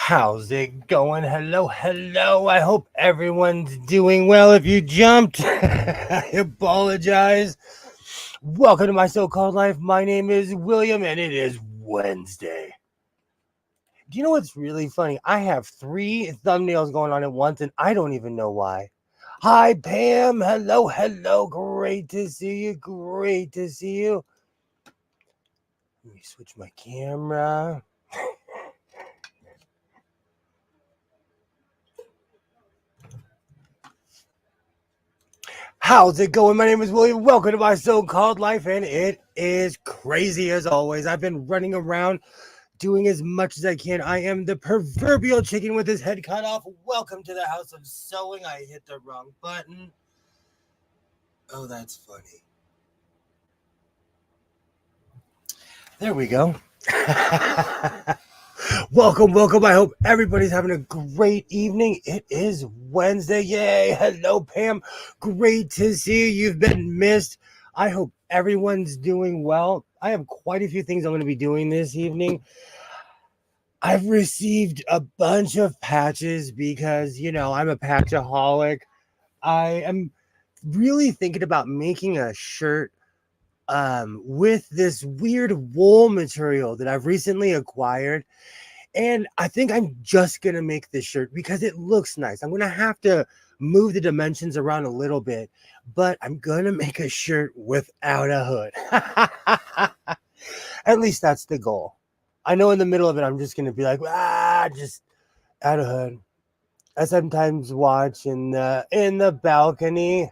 How's it going? Hello, hello. I hope everyone's doing well. If you jumped, I apologize. Welcome to my so called life. My name is William, and it is Wednesday. Do you know what's really funny? I have three thumbnails going on at once, and I don't even know why. Hi, Pam. Hello, hello. Great to see you. Great to see you. Let me switch my camera. How's it going? My name is William. Welcome to my so-called life, and it is crazy as always. I've been running around doing as much as I can. I am the proverbial chicken with his head cut off. Welcome to the house of sewing. I hit the wrong button. Oh, that's funny. There we go. Welcome, welcome. I hope everybody's having a great evening. It is Wednesday. Yay. Hello, Pam. Great to see you. You've been missed. I hope everyone's doing well. I have quite a few things I'm going to be doing this evening. I've received a bunch of patches because, I'm a patchaholic. I am really thinking about making a shirt with this weird wool material that I've recently acquired. And I think I'm just going to make this shirt because it looks nice. I'm going to have to move the dimensions around a little bit, but I'm going to make a shirt without a hood. At least that's the goal. I know in the middle of it, I'm just going to be like, just add a hood. I sometimes watch in the balcony.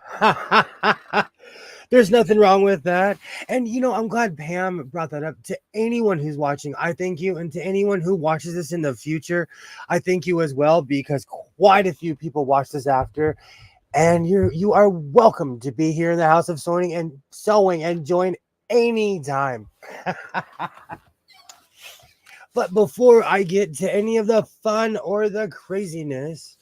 There's nothing wrong with that. And, I'm glad Pam brought that up. To anyone who's watching, I thank you. And to anyone who watches this in the future, I thank you as well, because quite a few people watch this after. And you are welcome to be here in the House of Sewing and join anytime. But before I get to any of the fun or the craziness,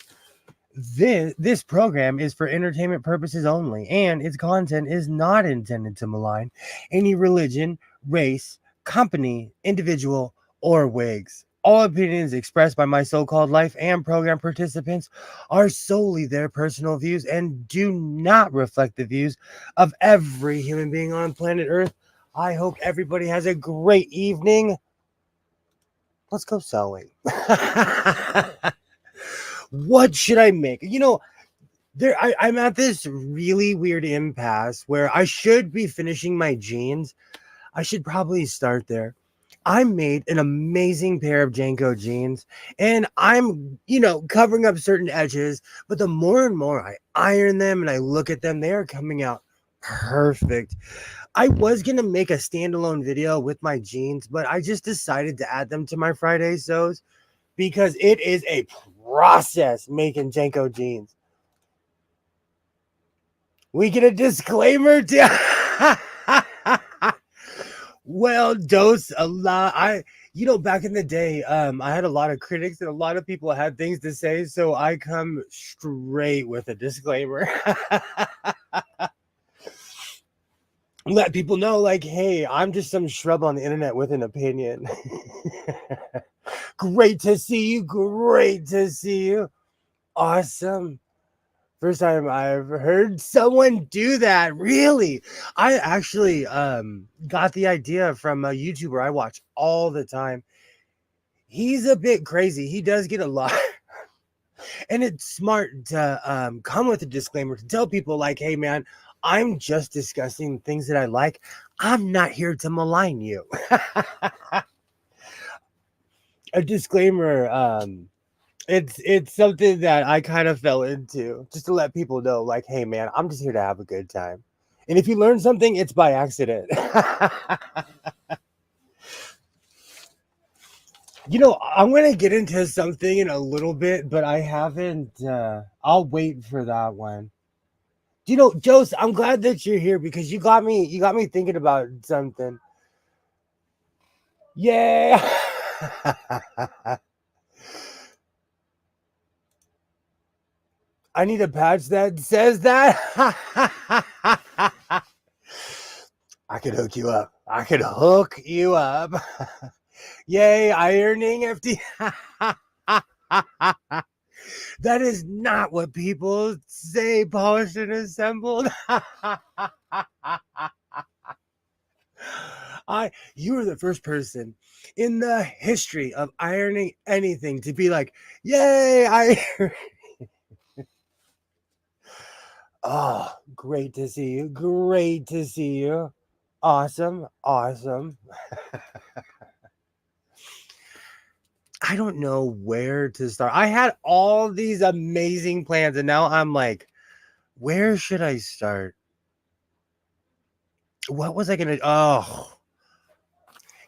this program is for entertainment purposes only, and its content is not intended to malign any religion, race, company, individual, or wigs. All opinions expressed by my so-called life and program participants are solely their personal views and do not reflect the views of every human being on planet Earth. I hope everybody has a great evening. Let's go sewing. What should I make? I'm at this really weird impasse where I should be finishing my jeans. I should probably start there. I made an amazing pair of Janko jeans, and I'm, covering up certain edges, but the more and more I iron them and I look at them, they are coming out perfect. I was going to make a standalone video with my jeans, but I just decided to add them to my Friday sews because it is a process making Janko jeans. We get a disclaimer to well, dose a lot. Back in the day, I had a lot of critics and a lot of people had things to say, so I come straight with a disclaimer. Let people know, like, hey, I'm just some shrub on the internet with an opinion. Great to see you. Great to see you. Awesome. First time I've heard someone do that. Really? I actually got the idea from a YouTuber I watch all the time. He's a bit crazy. He does get a lot. And it's smart to come with a disclaimer to tell people, like, hey, man, I'm just discussing things that I like. I'm not here to malign you. A disclaimer, it's something that I kind of fell into just to let people know, like, hey, man, I'm just here to have a good time. And if you learn something, it's by accident. I'm going to get into something in a little bit, but I haven't. I'll wait for that one. Jose, I'm glad that you're here because you got me thinking about something. Yeah. I need a patch that says that. I could hook you up. Yay, ironing FD. That is not what people say, polished and assembled. You are the first person in the history of ironing anything to be like, yay, oh, great to see you. Great to see you. Awesome. Awesome. I don't know where to start. I had all these amazing plans, and now I'm like, where should I start? What was I going to? Oh,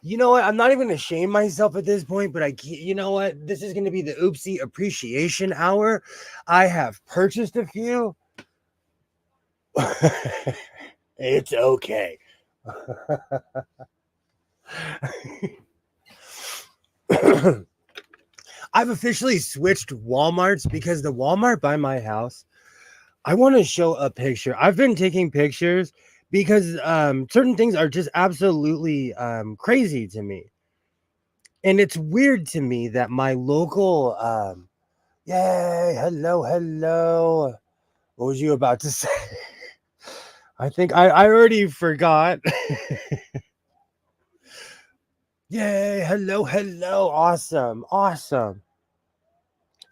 you know what? I'm not even going to shame myself at this point, but you know what? This is going to be the oopsie appreciation hour. I have purchased a few. It's okay. I've officially switched Walmarts because the Walmart by my house, I want to show a picture. I've been taking pictures because certain things are just absolutely crazy to me. And it's weird to me that my local yay, hello. What was you about to say? I think I already forgot. Yay, hello. Awesome.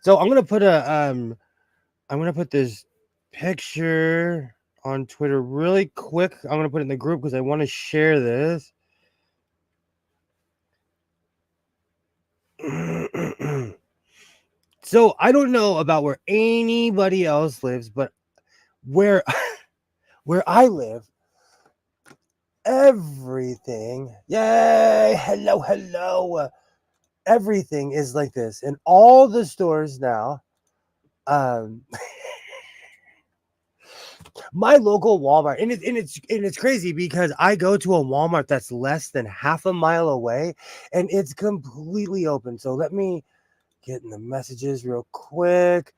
So I'm gonna put this picture on Twitter really quick. I'm gonna put it in the group because I want to share this. So I don't know about where anybody else lives, but where I live, everything, yay, hello, everything is like this in all the stores now. My local Walmart, and it's crazy because I go to a Walmart that's less than half a mile away, and it's completely open. So let me get in the messages real quick.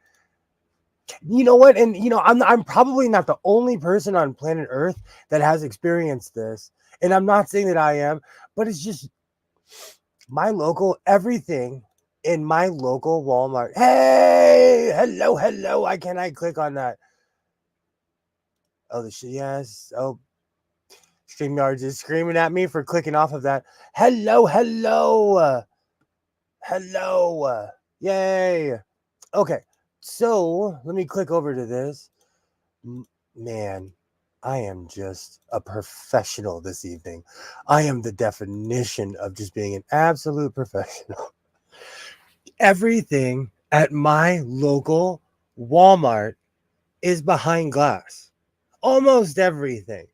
You know what? And I'm probably not the only person on planet Earth that has experienced this, and I'm not saying that I am, but it's just my local everything in my local Walmart. Hey, hello. Why can't I click on that? Oh, yes. Oh, StreamYard is screaming at me for clicking off of that. Hello. Yay. Okay. So let me click over to this. Man, I am just a professional this evening. I am the definition of just being an absolute professional. Everything at my local Walmart is behind glass. Almost everything.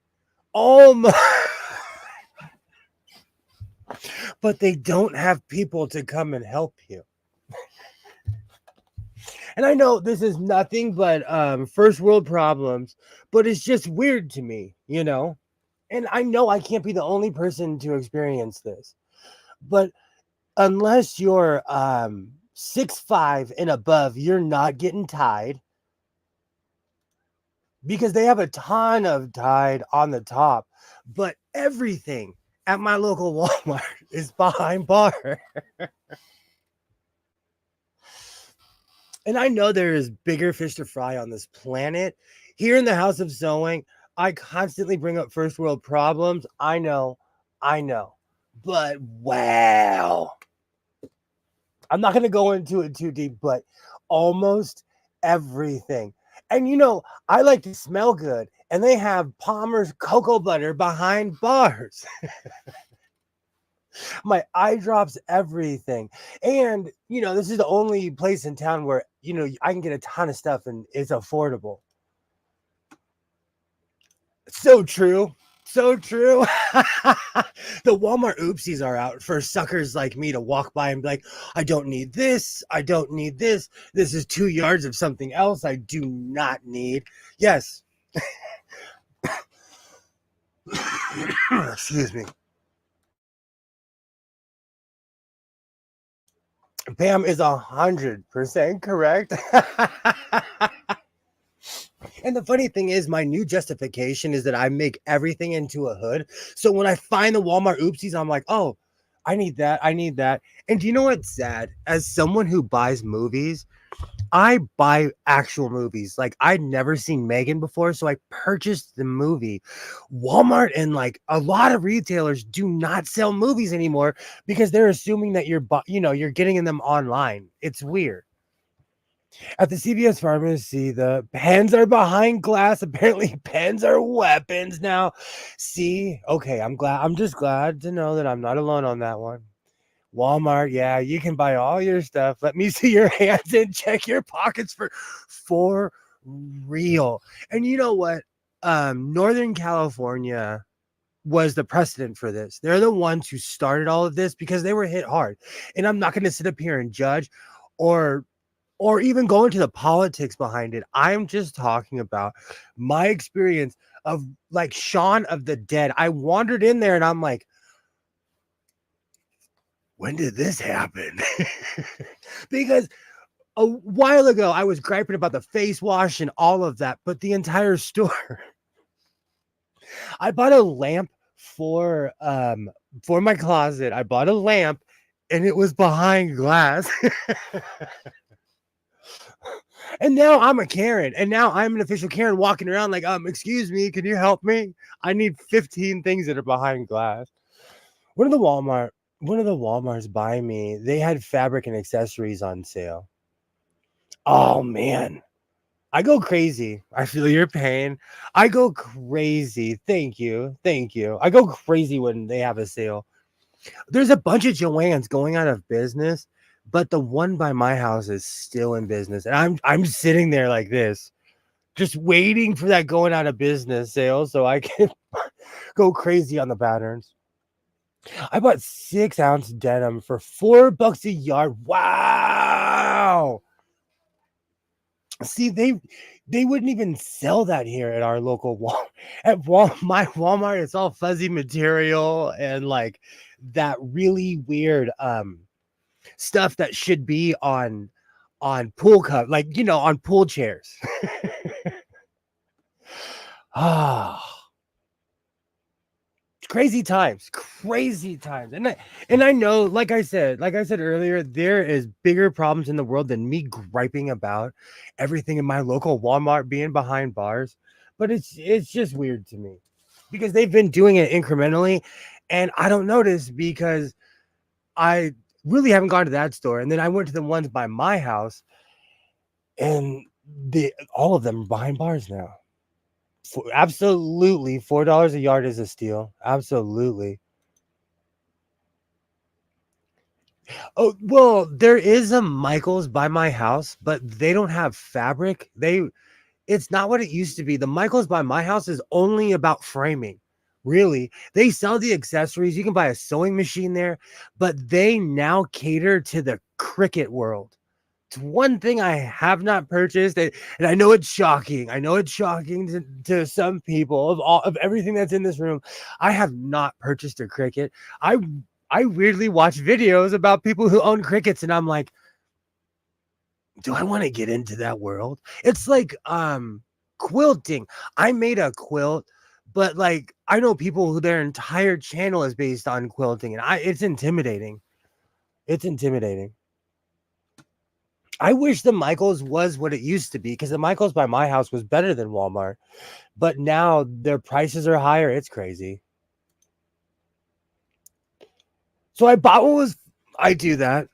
Almost. But they don't have people to come and help you. And I know this is nothing but first world problems, but it's just weird to me, And I know I can't be the only person to experience this. But unless you're 6'5" and above, you're not getting Tide. Because they have a ton of Tide on the top. But everything at my local Walmart is behind bar. And I know there is bigger fish to fry on this planet. Here in the House of Sewing, I constantly bring up first world problems. I know. But wow. I'm not going to go into it too deep, but almost everything. And I like to smell good, and they have Palmer's cocoa butter behind bars. My eye drops, everything. And this is the only place in town where I can get a ton of stuff and it's affordable. So true. The Walmart oopsies are out for suckers like me to walk by and be like, I don't need this. This is 2 yards of something else I do not need. Yes. Excuse me. Pam is 100% correct. And the funny thing is, my new justification is that I make everything into a hood. So when I find the Walmart oopsies, I'm like, oh, I need that. I need that. And do you know what's sad? As someone who buys movies, I buy actual movies. Like I'd never seen Megan before, so I purchased the movie. Walmart and like a lot of retailers do not sell movies anymore because they're assuming that you're getting in them online. It's weird. At the CVS pharmacy, the pens are behind glass. Apparently, pens are weapons now. See, okay, I'm glad. I'm just glad to know that I'm not alone on that one. Walmart, yeah, you can buy all your stuff. Let me see your hands and check your pockets for real. And you know what? Northern California was the precedent for this. They're the ones who started all of this because they were hit hard. And I'm not going to sit up here and judge or even go into the politics behind it. I'm just talking about my experience of like Shaun of the Dead. I wandered in there and I'm like, when did this happen? Because a while ago I was griping about the face wash and all of that, but the entire store. I bought a lamp for my closet. I bought a lamp and it was behind glass. And now I'm a Karen, and now I'm an official Karen walking around like, excuse me, can you help me? I need 15 things that are behind glass. One of the Walmarts by me, they had fabric and accessories on sale. Oh man, I go crazy. I feel your pain. I go crazy. Thank you. Thank you. I go crazy when they have a sale. There's a bunch of Joann's going out of business, but the one by my house is still in business. And I'm sitting there like this, just waiting for that going out of business sale so I can go crazy on the patterns. I bought 6-ounce denim for $4 a yard. Wow. See, they wouldn't even sell that here at our local my Walmart. It's all fuzzy material and like that really weird stuff that should be on pool cup, like on pool chairs. Ah, crazy times. And I know, like I said earlier, there is bigger problems in the world than me griping about everything in my local Walmart being behind bars. But it's just weird to me because they've been doing it incrementally, and I don't notice because I really haven't gone to that store. And then I went to the ones by my house, and all of them are behind bars now. Absolutely, $4 a yard is a steal. Absolutely. Oh well, there is a Michaels by my house, but they don't have fabric. It's not what it used to be. The Michaels by my house is only about framing. Really, they sell the accessories. You can buy a sewing machine there, but they now cater to the cricket world. It's one thing I have not purchased, and I know it's shocking. I know it's shocking to some people of everything that's in this room. I have not purchased a cricket. I weirdly watch videos about people who own crickets, and I'm like, do I want to get into that world? It's like quilting. I made a quilt, but like I know people who their entire channel is based on quilting, and it's intimidating. It's intimidating. I wish the Michaels was what it used to be because the Michaels by my house was better than Walmart. But now their prices are higher. It's crazy. So I bought what was I do that.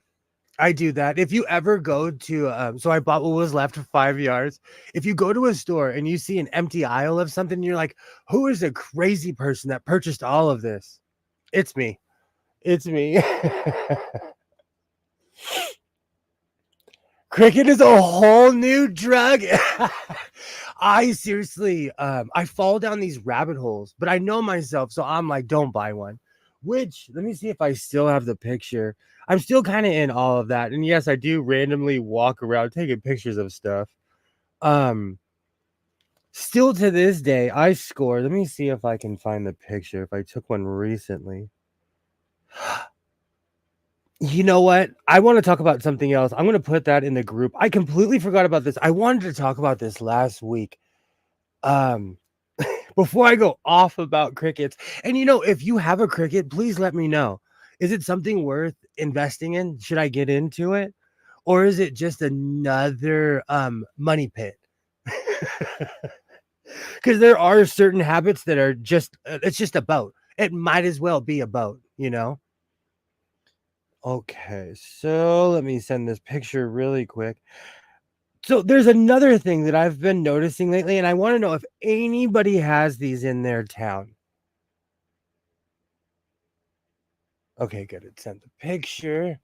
I do that. If you ever go to so I bought what was left of 5 yards. If you go to a store and you see an empty aisle of something, you're like, who is the crazy person that purchased all of this? It's me. It's me. Cricket is a whole new drug. I seriously, I fall down these rabbit holes, but I know myself, so I'm like, don't buy one. Which, let me see if I still have the picture. I'm still kind of in all of that, and yes, I do randomly walk around taking pictures of stuff. Um, Still to this day, I score. Let me see if I can find the picture. If I took one recently. You know what? I want to talk about something else. I'm going to put that in the group. I completely forgot about this. I wanted to talk about this last week. Um, before I go off about crickets. And if you have a cricket, please let me know. Is it something worth investing in? Should I get into it? Or is it just another money pit? Because there are certain habits that are just it's just a boat. It might as well be a boat, you know? Okay, so let me send this picture really quick. So there's another thing that I've been noticing lately, and I want to know if anybody has these in their town. Okay, good. It sent the picture.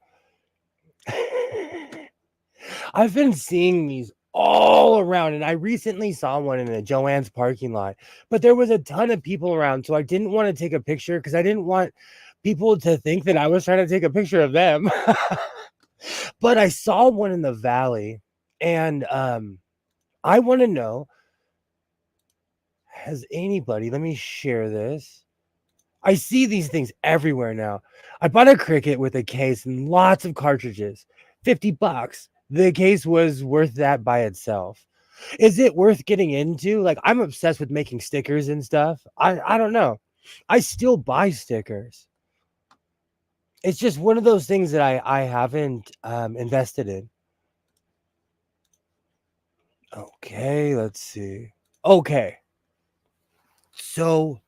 I've been seeing these all around, and I recently saw one in a Joann's parking lot, but there was a ton of people around, so I didn't want to take a picture because I didn't want people to think that I was trying to take a picture of them. But I saw one in the valley, and I want to know, has anybody, let me share this. I see these things everywhere now. I bought a cricket with a case and lots of cartridges. $50. The case was worth that by itself. Is it worth getting into? Like, I'm obsessed with making stickers and stuff. I don't know. I still buy stickers. It's just one of those things that I haven't invested in. Okay, let's see. Okay. So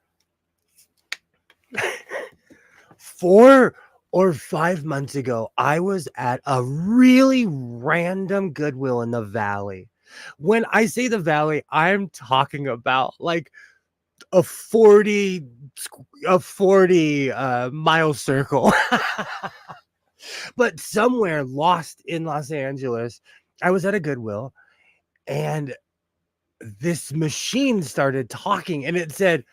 4 or 5 months ago, I was at a really random Goodwill in the valley. When I say the valley, I'm talking about like a 40 mile circle. But somewhere lost in Los Angeles, I was at a Goodwill, and this machine started talking, and it said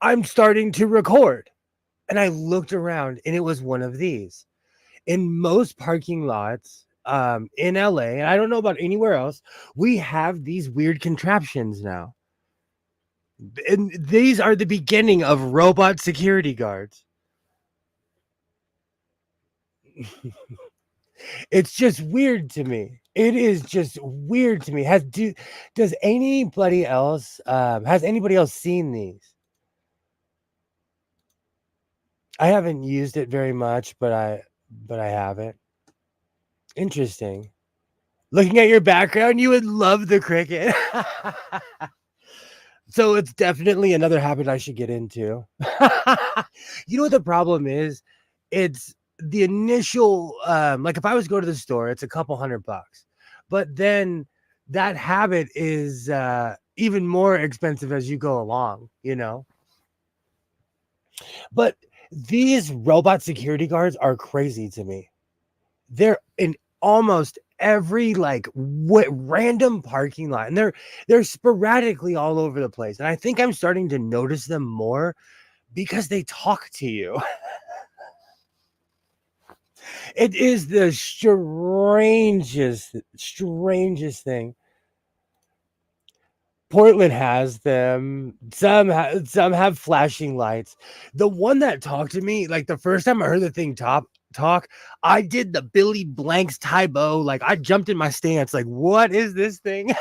I'm starting to record. And I looked around, and it was one of these. In most parking lots in LA, and I don't know about anywhere else, we have these weird contraptions now. And these are the beginning of robot security guards. It's just weird to me. It is just weird to me. Does anybody else has anybody else seen these? I haven't used it very much, but I haven't. Interesting. Looking at your background, you would love the cricket. So it's definitely another habit I should get into. You know what the problem is? It's the initial like if I was to go to the store, it's a couple $100. But then that habit is even more expensive as you go along, you know? But these robot security guards are crazy to me. They're in almost every like random parking lot, and they're sporadically all over the place. And I think I'm starting to notice them more because they talk to you. It is the strangest thing. Portland has them. Some have flashing lights. The one that talked to me, like the first time I heard the thing talk, I did the Billy Blanks Tybo. Like I jumped in my stance. Like, what is this thing?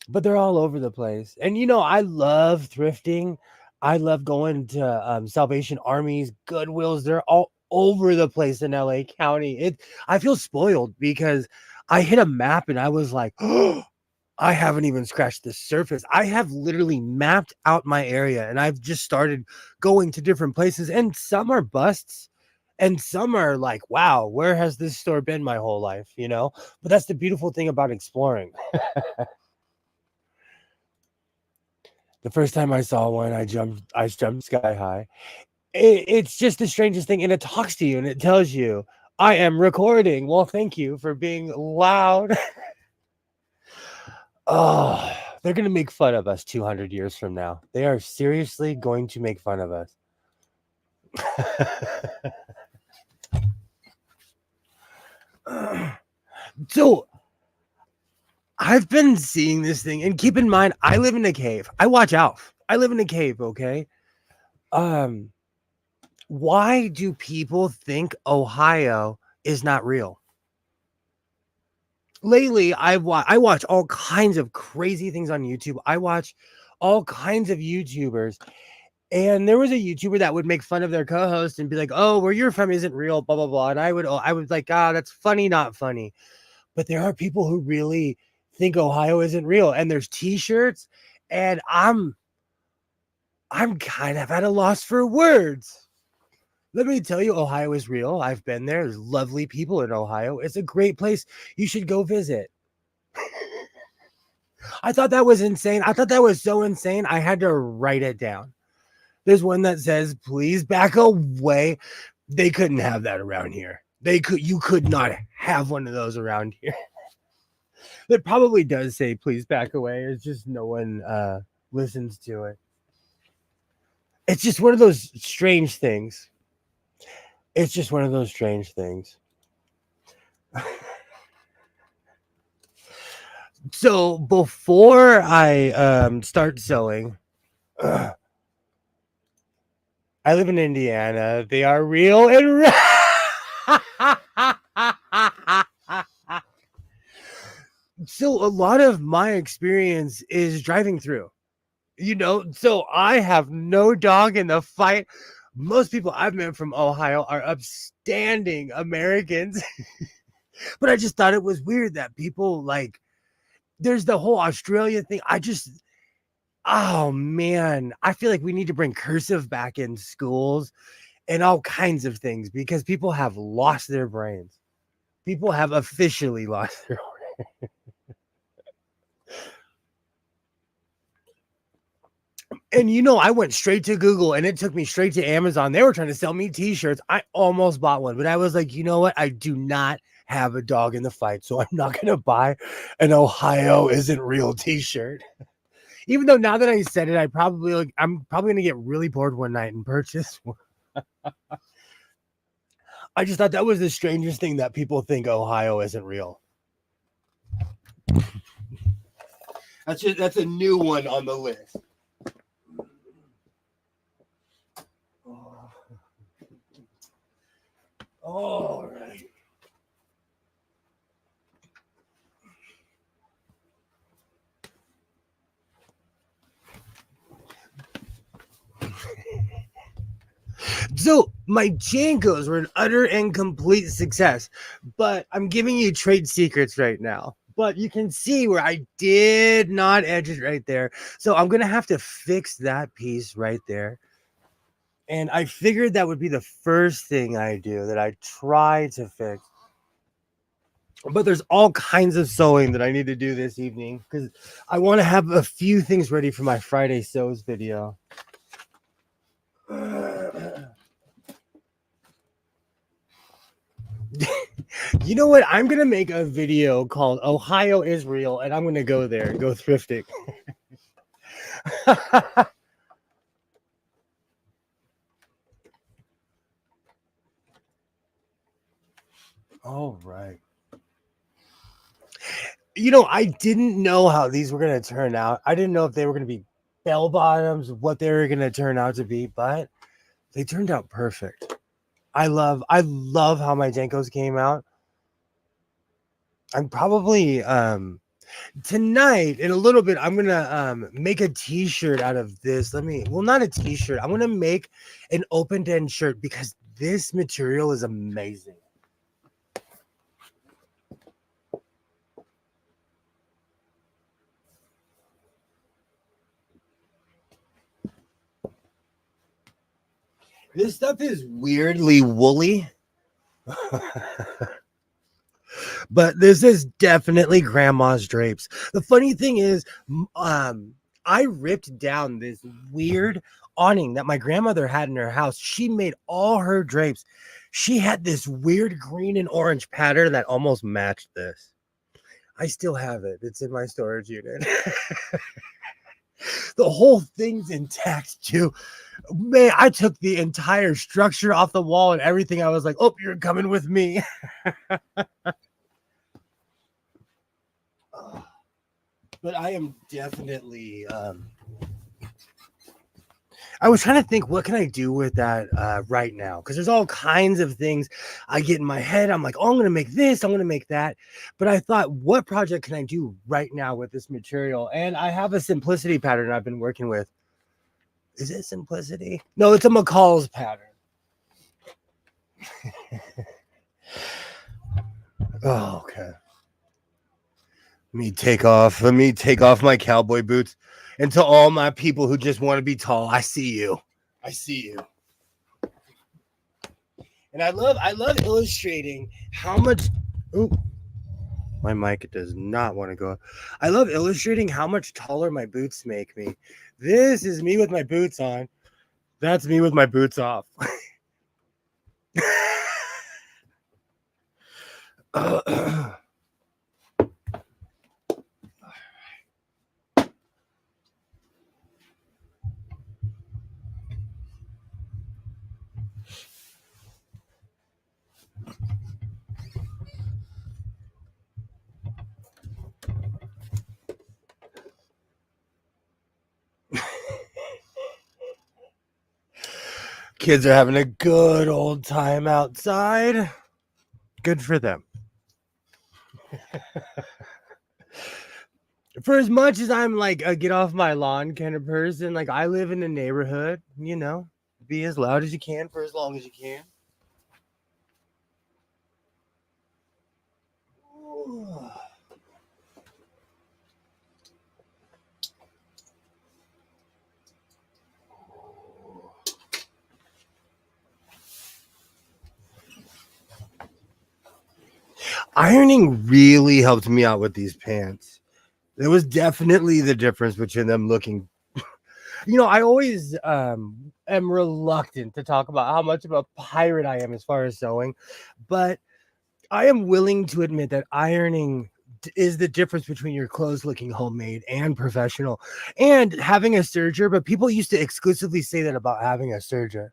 But they're all over the place. And you know, I love thrifting. I love going to Salvation Armies, Goodwills. They're all over the place in LA County. I feel spoiled because I hit a map and I was like, oh, I haven't even scratched the surface. I have literally mapped out my area, and I've just started going to different places, and some are busts and some are like, wow, where has this store been my whole life, you know? But that's the beautiful thing about exploring. The first time I saw one, I jumped sky high. It's just the strangest thing, and it talks to you and it tells you, I am recording. Well, thank you for being loud. Oh, they're going to make fun of us 200 years from now. They are seriously going to make fun of us. So I've been seeing this thing, and keep in mind, I live in a cave. I watch out. I live in a cave, okay? Why do people think Ohio is not real? Lately, I watch all kinds of crazy things on YouTube. I watch all kinds of YouTubers, And there was a YouTuber that would make fun of their co-host and be like, "Oh, where you're from isn't real, blah blah blah." And I would like, "Ah, that's funny, not funny." But there are people who really think Ohio isn't real, and there's T-shirts, and I'm kind of at a loss for words. Let me tell you, Ohio is real. I've been there. There's lovely people in Ohio. It's a great place. You should go visit. I thought that was insane. I thought that was so insane. I had to write it down. There's one that says, "Please back away." They couldn't have that around here. You could not have one of those around here. It probably does say, "Please back away." It's just no one listens to it. It's just one of those strange things. It's just one of those strange things. So before I start sewing, I live in Indiana. They are real and so a lot of my experience is driving through. So I have no dog in the fight. Most people I've met from Ohio are upstanding Americans. But I just thought it was weird that people like, there's the whole Australia thing. Oh man, I feel like we need to bring cursive back in schools and all kinds of things because people have lost their brains. People have officially lost their brains. And I went straight to Google and it took me straight to Amazon. They were trying to sell me T-shirts. I almost bought one, but I was like, you know what? I do not have a dog in the fight, so I'm not going to buy an Ohio isn't real T-shirt. Even though now that I said it, I'm probably going to get really bored one night and purchase one. I just thought that was the strangest thing that people think Ohio isn't real. That's a new one on the list. All right. So my Jankos were an utter and complete success, but I'm giving you trade secrets right now. But you can see where I did not edge it right there. So I'm going to have to fix that piece right there. And I figured that would be the first thing I do, that I try to fix. But there's all kinds of sewing that I need to do this evening because I want to have a few things ready for my Friday sews video. You know what? I'm going to make a video called Ohio is Real, and I'm going to go there and go thrifting. All right. I didn't know how these were going to turn out. I didn't know if they were going to be bell bottoms, what they were going to turn out to be, but they turned out perfect. I love how my Jankos came out. I'm probably tonight in a little bit I'm gonna make a t-shirt out of this. Not a t-shirt. I'm gonna make an open end shirt because this material is amazing. This stuff is weirdly woolly. But this is definitely grandma's drapes. The funny thing is, I ripped down this weird awning that my grandmother had in her house. She made all her drapes. She had this weird green and orange pattern that almost matched this. I still have it. It's in my storage unit. The whole thing's intact too. Man, I took the entire structure off the wall and everything. I was like, oh, you're coming with me. But I am definitely I was trying to think, what can I do with that right now? Because there's all kinds of things I get in my head. I'm like, oh, I'm going to make this, I'm going to make that. But I thought, what project can I do right now with this material? And I have a simplicity pattern I've been working with. Is it simplicity? No, it's a McCall's pattern. Oh, okay. Let me take off my cowboy boots. And to all my people who just want to be tall, I see you. I see you. And I love illustrating how much. Ooh, my mic does not want to go. I love illustrating how much taller my boots make me. This is me with my boots on. That's me with my boots off. Kids are having a good old time outside. Good for them. For as much as I'm like a get off my lawn kind of person, like I live in a neighborhood, you know, be as loud as you can for as long as you can. Ironing really helped me out with these pants. There was definitely the difference between them looking. You know, I always am reluctant to talk about how much of a pirate I am as far as sewing, but I am willing to admit that ironing is the difference between your clothes looking homemade and professional and having a serger. But people used to exclusively say that about having a serger.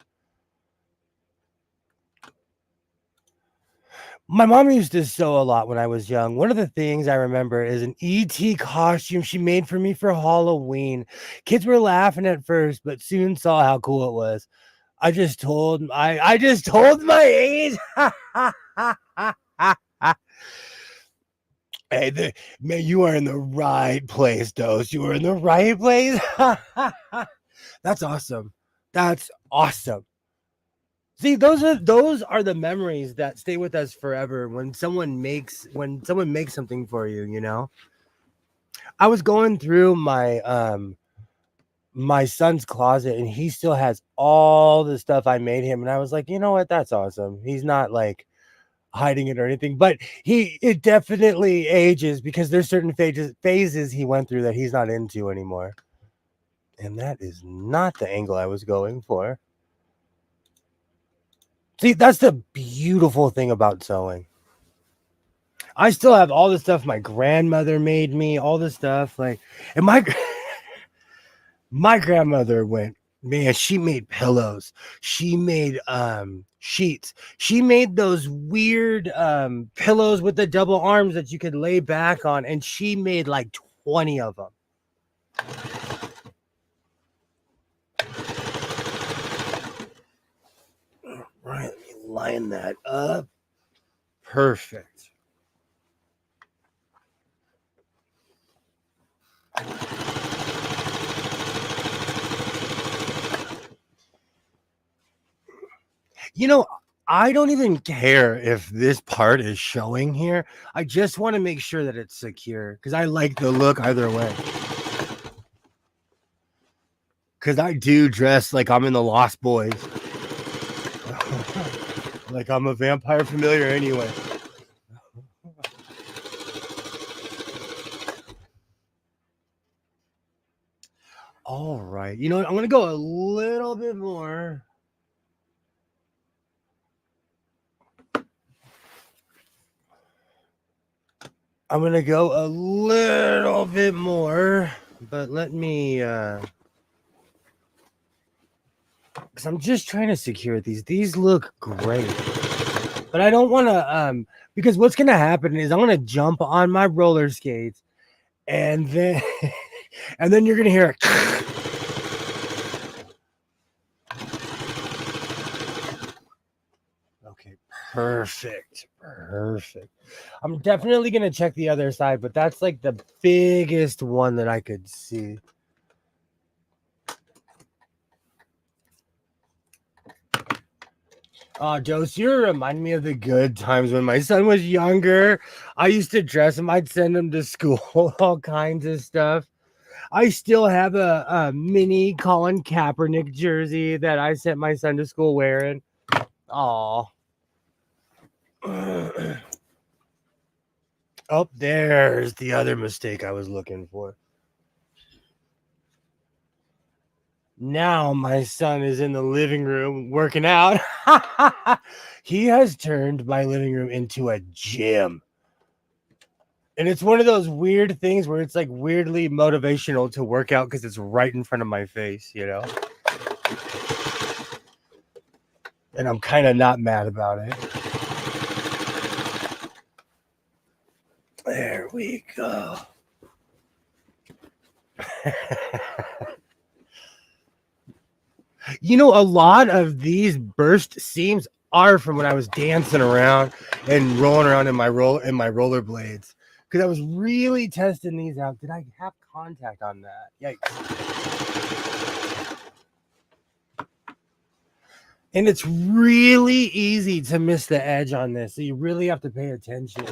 My mom used to sew a lot when I was young. One of the things I remember is an ET costume she made for me for Halloween. Kids were laughing at first, but soon saw how cool it was. I just told my age. Hey, man, you are in the right place, Dose. You are in the right place. That's awesome. That's awesome. See, those are the memories that stay with us forever when someone makes something for you, you know? I was going through my son's closet and he still has all the stuff I made him, and I was like, "You know what? That's awesome." He's not like hiding it or anything, but it definitely ages because there's certain phases he went through that he's not into anymore. And that is not the angle I was going for. See, that's the beautiful thing about sewing. I still have all the stuff my grandmother made me, all the stuff like, and my grandmother went, man, she made pillows. She made sheets. She made those weird pillows with the double arms that you could lay back on, and she made like 20 of them. Right, let me line that up. Perfect. You know, I don't even care if this part is showing here. I just want to make sure that it's secure because I like the look either way. Because I do dress like I'm in the Lost Boys. Like I'm a vampire familiar anyway. All right. You know what? I'm going to go a little bit more. I'm going to go a little bit more, but let me, because I'm just trying to secure these. These look great, but I don't want to, because what's going to happen is I'm going to jump on my roller skates and then, and then you're going to hear it. Okay, perfect. I'm definitely going to check the other side, but that's like the biggest one that I could see. Oh, Dose, you're reminding me of the good times when my son was younger. I used to dress him. I'd send him to school, all kinds of stuff. I still have a mini Colin Kaepernick jersey that I sent my son to school wearing. Aw. Oh, there's the other mistake I was looking for. Now my son is in the living room working out. He has turned my living room into a gym. And it's one of those weird things where it's like weirdly motivational to work out because it's right in front of my face, you know? And I'm kind of not mad about it. There we go. You know, a lot of these burst seams are from when I was dancing around and rolling around in my rollerblades. Because I was really testing these out. Did I have contact on that? Yikes. And it's really easy to miss the edge on this. So you really have to pay attention.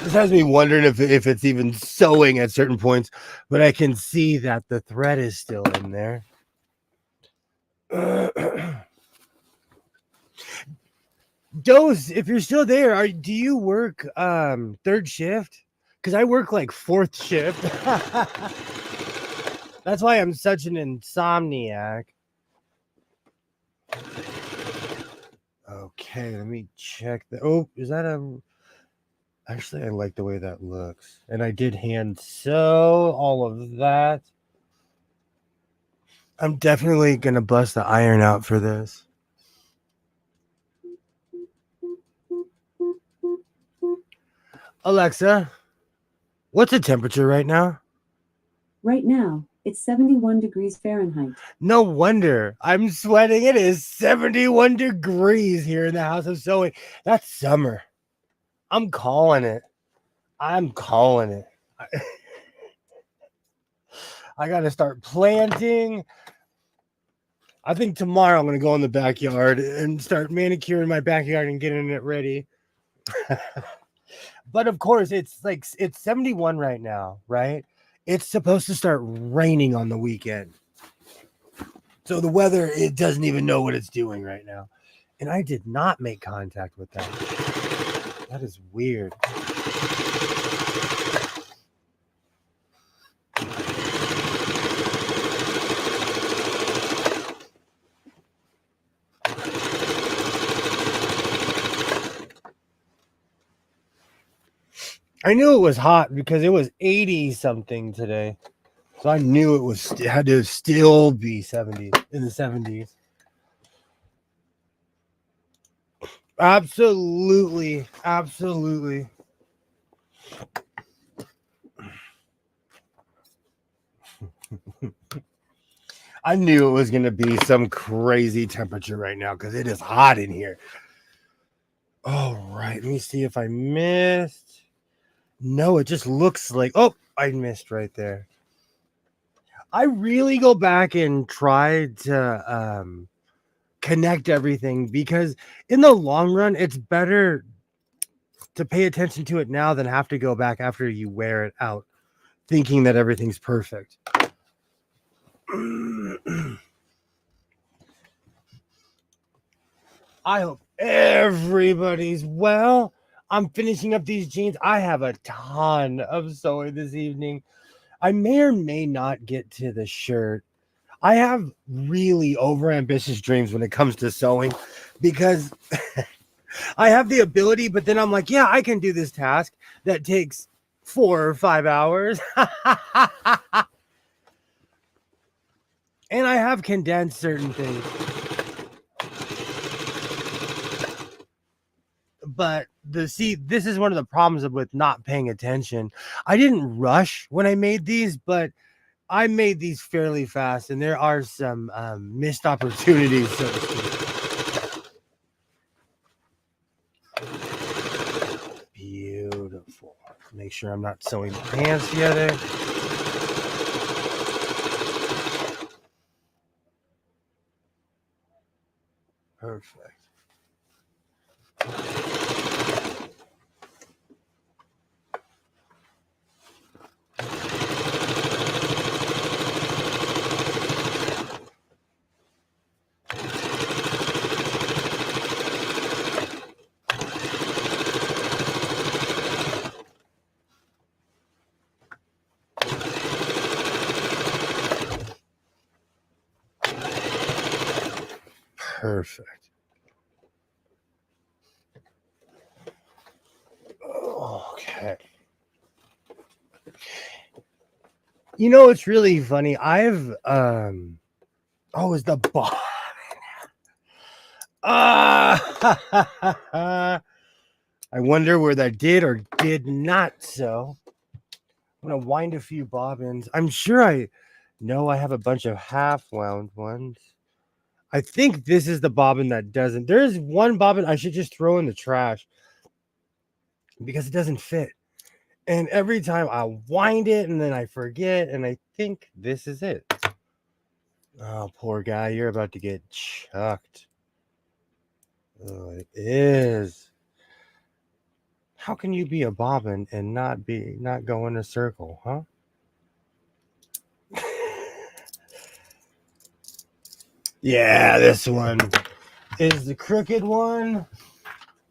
This has me wondering if it's even sewing at certain points, but I can see that the thread is still in there. Dose, if you're still there, do you work third shift? Because I work like fourth shift. That's why I'm such an insomniac. Okay, let me check the. Oh, is that a? Actually, I like the way that looks. And I did hand sew all of that. I'm definitely going to bust the iron out for this. Alexa, what's the temperature right now? Right now, it's 71 degrees Fahrenheit. No wonder I'm sweating. It is 71 degrees here in the house of sewing. That's summer. I'm calling it. I'm calling it. I got to start planting. I think tomorrow I'm going to go in the backyard and start manicuring my backyard and getting it ready. But of course, it's 71 right now, right? It's supposed to start raining on the weekend. So the weather, it doesn't even know what it's doing right now. And I did not make contact with that. That is weird. I knew it was hot because it was 80 something today. So I knew it had to still be 70 in the 70s. Absolutely. Absolutely. I knew it was going to be some crazy temperature right now because it is hot in here. All right. Let me see if I missed. No, it just looks like, oh, I missed right there. I really go back and try to connect everything because in the long run, it's better to pay attention to it now than have to go back after you wear it out thinking that everything's perfect. I hope everybody's well. I'm finishing up these jeans. I have a ton of sewing this evening. I may or may not get to the shirt. I have really overambitious dreams when it comes to sewing because I have the ability, but then I'm like, yeah, I can do this task that takes 4 or 5 hours. And I have condensed certain things. But this is one of the problems with not paying attention. I didn't rush when I made these, but I made these fairly fast, and there are some missed opportunities, so to speak. Beautiful. Make sure I'm not sewing the pants together. Perfect. Perfect. Okay. You know, it's really funny. I've oh, is the box. I wonder where that did or did not sew. I'm gonna wind a few bobbins. I'm sure I know I have a bunch of half wound ones. I think this is the bobbin that doesn't. There's one bobbin I should just throw in the trash because it doesn't fit. And every time I wind it and then I forget, and I think this is it. Oh, poor guy, you're about to get chucked. Oh, it is. How can you be a bobbin and not go in a circle, huh? Yeah, this one is the crooked one.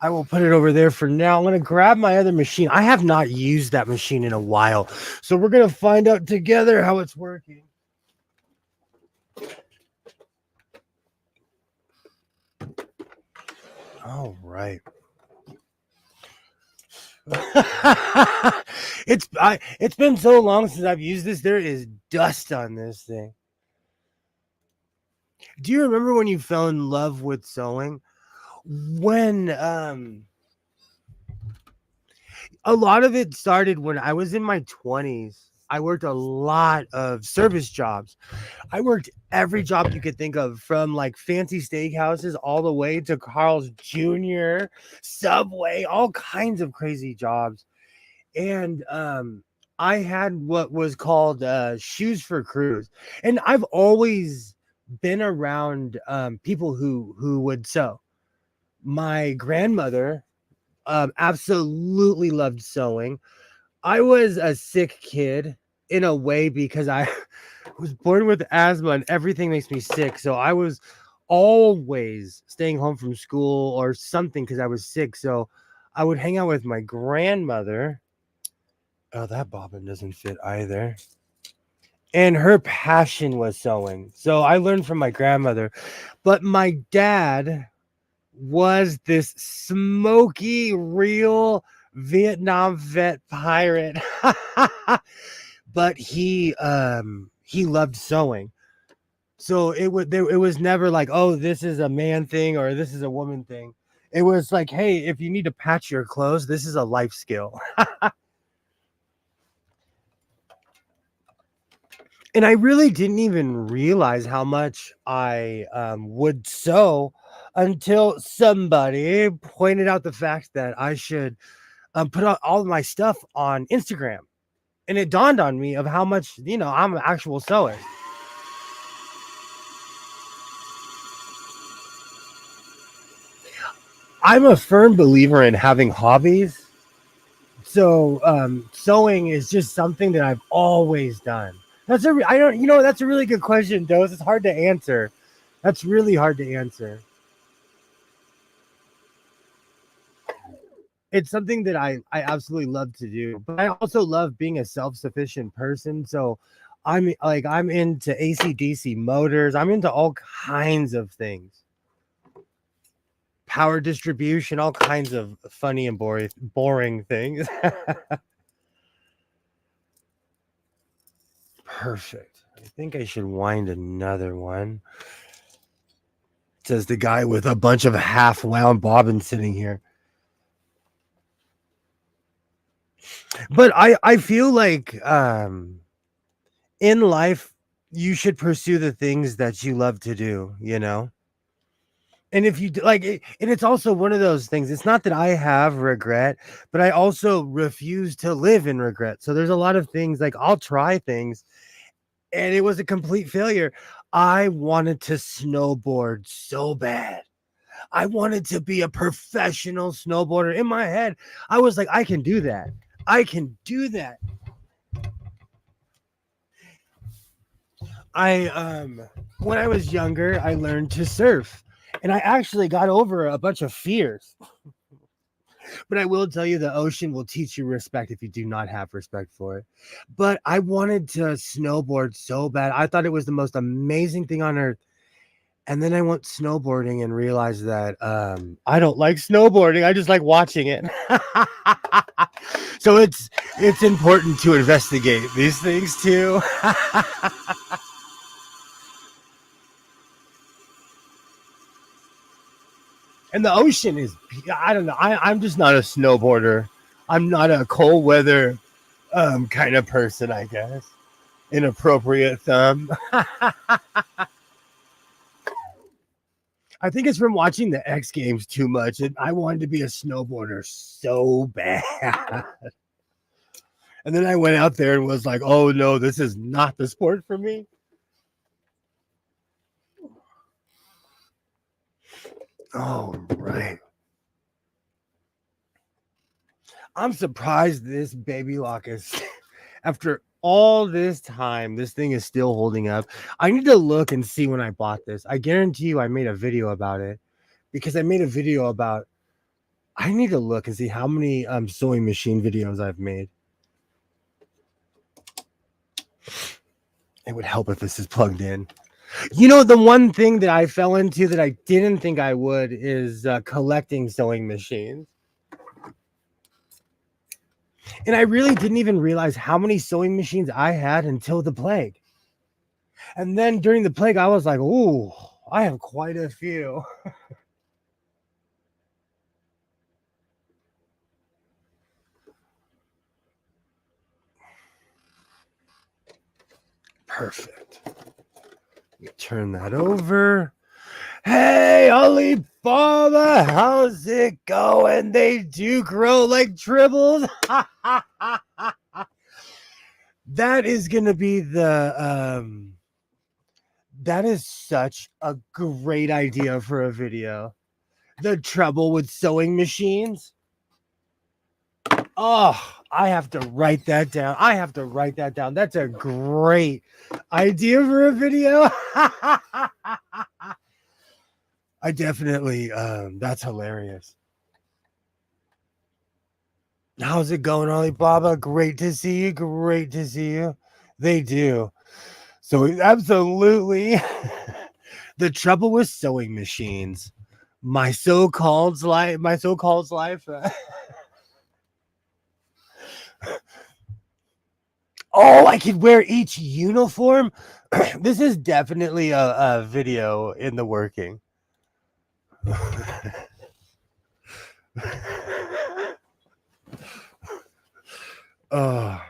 I will put it over there for now. I'm going to grab my other machine. I have not used that machine in a while, so we're going to find out together how it's working. All right. It's been so long since I've used this. There is dust on this thing. Do you remember when you fell in love with sewing? When a lot of it started when I was in my 20s. I worked a lot of service jobs. I worked every job you could think of, from like fancy steakhouses all the way to Carl's Jr., Subway, all kinds of crazy jobs. And I had what was called shoes for crews. And I've always been around people who would sew. My grandmother absolutely loved sewing. I was a sick kid in a way because I was born with asthma and everything makes me sick. So I was always staying home from school or something because I was sick. So I would hang out with my grandmother. Oh, that bobbin doesn't fit either. And her passion was sewing. So I learned from my grandmother. But my dad was this smoky, real Vietnam vet pirate. But he loved sewing. So it was never like, oh, this is a man thing or this is a woman thing. It was like, hey, if you need to patch your clothes, this is a life skill. And I really didn't even realize how much I would sew until somebody pointed out the fact that I should put out all of my stuff on Instagram. And it dawned on me of how much, I'm an actual sewer. I'm a firm believer in having hobbies. So sewing is just something that I've always done. That's a really good question, Dose. It's hard to answer. That's really hard to answer. It's something that I absolutely love to do, but I also love being a self-sufficient person. So I'm into AC/DC motors. I'm into all kinds of things. Power distribution, all kinds of funny and boring things. Perfect. I think I should wind another one. Says the guy with a bunch of half wound bobbins sitting here. But I feel like in life you should pursue the things that you love to do, And if you like it, and it's also one of those things. It's not that I have regret, but I also refuse to live in regret. So there's a lot of things like I'll try things and it was a complete failure. I wanted to snowboard so bad. I wanted to be a professional snowboarder. In my head, I was like, I can do that. I can do that. I when I was younger, I learned to surf. And I actually got over a bunch of fears. But I will tell you the ocean will teach you respect if you do not have respect for it. But I wanted to snowboard so bad. I thought it was the most amazing thing on earth. And then I went snowboarding and realized that I don't like snowboarding. I just like watching it. So it's important to investigate these things too. And the ocean is, I don't know. I'm just not a snowboarder. I'm not a cold weather kind of person, I guess. Inappropriate thumb. I think it's from watching the X Games too much. And I wanted to be a snowboarder so bad. And then I went out there and was like, oh no, this is not the sport for me. Oh, right. I'm surprised this baby lock is, after all this time, this thing is still holding up. I need to look and see when I bought this. I guarantee you I made a video about it because I made a video about, I need to look and see how many sewing machine videos I've made. It would help if this is plugged in. You know, the one thing that I fell into that I didn't think I would is collecting sewing machines. And I really didn't even realize how many sewing machines I had until the plague. And then during the plague, I was like, ooh, I have quite a few. Perfect. Turn that over. Hey, Alibaba, how's it going? They do grow like tribbles. That is going to be that is such a great idea for a video. The trouble with sewing machines. Oh, I have to write that down. I have to write that down. That's a great idea for a video. I definitely, that's hilarious. How's it going, Alibaba? Great to see you. Great to see you. They do. So, absolutely. The trouble with sewing machines. My so-called life. Oh, I could wear each uniform. This is definitely a video in the working. Oh,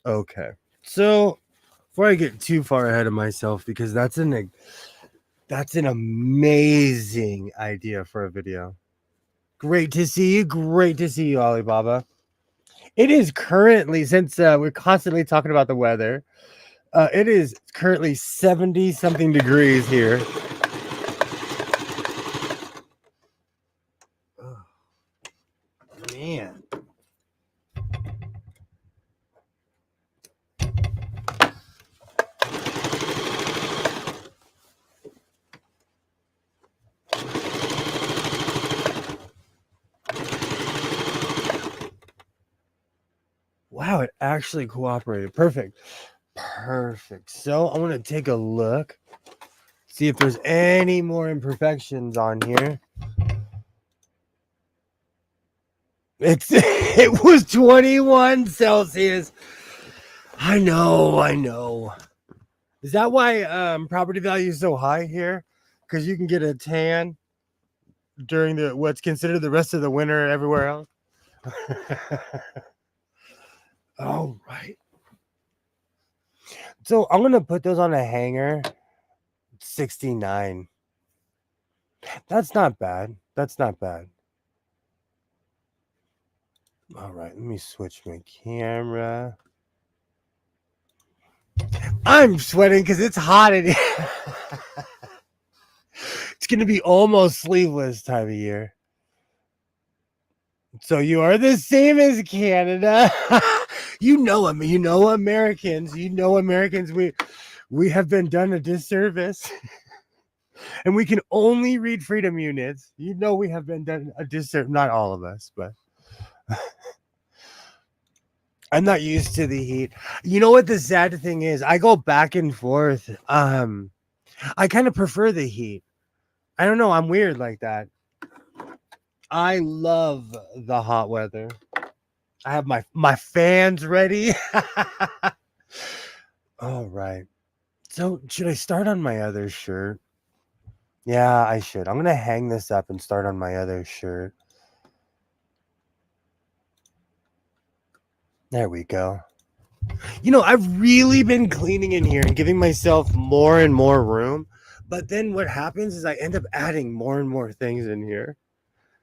okay. So before I get too far ahead of myself, because that's an amazing idea for a video. Great to see you. Great to see you, Alibaba. It is currently, since we're constantly talking about the weather, it is currently 70 something degrees here. Oh, man. Wow, it actually cooperated. Perfect. Perfect. So I want to take a look, see if there's any more imperfections on here. It was 21 Celsius. I know. Is that why property value is so high here? Because you can get a tan during the what's considered the rest of the winter everywhere else. All right. So I'm gonna put those on a hanger. 69. That's not bad. That's not bad. All right, let me switch my camera. I'm sweating because it's hot in here. It's gonna be almost sleeveless time of year. So you are the same as Canada. You know them. You know Americans. You know Americans. We have been done a disservice, and we can only read freedom units. You know we have been done a disservice. Not all of us, but I'm not used to the heat. You know what the sad thing is? I go back and forth. I kind of prefer the heat. I don't know. I'm weird like that. I love the hot weather. I have my fans ready. All right. So should I start on my other shirt? Yeah, I should. I'm gonna hang this up and start on my other shirt. There we go. You know, I've really been cleaning in here and giving myself more and more room. But then what happens is I end up adding more and more things in here.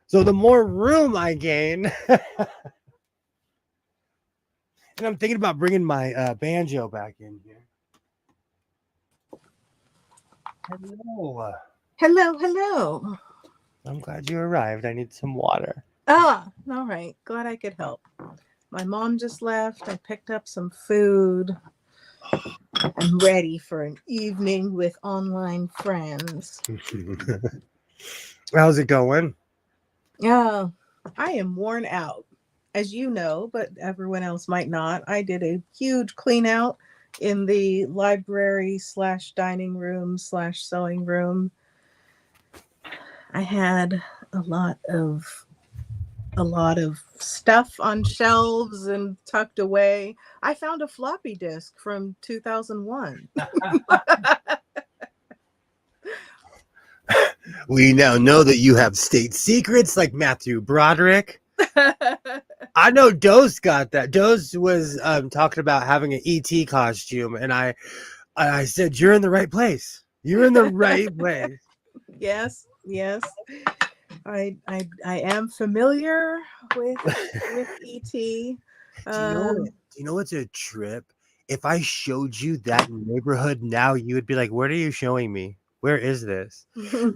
So the more room I gain, and I'm thinking about bringing my banjo back in here. Hello. Hello, hello. I'm glad you arrived. I need some water. Ah, all right. Glad I could help. My mom just left. I picked up some food. I'm ready for an evening with online friends. How's it going? Yeah, I am worn out, as you know, but everyone else might not. I did a huge clean out in the library / dining / sewing room. I had a lot of stuff on shelves and tucked away. I found a floppy disk from 2001. We now know that you have state secrets like Matthew Broderick. I know Dose got that. Dose was talking about having an ET costume, and I said, "You're in the right place. You're in the right place." Yes. I am familiar with ET. Do you know what's a trip? If I showed you that neighborhood now, you would be like, "What are you showing me? Where is this?"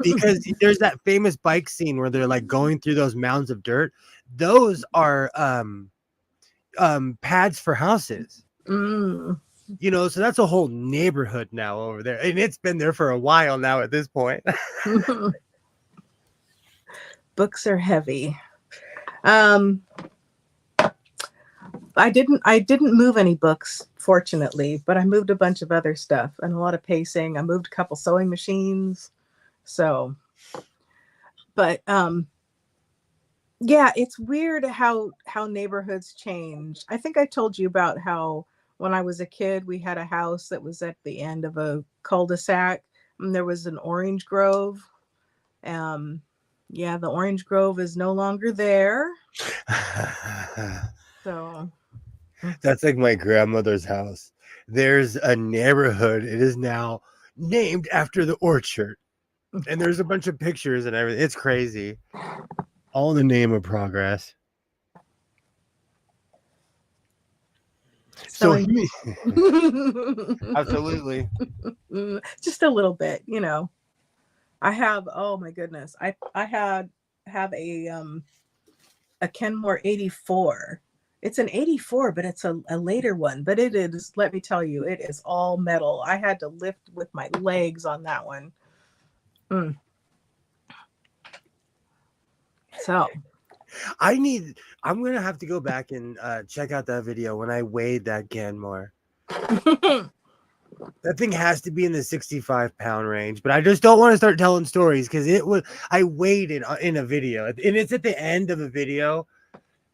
Because there's that famous bike scene where they're like going through those mounds of dirt. Those are pads for houses. Mm. You know, so that's a whole neighborhood now over there, and it's been there for a while now at this point. Books are heavy. I didn't move any books, fortunately, but I moved a bunch of other stuff and a lot of pacing. I moved a couple sewing machines. So, but yeah, it's weird how neighborhoods change. I think I told you about how when I was a kid, we had a house that was at the end of a cul-de-sac and there was an orange grove. Yeah, the orange grove is no longer there. So That's like my grandmother's house. There's a neighborhood. It is now named after the orchard. And there's a bunch of pictures and everything. It's crazy. All in the name of progress. So absolutely. Just a little bit, you know. I have, oh my goodness. I have a Kenmore 84. It's an 84, but it's a later one. But it is, let me tell you, it is all metal. I had to lift with my legs on that one. So I'm gonna have to go back and check out that video when I weighed that Canmore. That thing has to be in the 65-pound range, but I just don't want to start telling stories because I weighed it in a video, and it's at the end of a video,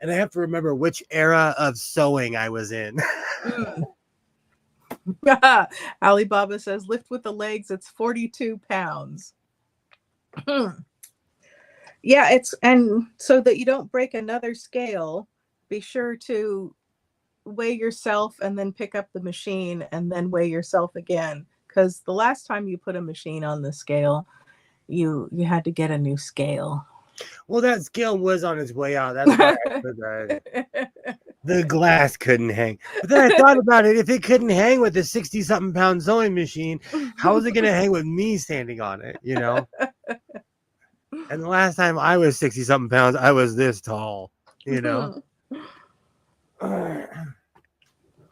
and I have to remember which era of sewing I was in. Alibaba says lift with the legs, it's 42 pounds. Yeah, it's, and so that you don't break another scale, be sure to weigh yourself and then pick up the machine and then weigh yourself again, because the last time you put a machine on the scale, you had to get a new scale. Well, that scale was on its way out. That's why I put that. The glass couldn't hang. But then I thought about it. If it couldn't hang with a 60-something pound sewing machine, how is it going to hang with me standing on it, you know? And the last time I was 60-something pounds, I was this tall, you know?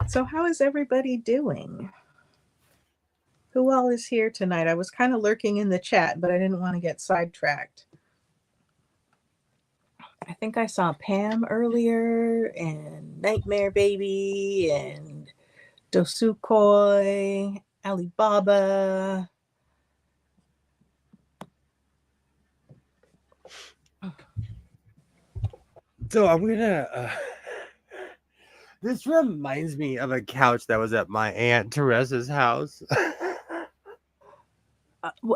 So how is everybody doing? Who all is here tonight? I was kind of lurking in the chat, but I didn't want to get sidetracked. I think I saw Pam earlier, and Nightmare Baby, and Dosukoi, Alibaba. So I'm gonna. This reminds me of a couch that was at my Aunt Teresa's house.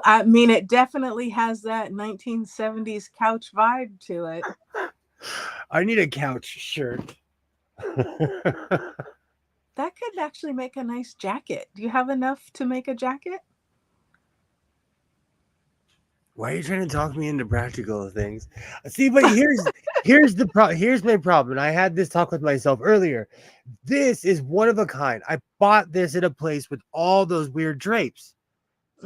I mean, it definitely has that 1970s couch vibe to it. I need a couch shirt. That could actually make a nice jacket. Do you have enough to make a jacket? Why are you trying to talk me into practical things? See, but here's my problem. I had this talk with myself earlier. This is one of a kind. I bought this at a place with all those weird drapes.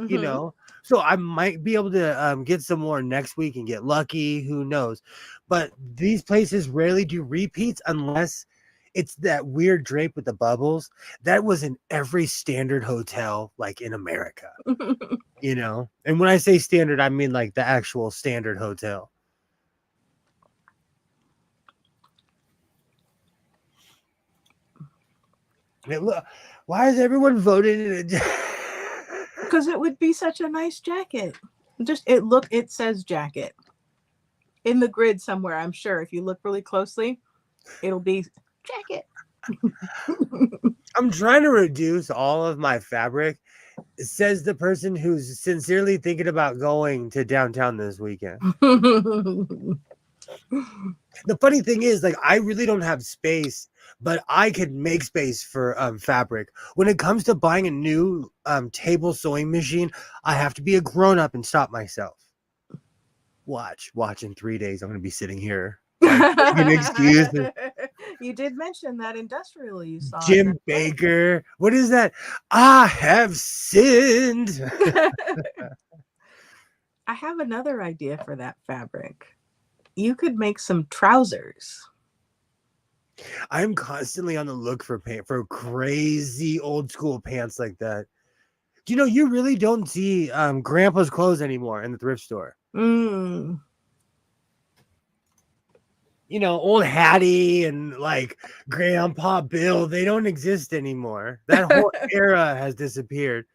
You know, so I might be able to get some more next week and get lucky. Who knows? But these places rarely do repeats unless it's that weird drape with the bubbles. That was in every standard hotel, like in America. You know, and when I say standard, I mean like the actual standard hotel. Why is everyone voting? Because it would be such a nice jacket. It says jacket in the grid somewhere. I'm sure if you look really closely, it'll be jacket. I'm trying to reduce all of my fabric, says the person who's sincerely thinking about going to downtown this weekend. The funny thing is, like, I really don't have space, but I could make space for fabric. When it comes to buying a new table sewing machine, I have to be a grown-up and stop myself. Watch in 3 days, I'm going to be sitting here. Like, an excuse. You did mention that industrial you saw. Jim Baker. What is that? I have sinned. I have another idea for that fabric. You could make some trousers. I'm constantly on the look for crazy old school pants like that. Do you know you really don't see grandpa's clothes anymore in the thrift store? You know, old Hattie and like Grandpa Bill, they don't exist anymore. That whole era has disappeared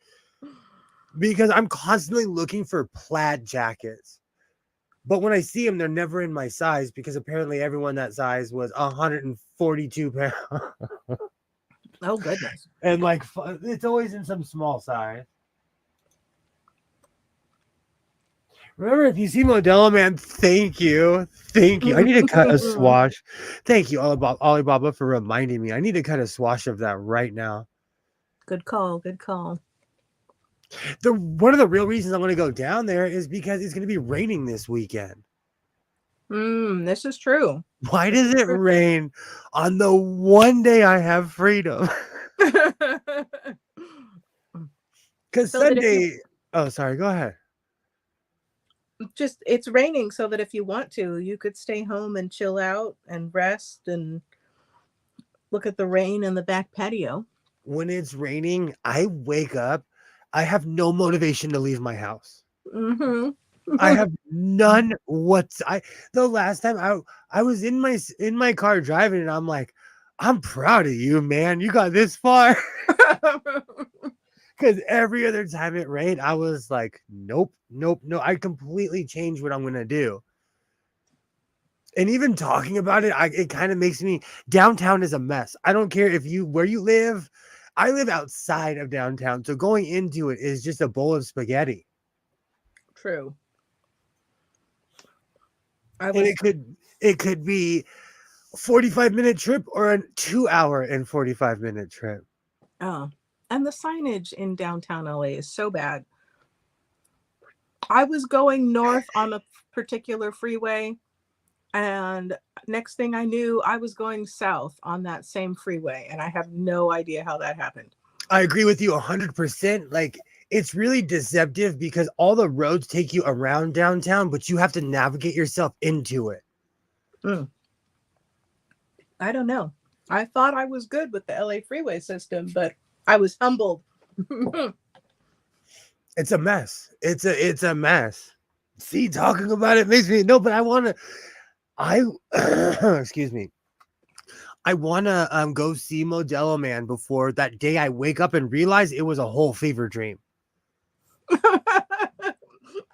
because I'm constantly looking for plaid jackets. But when I see them, they're never in my size because apparently everyone that size was 142 pounds. Oh, goodness. And like, it's always in some small size. Remember, if you see Modelo Man, thank you. I need to cut a swash. Thank you, Alibaba, for reminding me. I need to cut a swash of that right now. Good call. One of the real reasons I'm going to go down there is because it's going to be raining this weekend. This is true. Why does it rain on the one day I have freedom? Because Sunday. Oh, sorry. Go ahead. It's raining so that if you want to, you could stay home and chill out and rest and look at the rain in the back patio. When it's raining, I wake up. I have no motivation to leave my house. I have none. The last time I was in my car driving, and I'm like, I'm proud of you, man. You got this far. Because every other time it rained, I was like, nope. I completely changed what I'm going to do. And even talking about it, it kind of makes me, downtown is a mess. I don't care where you live. I live outside of downtown. So going into it is just a bowl of spaghetti. True. And it could be a 45-minute trip or a 2-hour and 45-minute trip. Oh. And the signage in downtown LA is so bad. I was going north on a particular freeway, and next thing I knew, I was going south on that same freeway, and I have no idea how that happened. I agree with you 100%. Like, it's really deceptive because all the roads take you around downtown, but you have to navigate yourself into it. Mm. I don't know. I thought I was good with the LA freeway system, but I was humbled. It's a mess. It's a mess. See, talking about it makes me no, but I excuse me. I want to go see Modelo Man before that day I wake up and realize it was a whole fever dream.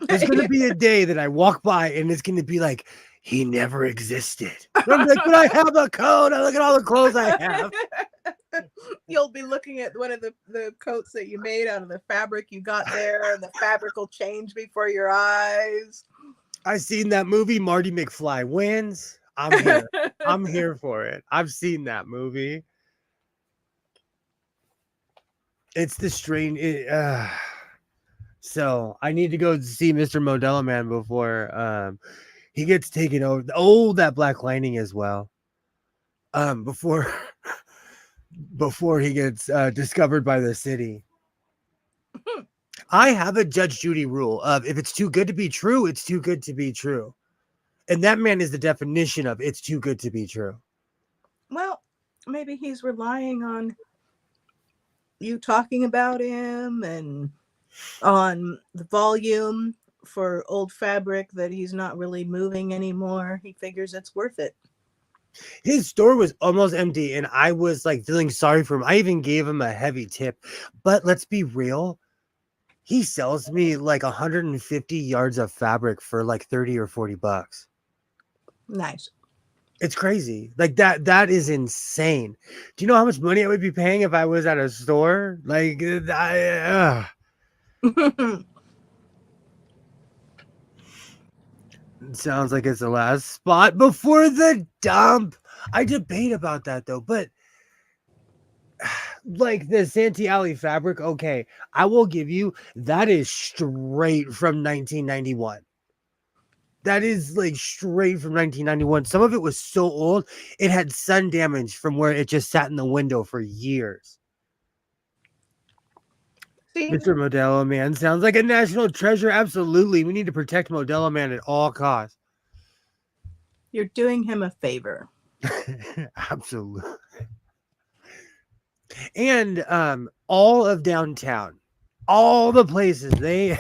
There's going to be a day that I walk by and it's going to be like, he never existed. And I'm like, but I have a coat. I look at all the clothes I have. You'll be looking at one of the coats that you made out of the fabric you got there, and the fabric will change before your eyes. I seen that movie, Marty McFly Wins. I'm here. I'm here for it. I've seen that movie. It's the strange. So I need to go see Mr. Modelo Man before he gets taken over. Oh, that Black Lightning as well. Before he gets discovered by the city. I have a Judge Judy rule of if it's too good to be true, it's too good to be true. And that man is the definition of it's too good to be true. Well, maybe he's relying on you talking about him and on the volume for old fabric that he's not really moving anymore. He figures it's worth it. His store was almost empty and I was like feeling sorry for him. I even gave him a heavy tip. But let's be real. He sells me like 150 yards of fabric for like 30 or 40 bucks. Nice. It's crazy. Like that is insane. Do you know how much money I would be paying if I was at a store? Like it sounds like it's the last spot before the dump. I debate about that though, but like the Santee Alley fabric, okay, I will give you that is straight from 1991. That is like straight from 1991. Some of it was so old, it had sun damage from where it just sat in the window for years. See, Mr. Modelo Man sounds like a national treasure. Absolutely. We need to protect Modelo Man at all costs. you're doing him a favor. Absolutely. And all of downtown, all the places they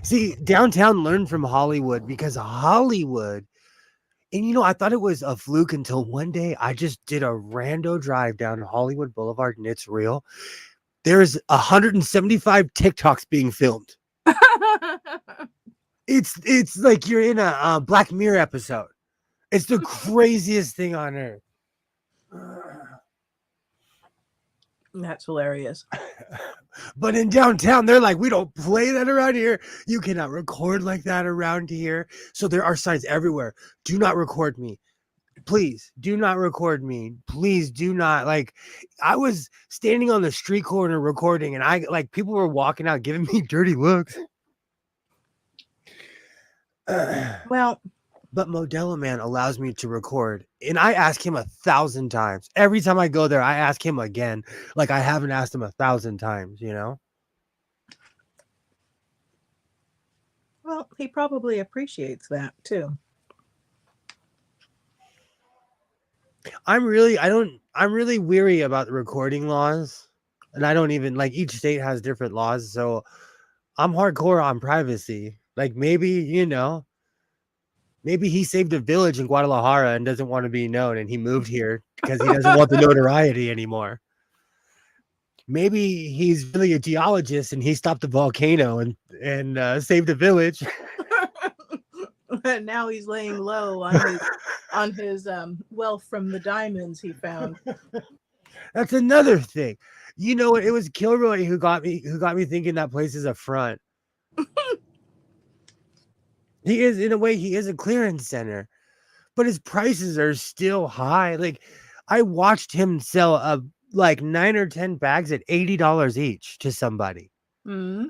see, downtown learned from Hollywood because Hollywood, and you know, I thought it was a fluke until one day I just did a rando drive down Hollywood Boulevard and it's real. There's 175 TikToks being filmed. It's like you're in a Black Mirror episode. It's the craziest thing on earth. That's hilarious. But in downtown, they're like, we don't play that around here. You cannot record like that around here. So there are signs everywhere. Do not record me. Please do not record me. Please do not. Like, I was standing on the street corner recording and I like people were walking out giving me dirty looks. Well, but Modelo Man allows me to record and I ask him 1,000 times. Every time I go there, I ask him again. Like I haven't asked him 1,000 times, you know? well, he probably appreciates that too. I'm really weary about the recording laws. And I don't even like each state has different laws. So I'm hardcore on privacy. Like maybe, you know, maybe he saved a village in Guadalajara and doesn't want to be known and he moved here because he doesn't want the notoriety anymore. Maybe he's really a geologist and he stopped the volcano and saved a village. Now he's laying low on his wealth from the diamonds he found. That's another thing. You know what? It was Kilroy who got me thinking that place is a front. He is, in a way, he is a clearance center, but his prices are still high. Like I watched him sell like 9 or 10 bags at $80 each to somebody. Mm-hmm.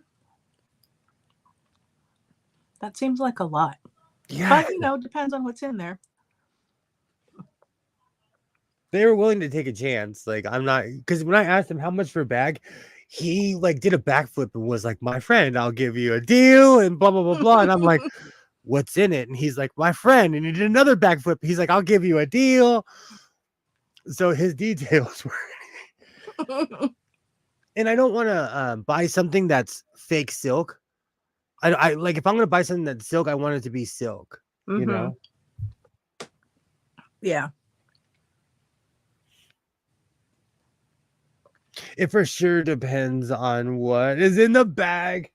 That seems like a lot. Yeah, But, depends on what's in there. they were willing to take a chance. Like, I'm not, because when I asked him how much for a bag, he like did a backflip and was like, "My friend, I'll give you a deal," and blah blah blah blah. And I'm like, "What's in it?" And he's like, "My friend," and he did another backflip. He's like, "I'll give you a deal." So his details were, and I don't want to buy something that's fake silk. I like, if I'm gonna buy something that's silk, I want it to be silk. You know. Yeah. It for sure depends on what is in the bag.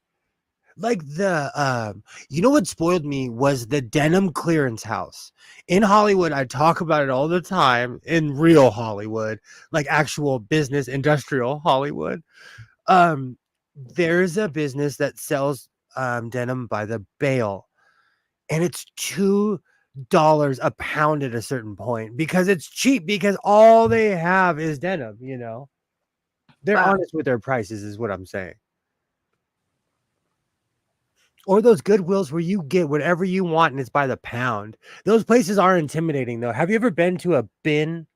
Like you know what spoiled me was the denim clearance house in Hollywood. I talk about it all the time, in real Hollywood, like actual business, industrial Hollywood. There's a business that sells denim by the bale, and it's $2 a pound at a certain point, because it's cheap, because all they have is denim, you know. They're Wow. honest with their prices, is what I'm saying. Or those Goodwills where you get whatever you want and it's by the pound. Those places are intimidating, though. Have you ever been to a bin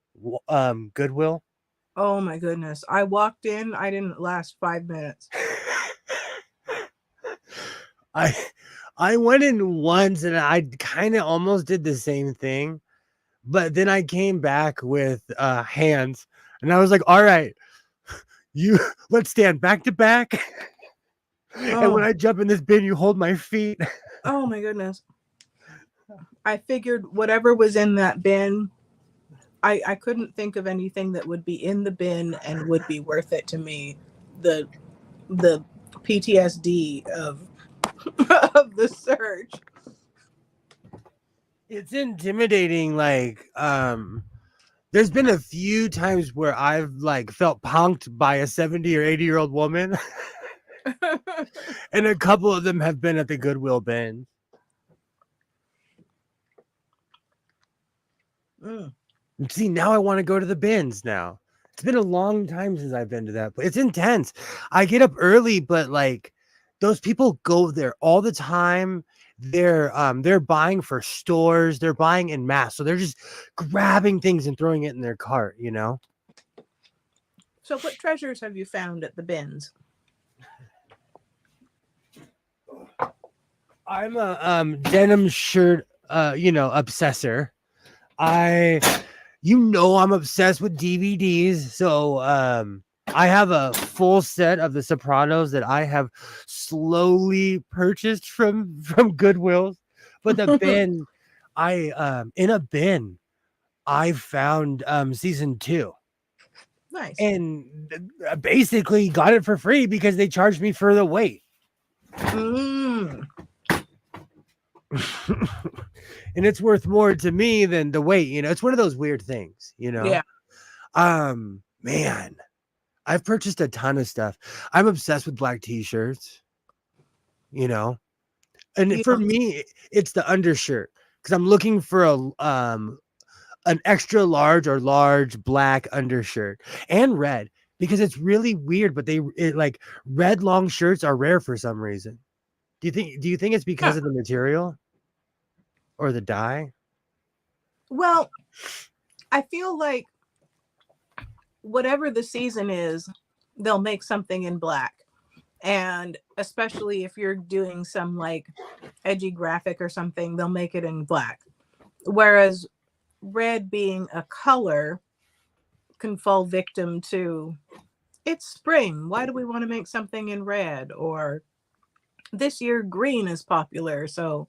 Goodwill? Oh my goodness. I walked in, I didn't last 5 minutes. I went in once and I kind of almost did the same thing, but then I came back with hands, and I was like, "All right, let's stand back to back." And when I jump in this bin, you hold my feet. Oh my goodness. I figured whatever was in that bin, I couldn't think of anything that would be in the bin and would be worth it to me. The PTSD of of the search. It's intimidating. Like, there's been a few times where I've like felt punked by a 70 or 80-year-old woman. And a couple of them have been at the Goodwill bin. See, now I want to go to the bins now. It's been a long time since I've been to that place. It's intense. I get up early, but like, those people go there all the time. They're buying for stores, they're buying in mass. So they're just grabbing things and throwing it in their cart, you know? So what treasures have you found at the bins? I'm a denim shirt obsessor. I'm obsessed with DVDs. So I have a full set of The Sopranos that I have slowly purchased from Goodwill. But the bin, in a bin, I found season 2. Nice. And basically got it for free because they charged me for the wait. And it's worth more to me than the wait, you know. It's one of those weird things, you know. Yeah. Man, I've purchased a ton of stuff. I'm obsessed with black t-shirts, you know. And for me, it's the undershirt, because I'm looking for an extra large or large black undershirt, and red, because it's really weird, but like red long shirts are rare for some reason. Do you think it's because of the material or the dye? Well, I feel like whatever the season is, they'll make something in black. And especially if you're doing some like edgy graphic or something, they'll make it in black. Whereas red, being a color, can fall victim to, it's spring, why do we want to make something in red? Or this year green is popular, so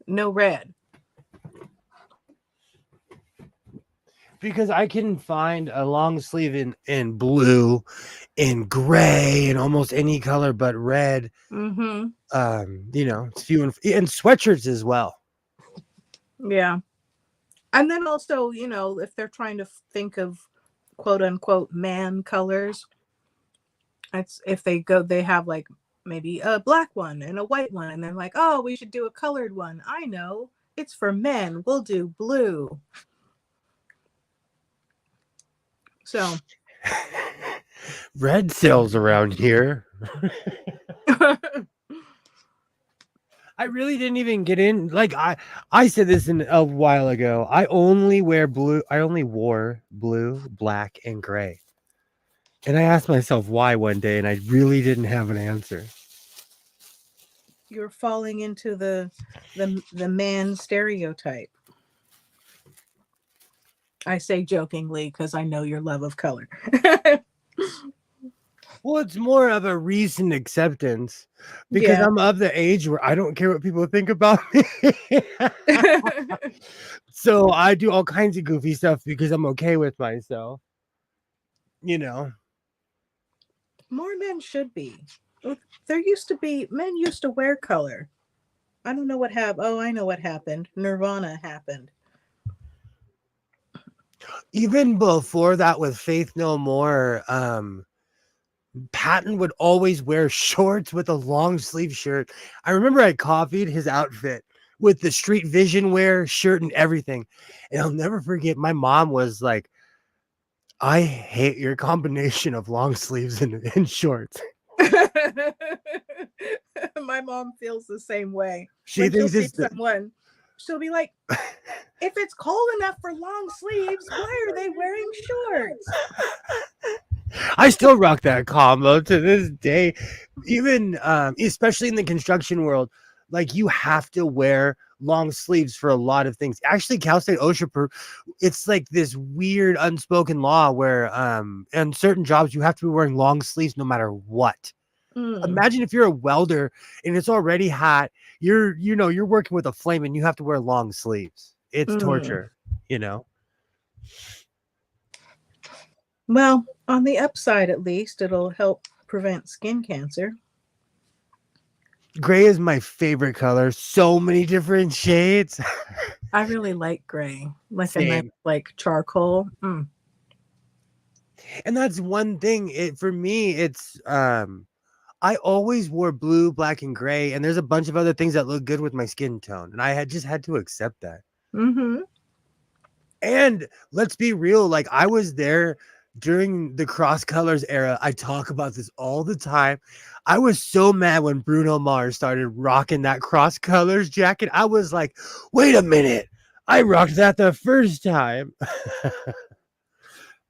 no red. Because I can find a long sleeve in blue, in gray, and almost any color but red. It's few and sweatshirts as well. Yeah. And then also, if they're trying to think of quote unquote man colors, it's if they have like maybe a black one and a white one, and then like, oh, we should do a colored one. I know, it's for men, we'll do blue. So red sells around here. I really didn't even get in. Like I said this a while ago. I only wear blue. I only wore blue, black, and gray. And I asked myself why one day, and I really didn't have an answer. You're falling into the man stereotype. I say jokingly because I know your love of color. Well, it's more of a recent acceptance because Yeah. I'm of the age where I don't care what people think about me. So I do all kinds of goofy stuff because I'm okay with myself. You know. More men should be. There used to be men used to wear color. I don't know what happened. Oh, I know what happened. Nirvana happened. Even before that with Faith No More, Patton would always wear shorts with a long sleeve shirt. I remember I copied his outfit with the Street Vision wear shirt and everything. And I'll never forget, my mom was like, I hate your combination of long sleeves and shorts. My mom feels the same way. She When she'll thinks see it's the, someone, she'll be like, if it's cold enough for long sleeves, why are they wearing shorts? I still rock that combo to this day. Even especially in the construction world, like you have to wear long sleeves for a lot of things. Actually, Cal State OSHA, it's like this weird unspoken law where in certain jobs you have to be wearing long sleeves no matter what. Imagine if you're a welder and it's already hot, you're working with a flame and you have to wear long sleeves. It's torture, you know. Well, on the upside, at least, it'll help prevent skin cancer. Gray is my favorite color. So many different shades. I really like gray, like a nice, Same. like charcoal. And that's one thing. For me, it's I always wore blue, black, and gray, and there's a bunch of other things that look good with my skin tone, and I had just had to accept that. Mm-hmm. And let's be real, like I was there during the cross colors era. I talk about this all the time. I was so mad when Bruno Mars started rocking that cross colors jacket. I was like, wait a minute, I rocked that the first time.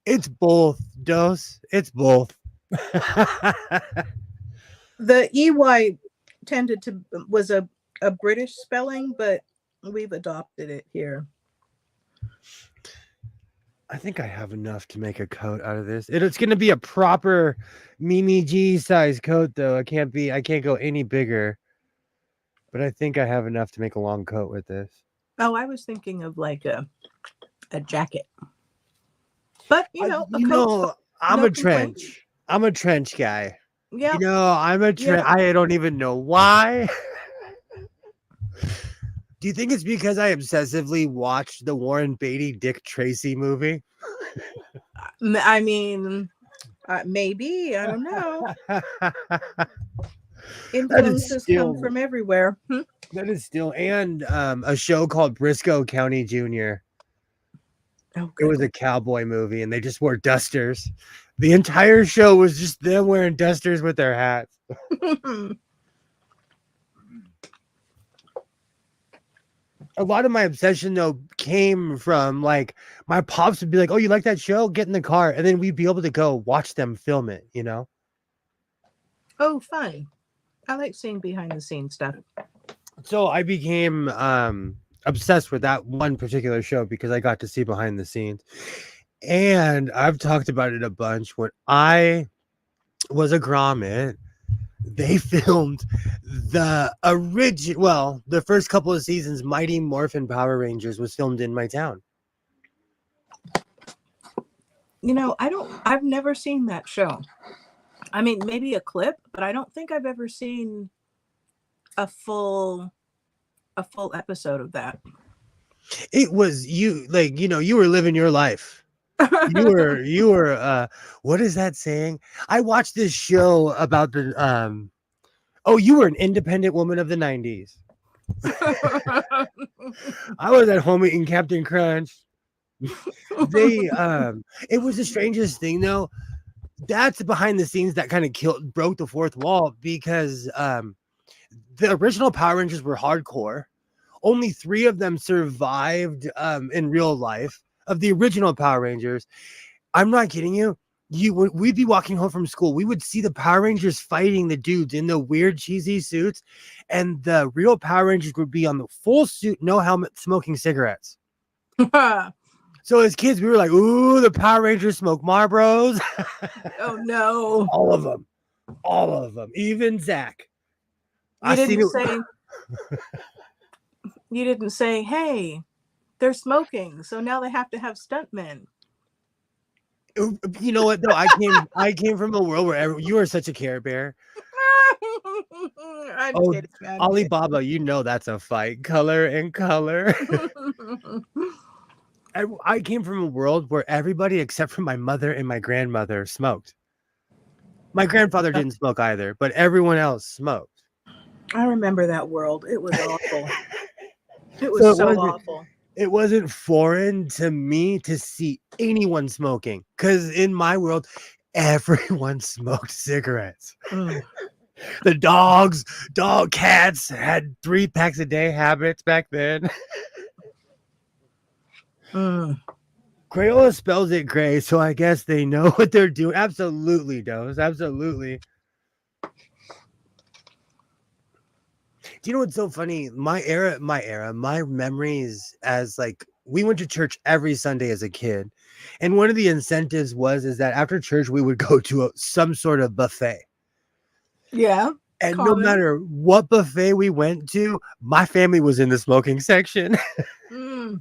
It's both, Dose. It's both. The EY was a British spelling, but we've adopted it here. I think I have enough to make a coat out of this. It's going to be a proper Mimi G size coat, though. I can't go any bigger. But I think I have enough to make a long coat with this. Oh, I was thinking of like a jacket. But I'm a trench. I'm a trench guy. Yeah. I'm a trench. Yeah. I don't even know why. Do you think it's because I obsessively watched the Warren Beatty Dick Tracy movie? I mean, maybe. I don't know. Influences come from everywhere. That is still, and a show called Briscoe County Jr. Oh, it was a cowboy movie, and they just wore dusters. The entire show was just them wearing dusters with their hats. A lot of my obsession, though, came from like my pops would be like, "Oh, you like that show? Get in the car," and then we'd be able to go watch them film it. Oh, fun! I like seeing behind the scenes stuff. So I became obsessed with that one particular show because I got to see behind the scenes, and I've talked about it a bunch. When I was a grommet, they filmed the first couple of seasons. Mighty Morphin Power Rangers was filmed in my town. I've never seen that show. I mean, maybe a clip, but I don't think I've ever seen a full episode of that. It was you were living your life. You were what is that saying? I watched this show about the you were an independent woman of the 90s. I was at home eating Captain Crunch. It was the strangest thing, though. That's behind the scenes that kind of broke the fourth wall, because The original Power Rangers were hardcore. Only 3 of them survived in real life of the original Power Rangers. I'm not kidding you. We'd be walking home from school. We would see the Power Rangers fighting the dudes in the weird cheesy suits, and the real Power Rangers would be on the full suit, no helmet, smoking cigarettes. So as kids, we were like, "Ooh, the Power Rangers smoke Marlboros." Oh no! All of them, even Zach. You didn't say, "Hey, they're smoking, so now they have to have stuntmen." You know what though? I came from a world where you are such a Care Bear. I'm kidding. Alibaba, you know that's a fight. Color and color. I came from a world where everybody except for my mother and my grandmother smoked. My grandfather didn't smoke either, but everyone else smoked. I remember that world. It was awful. It was so awful. It wasn't foreign to me to see anyone smoking, because in my world, everyone smoked cigarettes. The cats had 3 packs a day habits back then. Crayola spells it gray, so I guess they know what they're doing. Absolutely, Dose. Absolutely. Do you know what's so funny? My memories as like we went to church every Sunday as a kid, and one of the incentives is that after church we would go to some sort of buffet. Yeah. And no matter what buffet we went to, my family was in the smoking section. The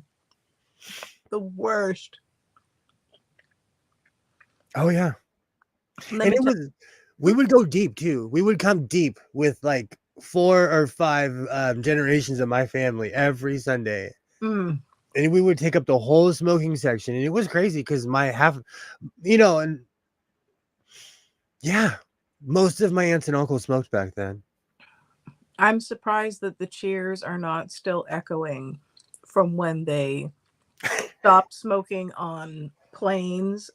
worst. Oh yeah. We would go deep too. We would come deep with like 4 or 5 generations of my family every Sunday. And we would take up the whole smoking section. And it was crazy because and yeah, most of my aunts and uncles smoked back then. I'm surprised that the cheers are not still echoing from when they stopped smoking on planes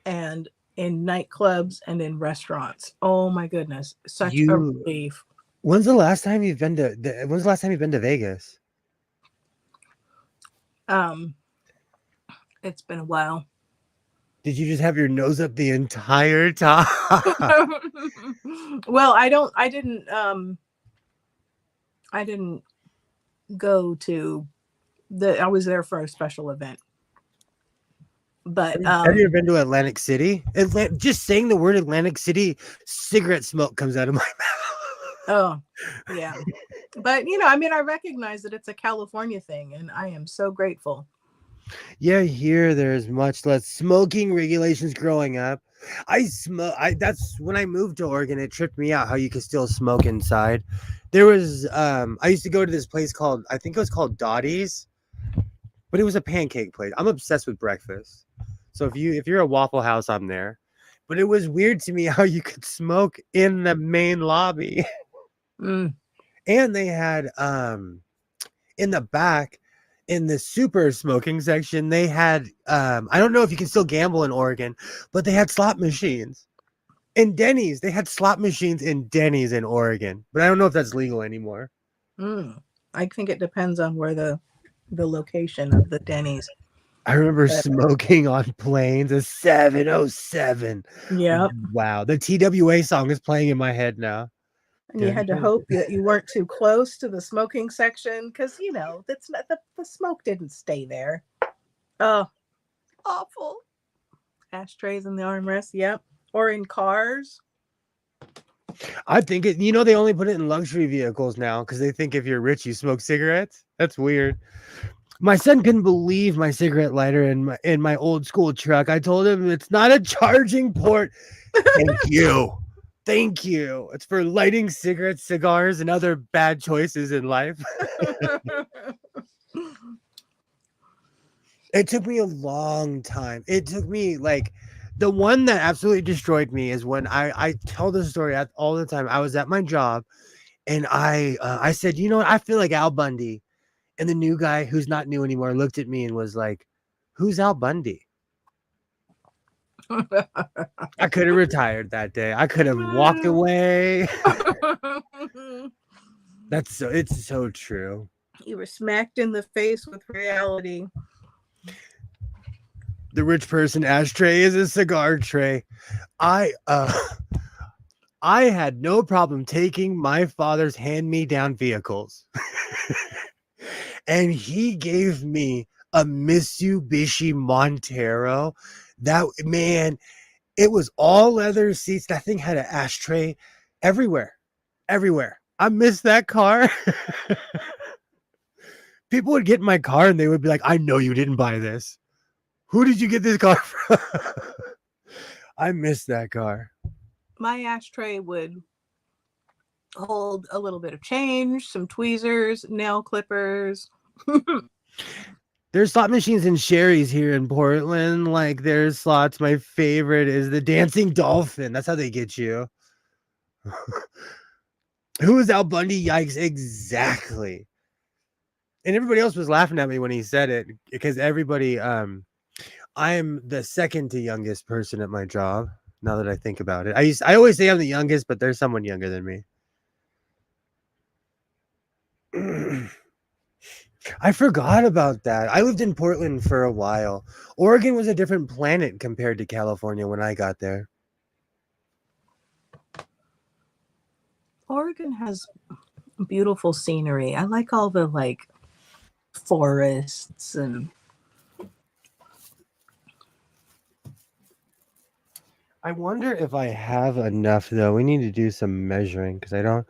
and in nightclubs and in restaurants. Oh my goodness. Such a relief. When's the last time you've been to Vegas? It's been a while. Did you just have your nose up the entire time? Well, I didn't go to I was there for a special event. But have you ever been to Atlantic City? Just saying the word Atlantic City, cigarette smoke comes out of my mouth. Oh, yeah. But I recognize that it's a California thing, and I am so grateful. Yeah, here there's much less smoking regulations growing up. That's when I moved to Oregon, it tripped me out how you could still smoke inside. There was I used to go to this place called, I think it was called Dottie's, but it was a pancake place. I'm obsessed with breakfast. So if you're a Waffle House, I'm there. But it was weird to me how you could smoke in the main lobby. And they had in the back, in the super smoking section, they had I don't know if you can still gamble in Oregon, but they had slot machines. In Denny's, they had slot machines in Denny's in Oregon, but I don't know if that's legal anymore. I think it depends on where the location of the Denny's. I remember smoking on planes, a 707. Yeah. Wow. The TWA song is playing in my head now. And you had to hope that you weren't too close to the smoking section because, that's not the smoke didn't stay there. Oh, awful. Ashtrays in the armrest. Yep. Or in cars. I think they only put it in luxury vehicles now because they think if you're rich, you smoke cigarettes. That's weird. My son couldn't believe my cigarette lighter in my old school truck. I told him it's not a charging port. Thank you. It's for lighting cigarettes, cigars, and other bad choices in life. It took me a long time. It took me the one that absolutely destroyed me is when I tell this story all the time. I was at my job and I said, you know what? I feel like Al Bundy. And the new guy, who's not new anymore, looked at me and was like, who's Al Bundy? I could have retired that day. I could have walked away. It's so true. You were smacked in the face with reality. The rich person ashtray is a cigar tray. I I had no problem taking my father's hand-me-down vehicles. And he gave me a Mitsubishi Montero. That man, it was all leather seats. That thing had an ashtray everywhere. Everywhere. I miss that car. People would get in my car and they would be like, I know you didn't buy this. Who did you get this car from? I miss that car. My ashtray would hold a little bit of change, some tweezers, nail clippers. There's slot machines and Sherry's here in Portland. Like, there's slots. My favorite is the Dancing Dolphin. That's how they get you. Who is Al Bundy? Yikes. Exactly. And everybody else was laughing at me when he said it because everybody, I am the second to youngest person at my job. Now that I think about it, I always say I'm the youngest, but there's someone younger than me. I forgot about that. I lived in Portland for a while. Oregon was a different planet compared to California when I got there. Oregon has beautiful scenery. I like all the like forests and I wonder if I have enough though. We need to do some measuring because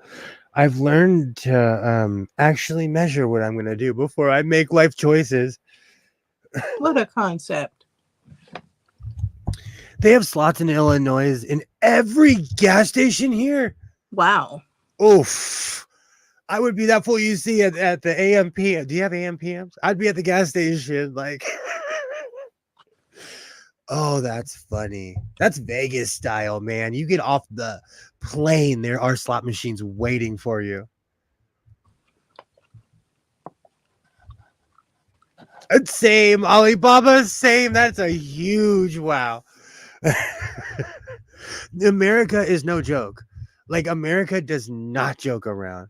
I've learned to actually measure what I'm going to do before I make life choices. what a concept. They have slots in Illinois in every gas station here. Wow. Oof. I would be that fool you see at the AMP. Do you have AMPMs? I'd be at the gas station like oh, that's funny. That's Vegas style, man. You get off the plane, there are slot machines waiting for you. Same, Alibaba, same. That's a huge wow. America is no joke. Like, America does not joke around.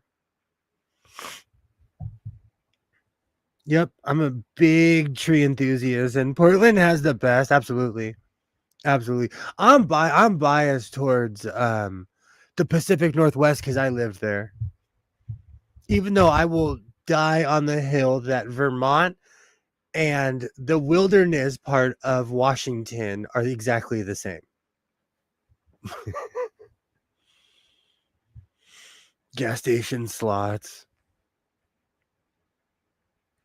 Yep, I'm a big tree enthusiast, and Portland has the best. Absolutely. Absolutely. I'm biased towards the Pacific Northwest because I lived there. Even though I will die on the hill that Vermont and the wilderness part of Washington are exactly the same. Gas station slots.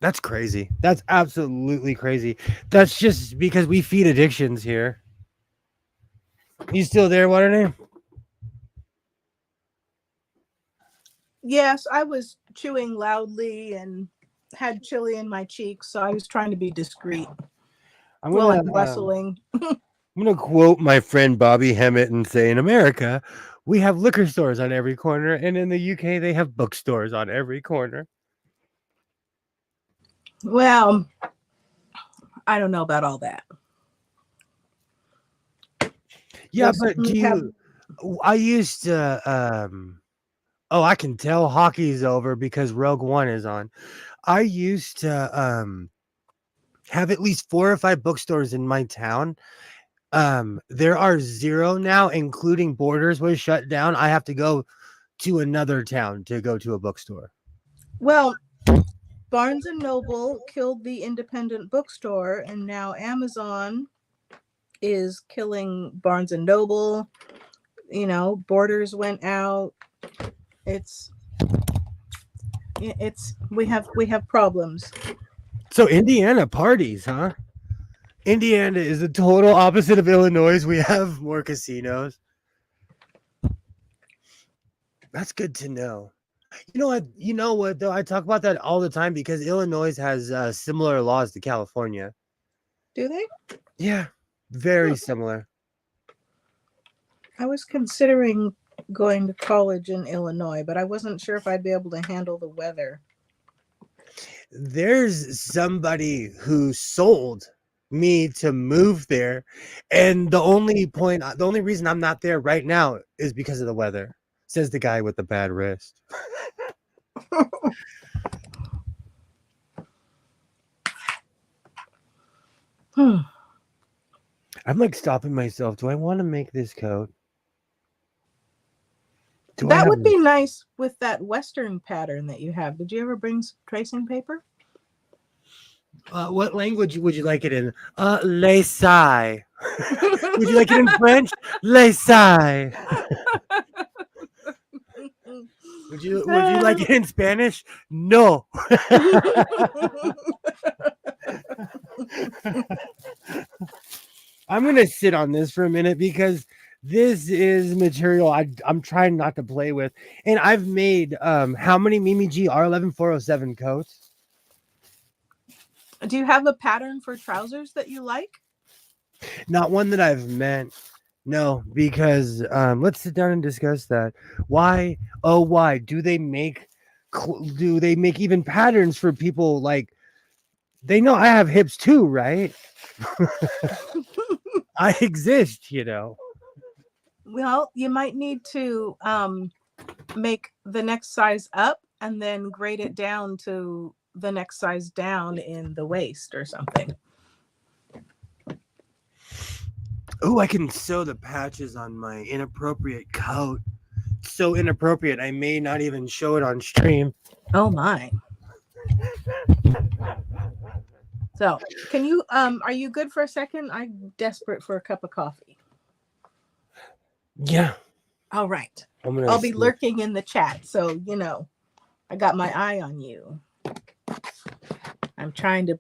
That's crazy. That's absolutely crazy. That's just because we feed addictions here. You still there, Water? Yes, I was chewing loudly and had chili in my cheeks, so I was trying to be discreet. I'm I'm rustling. gonna quote my friend Bobby Hemmett and say, in America, we have liquor stores on every corner, and in the UK, they have bookstores on every corner. Well, I don't know about all that. Yeah, but I used to oh, I can tell hockey's over because Rogue One is on. I used to have at least 4 or 5 bookstores in my town. There are 0 now, including Borders was shut down. I have to go to another town to go to a bookstore. Well, Barnes and Noble killed the independent bookstore, and now Amazon is killing Barnes and Noble. You know, Borders went out. It's we have problems. So Indiana parties, huh? Indiana is the total opposite of Illinois. We have more casinos. That's good to know. You know what though? I talk about that all the time because Illinois has similar laws to California. Do they? Yeah, very similar. I was considering going to college in Illinois, but I wasn't sure if I'd be able to handle the weather. There's somebody who sold me to move there, and the only reason I'm not there right now is because of the weather, says the guy with the bad wrist. Hmm. I'm like stopping myself. Do I want to make this coat? Do I That have would be nice with that Western pattern that you have. Did you ever bring some tracing paper? what language would you like it in? Les Sai. Would you like it in French? Les Sai. Would you like it in Spanish? No. I'm gonna sit on this for a minute because this is material I'm trying not to play with, and I've made how many Mimi G R11407 coats? Do you have a pattern for trousers that you like? Not one that I've meant. No, because let's sit down and discuss that. Why? Oh, why do they make? Do they make even patterns for people like? They know I have hips too, right? I exist, you know. Well, you might need to make the next size up and then grade it down to the next size down in the waist or something. Oh, I can sew the patches on my inappropriate coat. So inappropriate, I may not even show it on stream. Oh my. So, can you are you good for a second? I'm desperate for a cup of coffee. Yeah. All right. I'll I'll be lurking in the chat, so you know, I got my eye on you. I'm trying to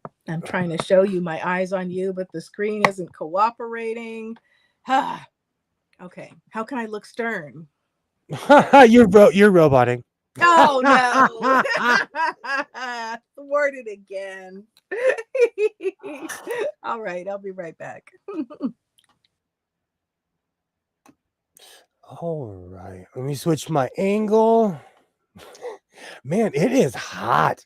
show you my eyes on you, but the screen isn't cooperating. Okay. How can I look stern? you're roboting. Oh no. Word it again. All right, I'll be right back. All right. Let me switch my angle. Man, it is hot.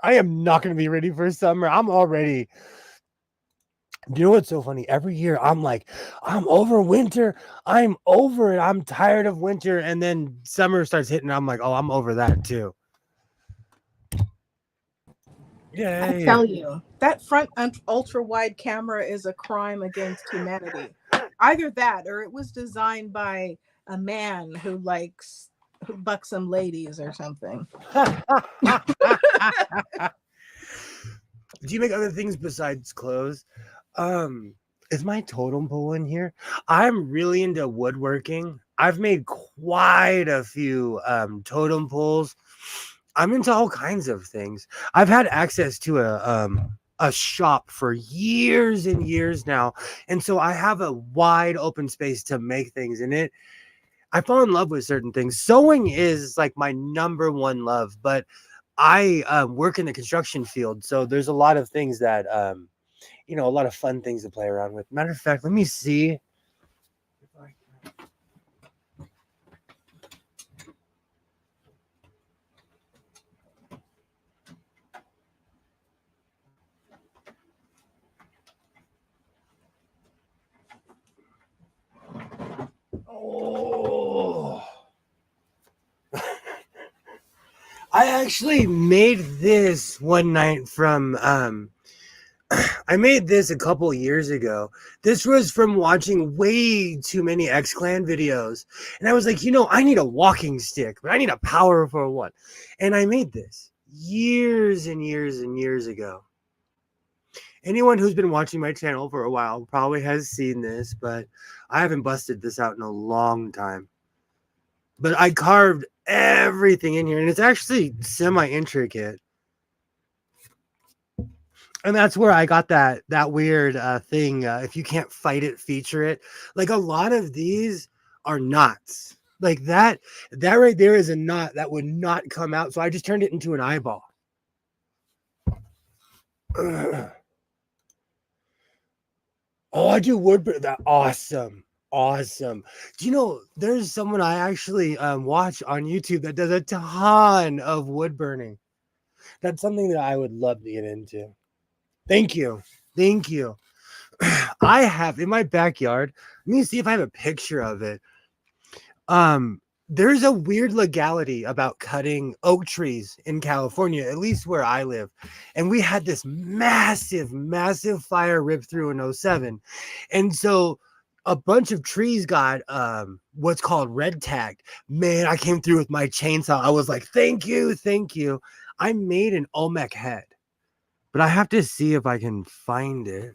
I am not going to be ready for summer. I'm already. You know what's so funny? Every year I'm like, I'm over winter. I'm over it. I'm tired of winter. And then summer starts hitting. I'm like, oh, I'm over that too. I Yay. tell you, that front ultra wide camera is a crime against humanity. Either that or it was designed by a man who likes buxom ladies or something. Do you make other things besides clothes? Is my totem pole in here? I'm really into woodworking. I've made quite a few totem poles. I'm into all kinds of things. I've had access to a shop for years and years now, and so I have a wide open space to make things in it. I fall in love with certain things. Sewing is like my number one love, but I work in the construction field, so there's a lot of things that a lot of fun things to play around with. Matter of fact, let me see. Oh. I actually made this one night from I made this a couple years ago. This was from watching way too many X-Clan videos. And I was like, I need a walking stick, but I need a powerful one. And I made this years and years and years ago. Anyone who's been watching my channel for a while probably has seen this, but I haven't busted this out in a long time. But I carved everything in here, and it's actually semi-intricate. And that's where I got that weird thing. If you can't fight it, feature it. Like a lot of these are knots. Like that right there is a knot that would not come out. So I just turned it into an eyeball. Oh, I do wood. That awesome. Awesome. Do you know there's someone I actually watch on YouTube that does a ton of wood burning? That's something that I would love to get into. Thank you. Thank you. I have in my backyard. Let me see if I have a picture of it. there's a weird legality about cutting oak trees in California, at least where I live. And we had this massive, massive fire rip through in '07. And so a bunch of trees got what's called red tagged. Man, I came through with my chainsaw. I was like, thank you, thank you. I made an Olmec head, but I have to see if I can find it.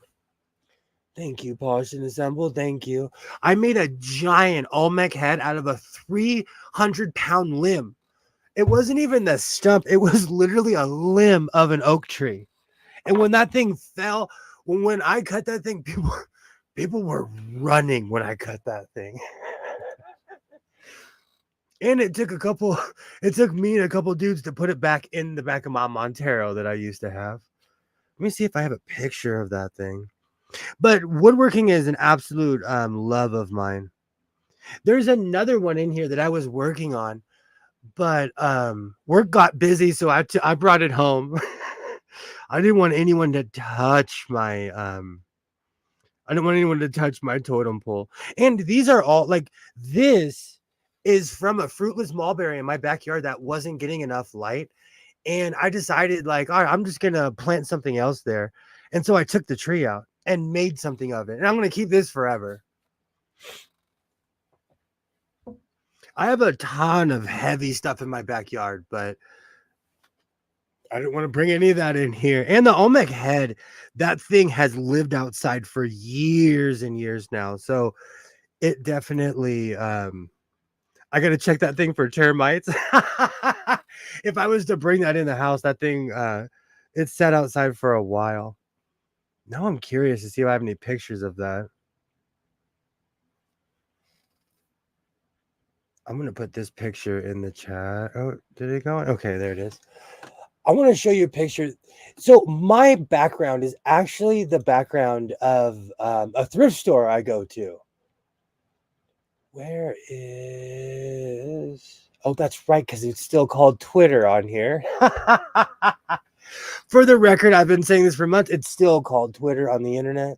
Thank you, Polish and Assemble. Thank you. I made a giant Olmec head out of a 300-pound limb. It wasn't even the stump. It was literally a limb of an oak tree. And when that thing fell, when I cut that thing, people were running when I cut that thing. And it took me and a couple dudes to put it back in the back of my Montero that I used to have. Let me see if I have a picture of that thing. But woodworking is an absolute love of mine. There's another one in here that I was working on, but work got busy, so I brought it home. I didn't want anyone to touch my totem pole. And these are all like, this is from a fruitless mulberry in my backyard that wasn't getting enough light. And I decided, like, all right, I'm just gonna plant something else there. And so I took the tree out and made something of it. And I'm gonna keep this forever. I have a ton of heavy stuff in my backyard, but I didn't want to bring any of that in here. And the Olmec head, that thing has lived outside for years and years now. So it definitely, I got to check that thing for termites. If I was to bring that in the house, that thing, it's sat outside for a while. Now I'm curious to see if I have any pictures of that. I'm going to put this picture in the chat. Oh, did it go? Okay, there it is. I want to show you a picture. So my background is actually the background of a thrift store I go to. Where is... Oh, that's right, because it's still called Twitter on here. For the record, I've been saying this for months. It's still called Twitter on the internet.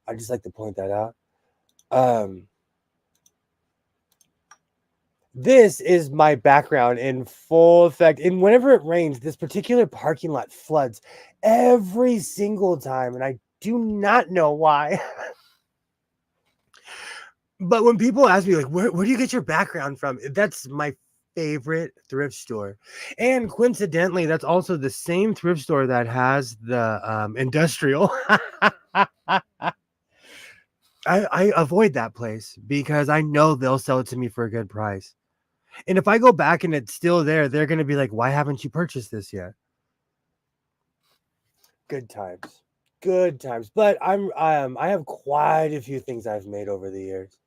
I just like to point that out. This is my background in full effect. And whenever it rains, this particular parking lot floods every single time. And I do not know why. But when people ask me, like, where do you get your background from? That's my favorite thrift store. And coincidentally, that's also the same thrift store that has the industrial. I avoid that place because I know they'll sell it to me for a good price. And if I go back and it's still there, they're going to be like, why haven't you purchased this yet? Good times. Good times. But I have quite a few things I've made over the years.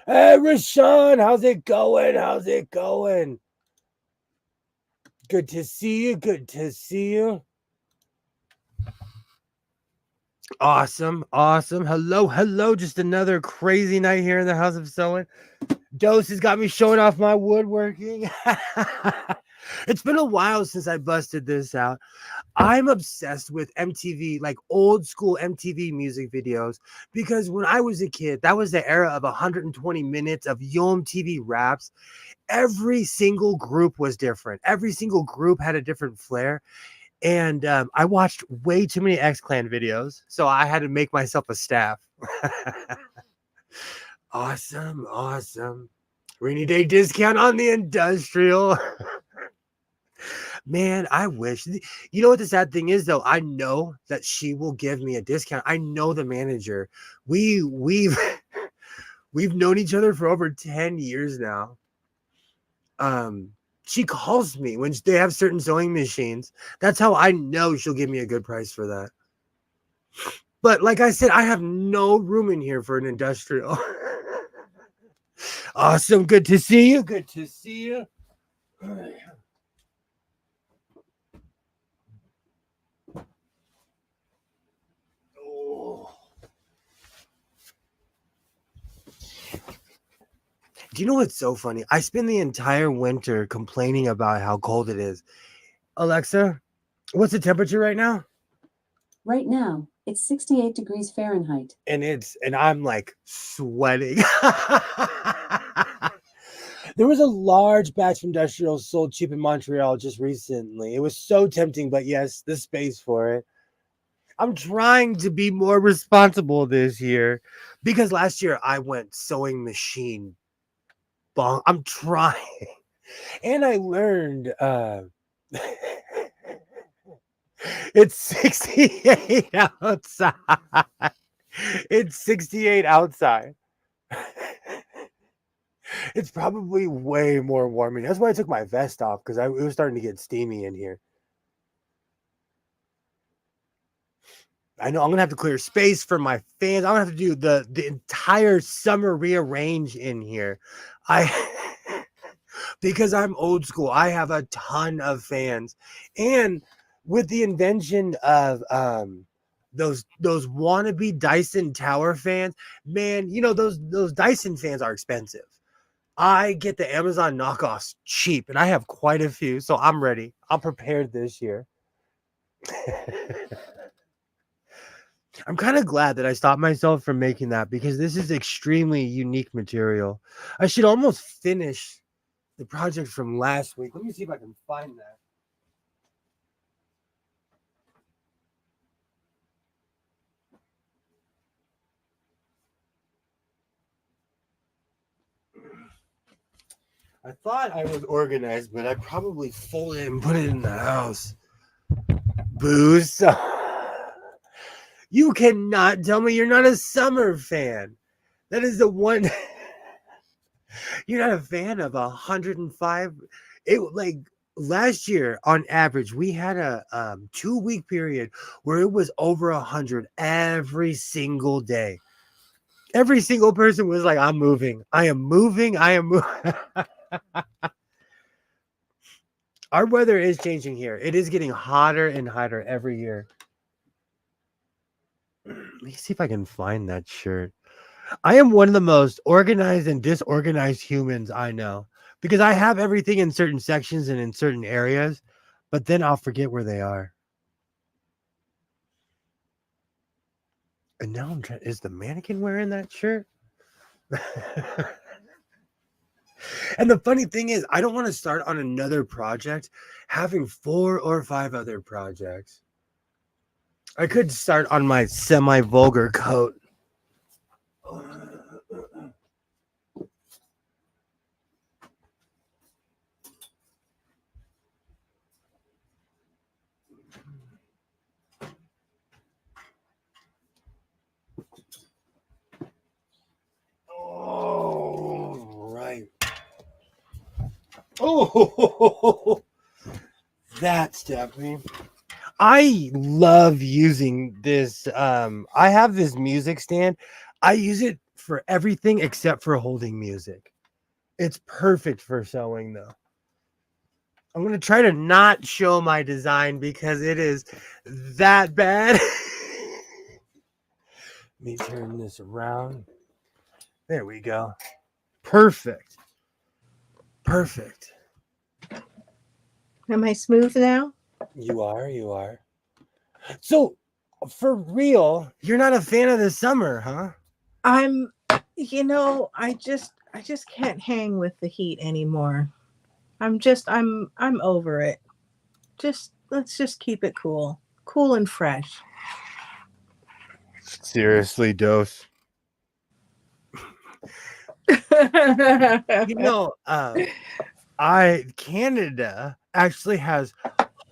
Hey, Rashawn, how's it going? How's it going? Good to see you. Good to see you. Awesome. Awesome. Hello. Hello. Just another crazy night here in the House of Sewing. Dose has got me showing off my woodworking. It's been a while since I busted this out. I'm obsessed with MTV, like old school MTV music videos, because when I was a kid, that was the era of 120 minutes of Yo MTV raps. Every single group was different. Every single group had a different flair. And I watched way too many X-Clan videos, so I had to make myself a staff. Awesome, awesome. Rainy day discount on the industrial. Man, I wish. You know what the sad thing is, though? I know that she will give me a discount. I know the manager. We've we've known each other for over 10 years now. She calls me when they have certain sewing machines. That's how I know she'll give me a good price for that. But like I said, I have no room in here for an industrial. Awesome. Good to see you. Good to see you. Oh. Do you know what's so funny? I spend the entire winter complaining about how cold it is. Alexa, what's the temperature right now? Right now, it's 68 degrees Fahrenheit. And I'm like sweating. There was a large batch of industrial sold cheap in Montreal just recently. It was so tempting, but yes, the space for it. I'm trying to be more responsible this year because last year I went sewing machine. I'm trying. And I learned it's 68 outside. It's 68 outside. It's probably way more warming. That's why I took my vest off because it was starting to get steamy in here. I know I'm gonna have to clear space for my fans. I'm gonna have to do the entire summer rearrange in here. I because I'm old school. I have a ton of fans, and with the invention of those wannabe Dyson Tower fans, man, you know those Dyson fans are expensive. I get the Amazon knockoffs cheap, and I have quite a few, so I'm ready. I'm prepared this year. I'm kind of glad that I stopped myself from making that because this is extremely unique material. I should almost finish the project from last week. Let me see if I can find that. I thought I was organized, but I probably folded it and put it in the house. Booze. You cannot tell me you're not a summer fan. That is the one. You're not a fan of 105. It like last year on average we had a 2-week period where it was over 100 every single day. Every single person was like, I'm moving. I am moving. I am moving. Our weather is changing here. It is getting hotter and hotter every year. Let me see if I can find that shirt. I am one of the most organized and disorganized humans I know because I have everything in certain sections and in certain areas, but then I'll forget where they are. And now I'm trying. Is the mannequin wearing that shirt? And the funny thing is, I don't want to start on another project having 4 or 5 other projects. I could start on my semi-vulgar coat. Oh, right. Oh, that's Stephanie. I love using this. I have this music stand. I use it for everything except for holding music. It's perfect for sewing, though. I'm going to try to not show my design because it is that bad. Let me turn this around. There we go. Perfect. Perfect. Am I smooth now? You are. So, for real, you're not a fan of the summer, huh? I'm I just can't hang with the heat anymore. I'm over it. Let's just keep it cool. Cool and fresh. Seriously, Dose. You know, Canada actually has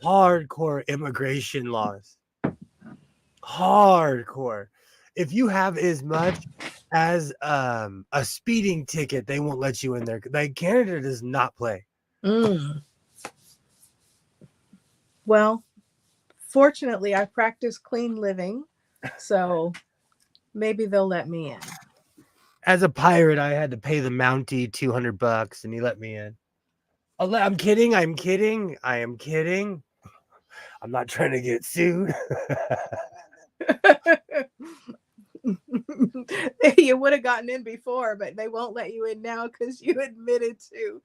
hardcore immigration laws. Hardcore. If you have as much as a speeding ticket, they won't let you in there. Like Canada does not play. Mm. Well, fortunately, I practice clean living, so maybe they'll let me in. As a pirate, I had to pay the Mountie $200, and he let me in. I'm kidding. I am kidding. I'm not trying to get sued. You would have gotten in before, but they won't let you in now because you admitted to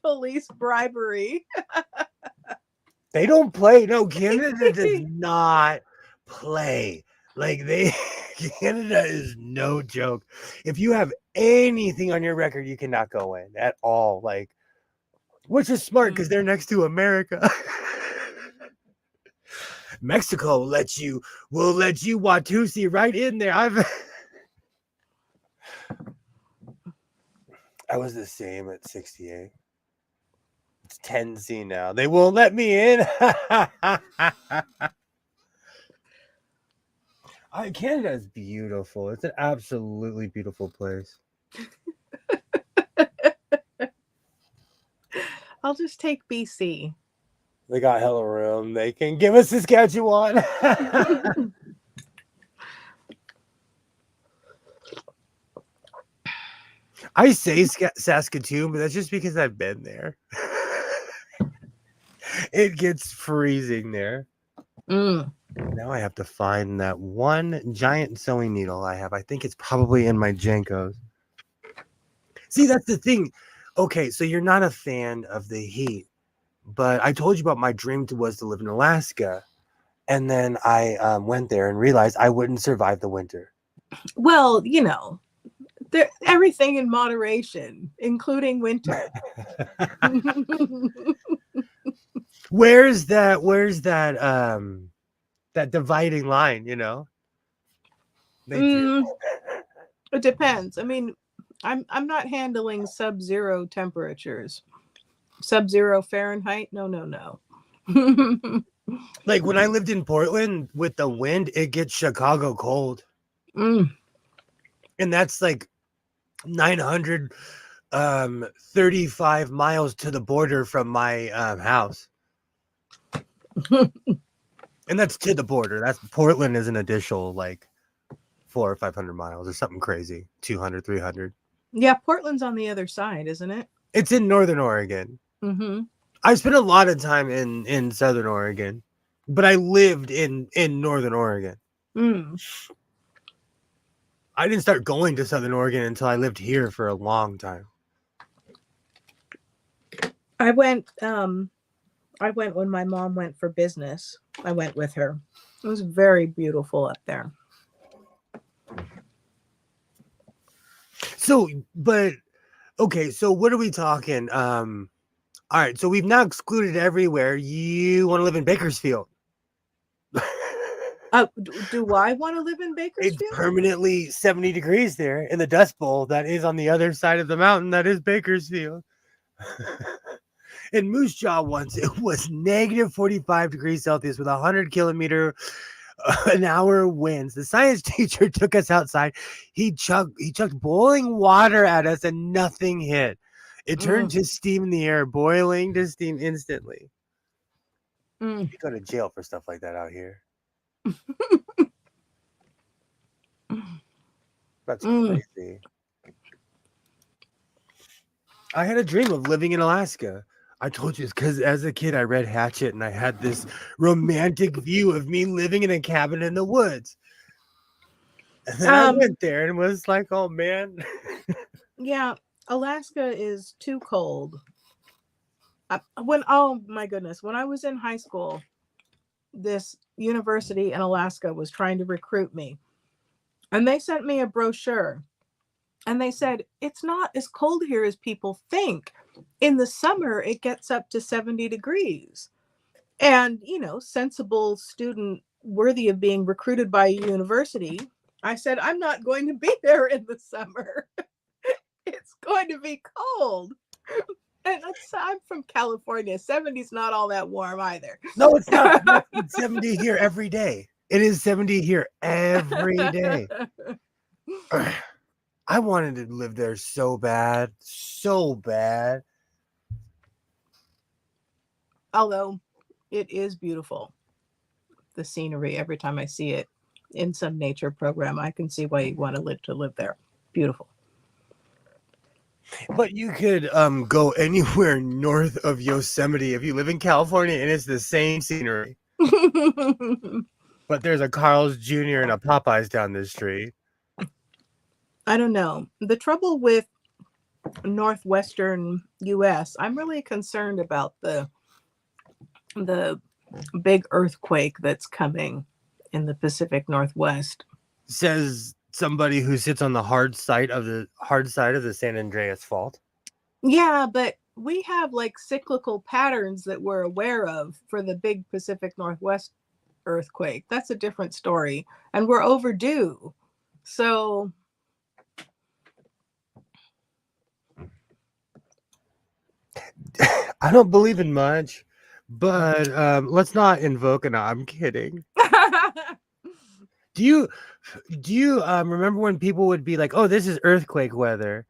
police bribery. They don't play. No, Canada does not play. Like they Canada is no joke. If you have anything on your record, you cannot go in at all. Like, which is smart because they're next to America. Mexico will let you Watusi right in there. I was the same at 68. It's 10C now. They won't let me in. Canada is beautiful. It's an absolutely beautiful place. I'll just take BC. They got hella room. They can give us Saskatchewan. I say Saskatoon, but that's just because I've been there. It gets freezing there. Now I have to find that one giant sewing needle I have. I think it's probably in my Jenkos. See, that's the thing. Okay, so you're not a fan of the heat, but I told you about my dream was to live in Alaska. And then I went there and realized I wouldn't survive the winter. Well, you know, everything in moderation, including winter. Where's that that dividing line, you know? It depends. I mean, I'm not handling sub-zero temperatures. Sub-zero Fahrenheit? No. Like when I lived in Portland with the wind, it gets Chicago cold. And that's like 935 miles to the border from my house. And that's to the border. That's Portland is an additional like 400 or 500 miles or something crazy. 200, 300. Yeah, Portland's on the other side, isn't it? It's in Northern Oregon. I spent a lot of time in Southern Oregon, but I lived in Northern Oregon. I didn't start going to Southern Oregon until I lived here for a long time. I went when my mom went for business. I went with her. It was very beautiful up there. So, but okay, so what are we talking? All right, so we've now excluded everywhere. You want to live in Bakersfield? Do I want to live in Bakersfield? It's permanently 70 degrees there in the Dust Bowl that is on the other side of the mountain. That is Bakersfield. In Moose Jaw once, it was negative 45 degrees Celsius with 100 km an hour winds. The science teacher took us outside. He chucked boiling water at us and nothing hit. It turned to steam in the air, boiling to steam instantly. You go to jail for stuff like that out here. That's crazy. I had a dream of living in Alaska. I told you, because as a kid, I read Hatchet and I had this romantic view of me living in a cabin in the woods. And then I went there and was like, oh, man. Yeah, Alaska is too cold. Oh, my goodness. When I was in high school, this university in Alaska was trying to recruit me. And they sent me a brochure. And they said, it's not as cold here as people think. In the summer, it gets up to 70 degrees. And, you know, sensible student worthy of being recruited by a university, I said, I'm not going to be there in the summer. It's going to be cold. And I'm from California. 70 is not all that warm either. No, it's not. It's 70 here every day. It is 70 here every day. I wanted to live there so bad. So bad. Although it is beautiful. The scenery, every time I see it in some nature program, I can see why you want to live there. Beautiful. But you could go anywhere north of Yosemite if you live in California and it's the same scenery. But there's a Carl's Jr. and a Popeyes down the street. I don't know. The trouble with northwestern US, I'm really concerned about the big earthquake that's coming in the Pacific Northwest. Says somebody who sits on the hard side of the San Andreas Fault. Yeah, but we have like cyclical patterns that we're aware of for the big Pacific Northwest earthquake. That's a different story, and we're overdue. So I don't believe in much, but let's not invoke an I'm kidding. Do you remember when people would be like, "Oh, this is earthquake weather"?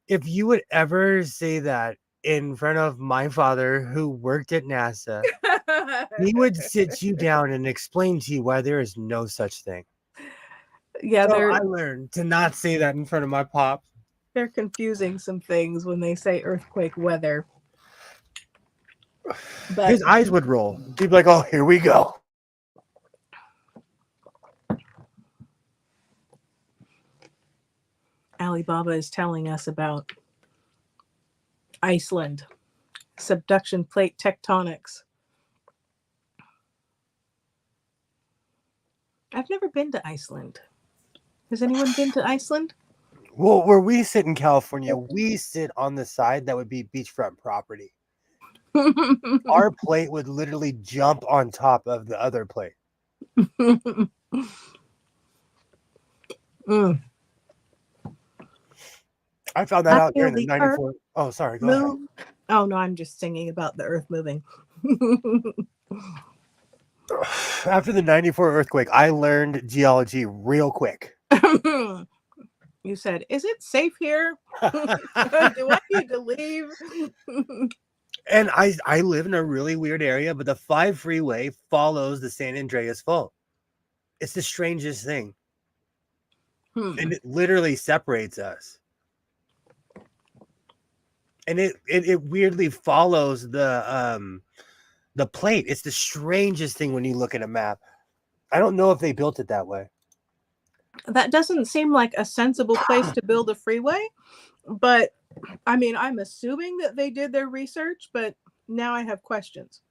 If you would ever say that in front of my father, who worked at NASA, he would sit you down and explain to you why there is no such thing. Yeah, So I learned to not say that in front of my pops. they're confusing some things when they say earthquake weather. But His eyes would roll. He'd be like, "Oh, here we go." Alibaba is telling us about Iceland, subduction plate tectonics. I've never been to Iceland. Has anyone been to Iceland? Well, where we sit in California, we sit on the side that would be beachfront property. Our plate would literally jump on top of the other plate. Mm. I found that I out feel during the the 94. Oh, sorry. Go ahead. Move. Oh no, I'm just singing about the earth moving. After the 94 earthquake, I learned geology real quick. You said, "Is it safe here? Do I need to leave?" And I live in a really weird area, but the 5 freeway follows the San Andreas Fault. It's the strangest thing. And it literally separates us. And it weirdly follows the plate. It's the strangest thing when you look at a map. I don't know if they built it that way. That doesn't seem like a sensible place to build a freeway, but I mean, I'm assuming that they did their research, but now I have questions.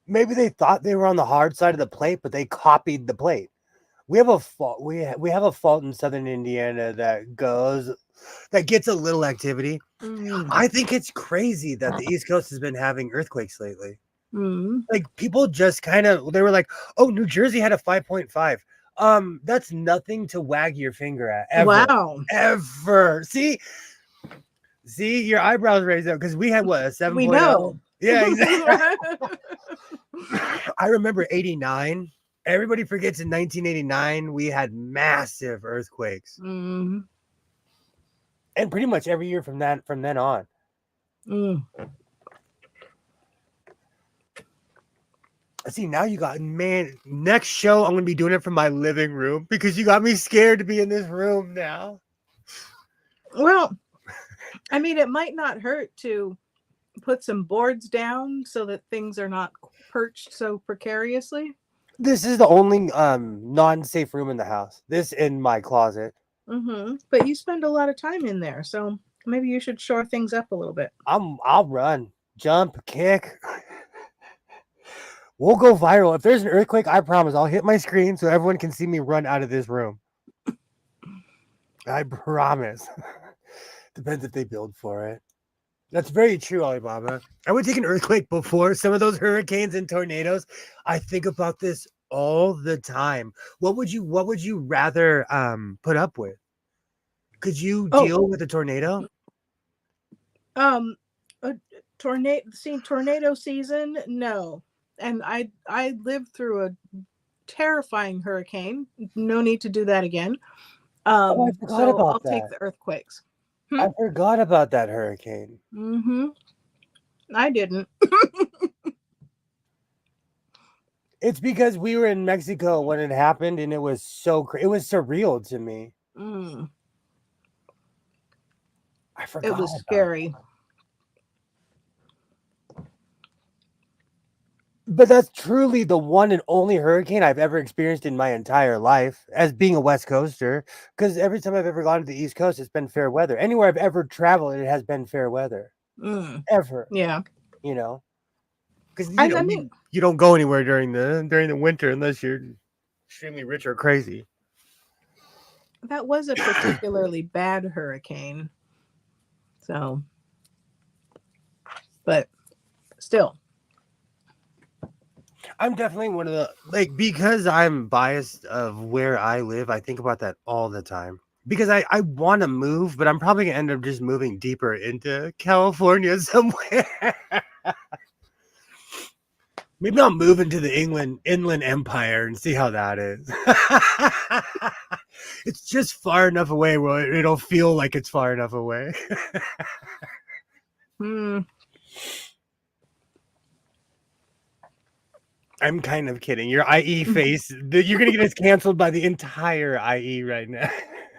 Maybe they thought they were on the hard side of the plate, but they copied the plate. We have a fault. We have a fault in southern Indiana that gets a little activity. I think it's crazy that the East Coast has been having earthquakes lately. Like people just they were like, "Oh, New Jersey had a 5.5." That's nothing to wag your finger at ever. Wow. Ever. See your eyebrows raised up because we had what, a 7.0? We know. Yeah, exactly. I remember 89. Everybody forgets in 1989 we had massive earthquakes. And pretty much every year from then on. See, now you got, man, next show I'm going to be doing it from my living room because you got me scared to be in this room now. Well, I mean, it might not hurt to put some boards down so that things are not perched so precariously. This is the only non-safe room in the house. This in my closet. But you spend a lot of time in there, so maybe you should shore things up a little bit. I'll run, jump, kick. We'll go viral. If there's an earthquake, I promise I'll hit my screen so everyone can see me run out of this room. I promise. Depends if they build for it. That's very true, Alibaba. I would take an earthquake before some of those hurricanes and tornadoes. I think about this all the time. What would you rather put up with? Could you deal with a tornado? Tornado season, no. And I lived through a terrifying hurricane. No need to do that again. I forgot about I'll that. take the earthquakes. I forgot about that hurricane. I didn't. It's because we were in Mexico when it happened, and it was it was surreal to me. I forgot. It was scary. But that's truly the one and only hurricane I've ever experienced in my entire life as being a West Coaster. Because every time I've ever gone to the East Coast, it's been fair weather. Anywhere I've ever traveled, it has been fair weather. Ever. Yeah. You know, because I mean, you don't go anywhere during the winter unless you're extremely rich or crazy. That was a particularly bad hurricane. So, but still. I'm definitely one of the like because I'm biased of where I live. I think about that all the time because I want to move, but I'm probably gonna end up just moving deeper into California somewhere. Maybe I'll move into the Inland Empire and see how that is. It's just far enough away where it'll feel like it's far enough away. Hmm. I'm kind of kidding. Your IE face, you're gonna get us canceled by the entire IE right now.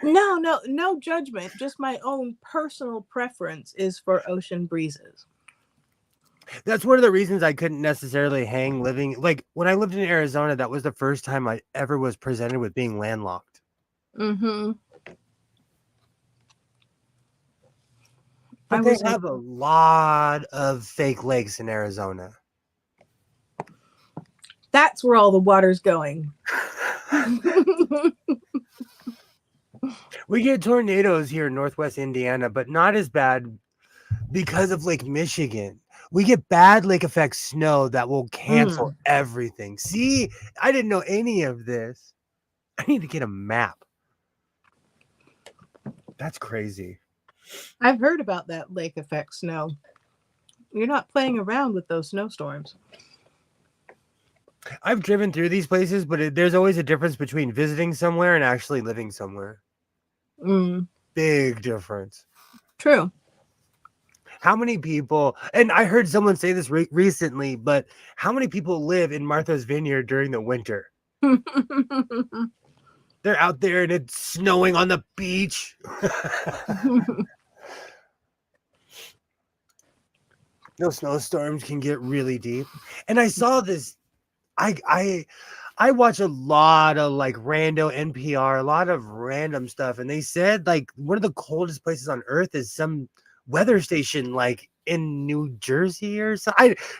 No judgment. Just my own personal preference is for ocean breezes. That's one of the reasons I couldn't necessarily hang living. Like when I lived in Arizona, that was the first time I ever was presented with being landlocked. Mm-hmm. But they have a lot of fake lakes in Arizona. That's where all the water's going. We get tornadoes here in Northwest Indiana, but not as bad because of Lake Michigan. We get bad lake effect snow that will cancel everything. See, I didn't know any of this. I need to get a map. That's crazy. I've heard about that lake effect snow. You're not playing around with those snowstorms. I've driven through these places, but there's always a difference between visiting somewhere and actually living somewhere. Big difference. True. How many people, and I heard someone say this recently, but how many people live in Martha's Vineyard during the winter? They're out there and it's snowing on the beach. Those snowstorms can get really deep. And I saw this. I watch a lot of like rando NPR, a lot of random stuff, and they said like one of the coldest places on earth is some weather station like in New Jersey or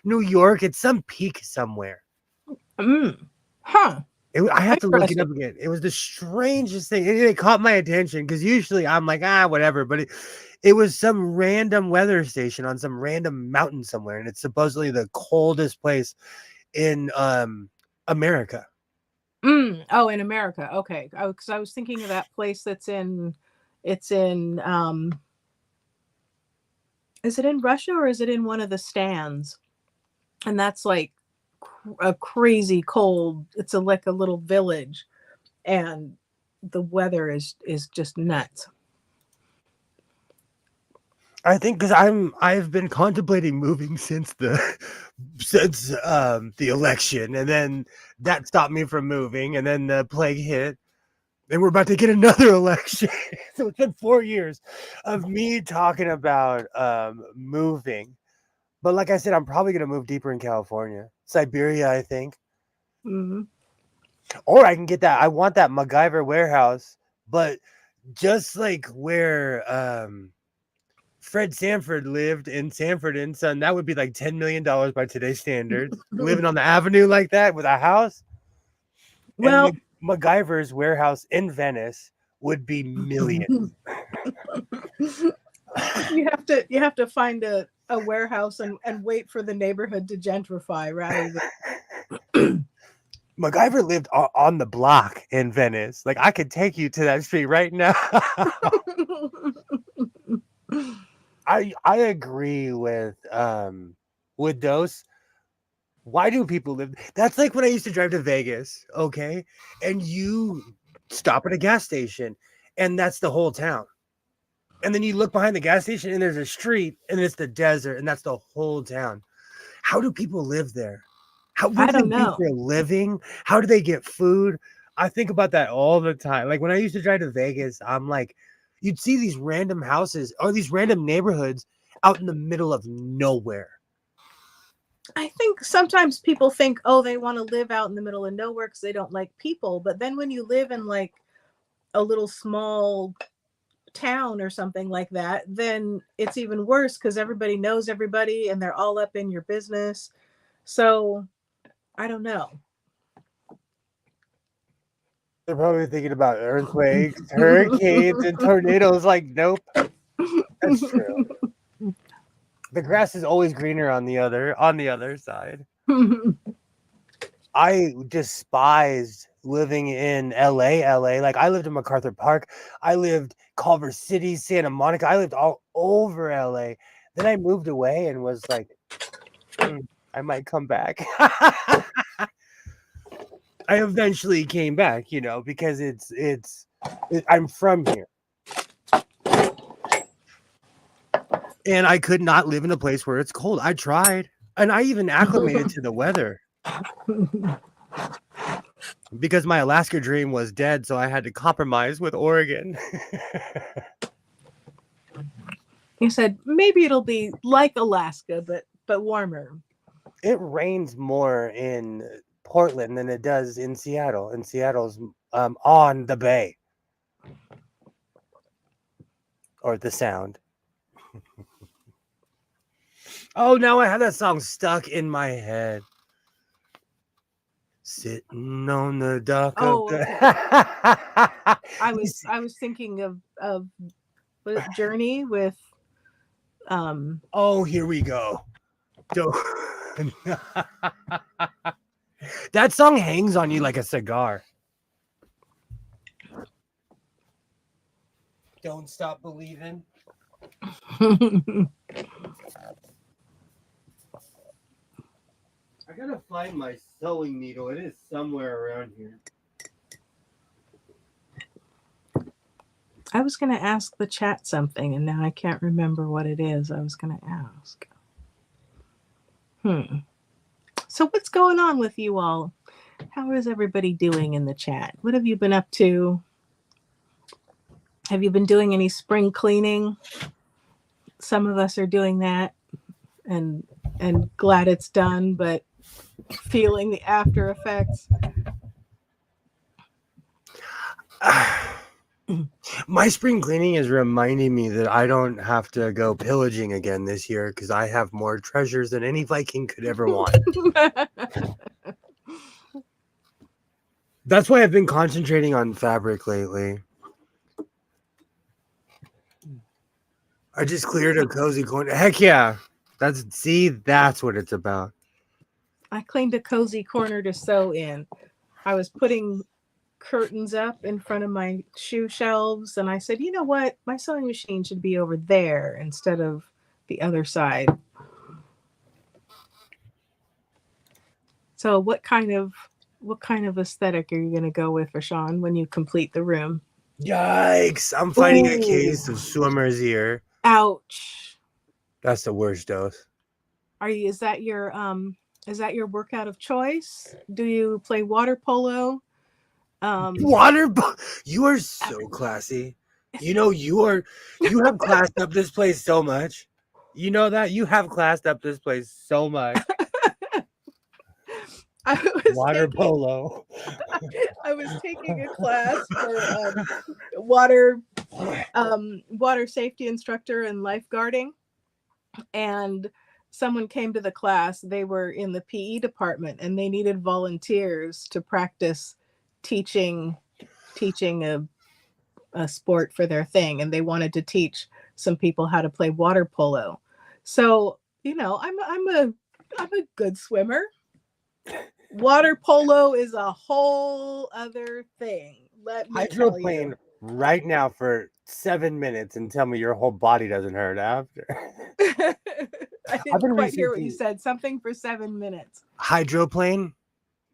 New York. It's some peak somewhere. Huh. I have to look it up again. It was the strangest thing. It caught my attention because usually I'm like, whatever. But it was some random weather station on some random mountain somewhere. And it's supposedly the coldest place in America. Oh, in America. Okay. Oh, because I was thinking of that place that's in, it's in, is it in Russia or is it in one of the stands? And that's like a crazy cold. It's like a little village, and the weather is just nuts. I think because I've been contemplating moving since the election, and then that stopped me from moving, and then the plague hit, and we're about to get another election. So it's been 4 years of me talking about moving. But like I said, I'm probably gonna move deeper in California, Siberia, I think. Or I can get that. I want that MacGyver warehouse, but just like where Fred Sanford lived in Sanford and Son, that would be like $10 million by today's standards. Living on the avenue like that with a house. Well, and MacGyver's warehouse in Venice would be millions. you have to find a warehouse and wait for the neighborhood to gentrify rather than MacGyver lived on the block in Venice. Like I could take you to that street right now. I agree with Dose. Why do people live? That's like when I used to drive to Vegas, okay? And you stop at a gas station, and that's the whole town. And then you look behind the gas station, and there's a street, and it's the desert, and that's the whole town. How do people live there? What do they do for a living? How do they get food? I think about that all the time. Like when I used to drive to Vegas, I'm like, you'd see these random houses or these random neighborhoods out in the middle of nowhere. I think sometimes people think, oh, they want to live out in the middle of nowhere because they don't like people. But then when you live in like a little small town or something like that, then it's even worse because everybody knows everybody and they're all up in your business. So I don't know. They're probably thinking about earthquakes, hurricanes, and tornadoes. Like, nope, that's true. The grass is always greener on the other side. I despised living in LA. Like, I lived in MacArthur Park. I lived Culver City, Santa Monica. I lived all over LA. Then I moved away and was like, I might come back. I eventually came back, because I'm from here. And I could not live in a place where it's cold. I tried. And I even acclimated to the weather. Because my Alaska dream was dead, so I had to compromise with Oregon. You said maybe it'll be like Alaska, but warmer. It rains more in Portland than it does in Seattle. And Seattle's on the bay. Or the Sound. Oh, now I have that song stuck in my head. Sitting on the dock of the... I was thinking of Journey with Oh, here we go. That song hangs on you like a cigar. Don't Stop Believing. I gotta find my sewing needle. It is somewhere around here. I was going to ask the chat something, and now I can't remember what it is I was going to ask. So what's going on with you all? How is everybody doing in the chat? What have you been up to? Have you been doing any spring cleaning? Some of us are doing that and glad it's done, but feeling the after effects. My spring cleaning is reminding me that I don't have to go pillaging again this year because I have more treasures than any Viking could ever want. That's why I've been concentrating on fabric lately. I just cleared a cozy corner. Heck yeah. That's what it's about. I cleaned a cozy corner to sew in. I was putting curtains up in front of my shoe shelves, and I said, you know what? My sewing machine should be over there instead of the other side. So what kind of aesthetic are you going to go with, Rashawn, when you complete the room? Yikes. I'm fighting a case of swimmer's ear. Ouch. That's the worst dose. Is that your workout of choice? Do you play water polo? You are so classy. You have classed up this place so much. You know that? You have classed up this place so much. Polo. I was taking a class for water safety instructor and lifeguarding, and someone came to the class. They were in the PE department, and they needed volunteers to practice teaching a sport for their thing, and they wanted to teach some people how to play water polo. So I'm a good swimmer. Water polo is a whole other thing. Let me hydroplane right now for 7 minutes and tell me your whole body doesn't hurt after. I didn't quite hear what you said. Something for 7 minutes. Hydroplane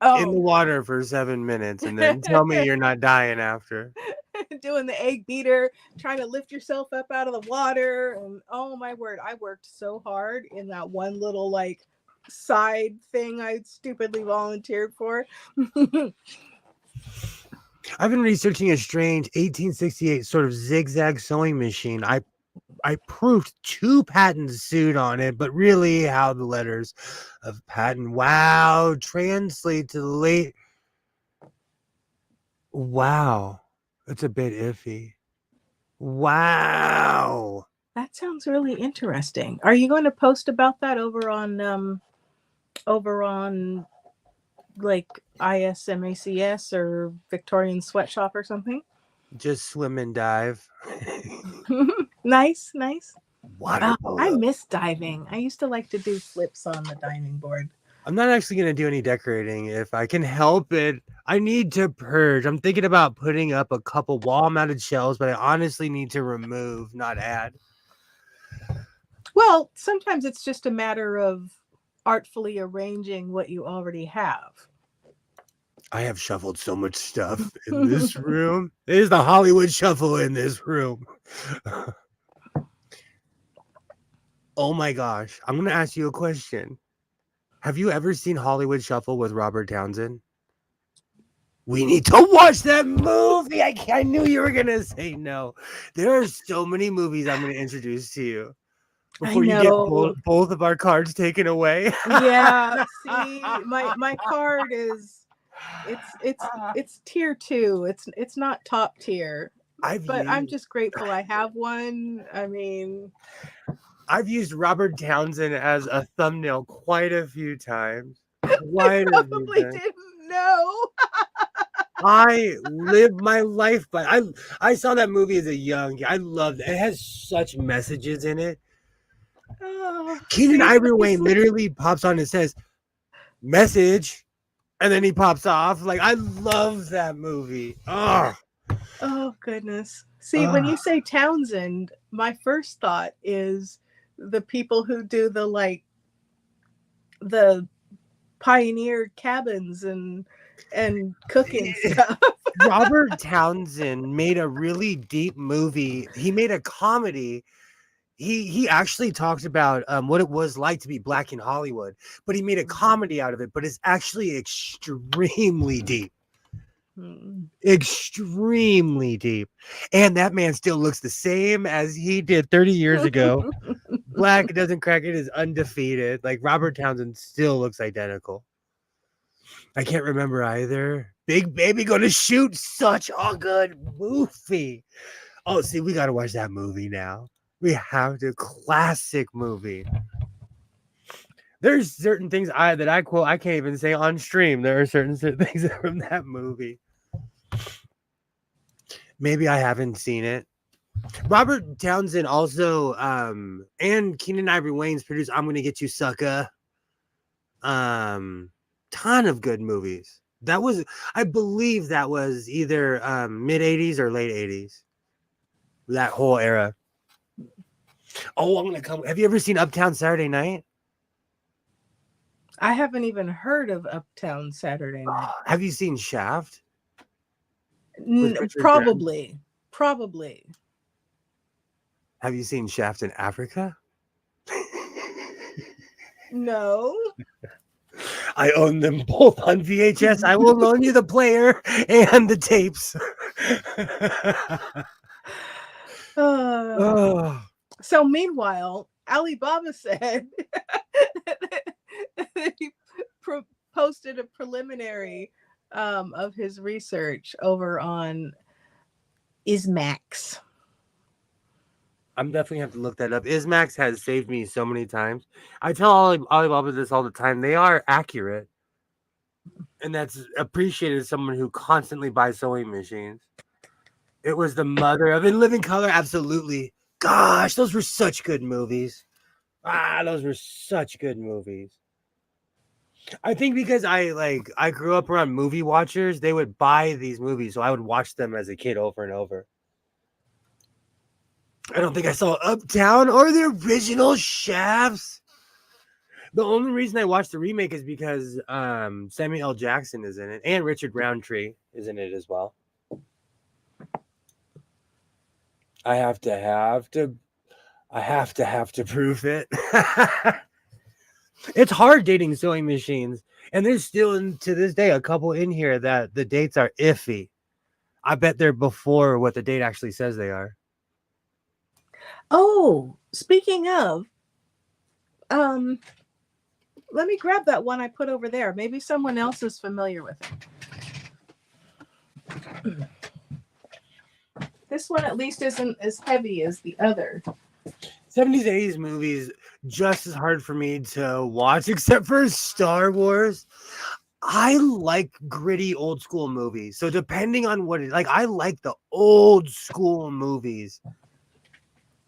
in the water for 7 minutes and then tell me you're not dying after. Doing the egg beater, trying to lift yourself up out of the water. And oh my word, I worked so hard in that one little side thing I stupidly volunteered for. I've been researching a strange 1868 sort of zigzag sewing machine. I proved 2 patents sued on it, but really how the letters of patent translate to the late. Wow. It's a bit iffy. Wow. That sounds really interesting. Are you going to post about that over on like ISMACS or Victorian Sweatshop or something. Just swim and dive. Nice, nice. Water I polo. miss diving. I used to like to do flips on the diving board. I'm not actually going to do any decorating if I can help it. I need to purge. I'm thinking about putting up a couple wall-mounted shelves, but I honestly need to remove, not add. Well, sometimes it's just a matter of artfully arranging what you already have. I have shuffled so much stuff in this room. It is the Hollywood shuffle in this room. Oh my gosh. I'm going to ask you a question. Have you ever seen Hollywood Shuffle with Robert Townsend? We need to watch that movie. I knew you were going to say no. There are so many movies I'm going to introduce to you before you get both of our cards taken away. Yeah, see, my card is it's tier 2. It's not top tier. I'm just grateful I have one. I mean, I've used Robert Townsend as a thumbnail quite a few times. I probably didn't know. I live my life, but I saw that movie as a young kid. I loved it. It has such messages in it. Oh, Keenan Ivory Wayne literally pops on and says, "Message," and then he pops off. Like, I love that movie. Oh goodness. See, when you say Townsend, my first thought is the people who do the pioneer cabins and cooking stuff. Robert Townsend made a really deep movie. He made a comedy. He actually talked about what it was like to be black in Hollywood, but he made a comedy out of it. But it's actually extremely deep. Extremely deep. And that man still looks the same as he did 30 years ago. Black doesn't crack. It is undefeated. Like, Robert Townsend still looks identical. I can't remember either. Big Baby Gonna Shoot, such a good movie. Oh, see, we got to watch that movie now. We have to. Classic movie. There's certain things that I quote I can't even say on stream. There are certain things from that movie. Maybe I haven't seen it. Robert Townsend also and Keenan Ivory Wayne's produced I'm Gonna Get You Sucker. Ton of good movies. That was, I believe that was either mid 80s or late 80s. That whole era. Oh, I'm gonna come. Have you ever seen Uptown Saturday Night? I haven't even heard of Uptown Saturday Night. Have you seen Shaft? Probably. Have you seen Shaft in Africa? No. I own them both on VHS. I will loan you the player and the tapes. So meanwhile, Alibaba said that he posted a preliminary of his research over on ISMAX. I'm definitely have to look that up. ISMAX has saved me so many times. I tell Alibaba this all the time. They are accurate. And that's appreciated as someone who constantly buys sewing machines. It was the mother of In Living Color. Absolutely. Gosh, those were such good movies. Those were such good movies. I think because I grew up around movie watchers, they would buy these movies, so I would watch them as a kid over and over. I don't think I saw Uptown or the original Shafts. The only reason I watched the remake is because Samuel L. Jackson is in it, and Richard Roundtree is in it as well. I have to prove it. It's hard dating sewing machines, and there's still to this day a couple in here that the dates are iffy. I bet they're before what the date actually says they are. Oh, speaking of, let me grab that one I put over there. Maybe someone else is familiar with it. This one at least isn't as heavy as the other. 70s, 80s movies, just as hard for me to watch, except for Star Wars. I like gritty old school movies. So depending on what it like, I like the old school movies.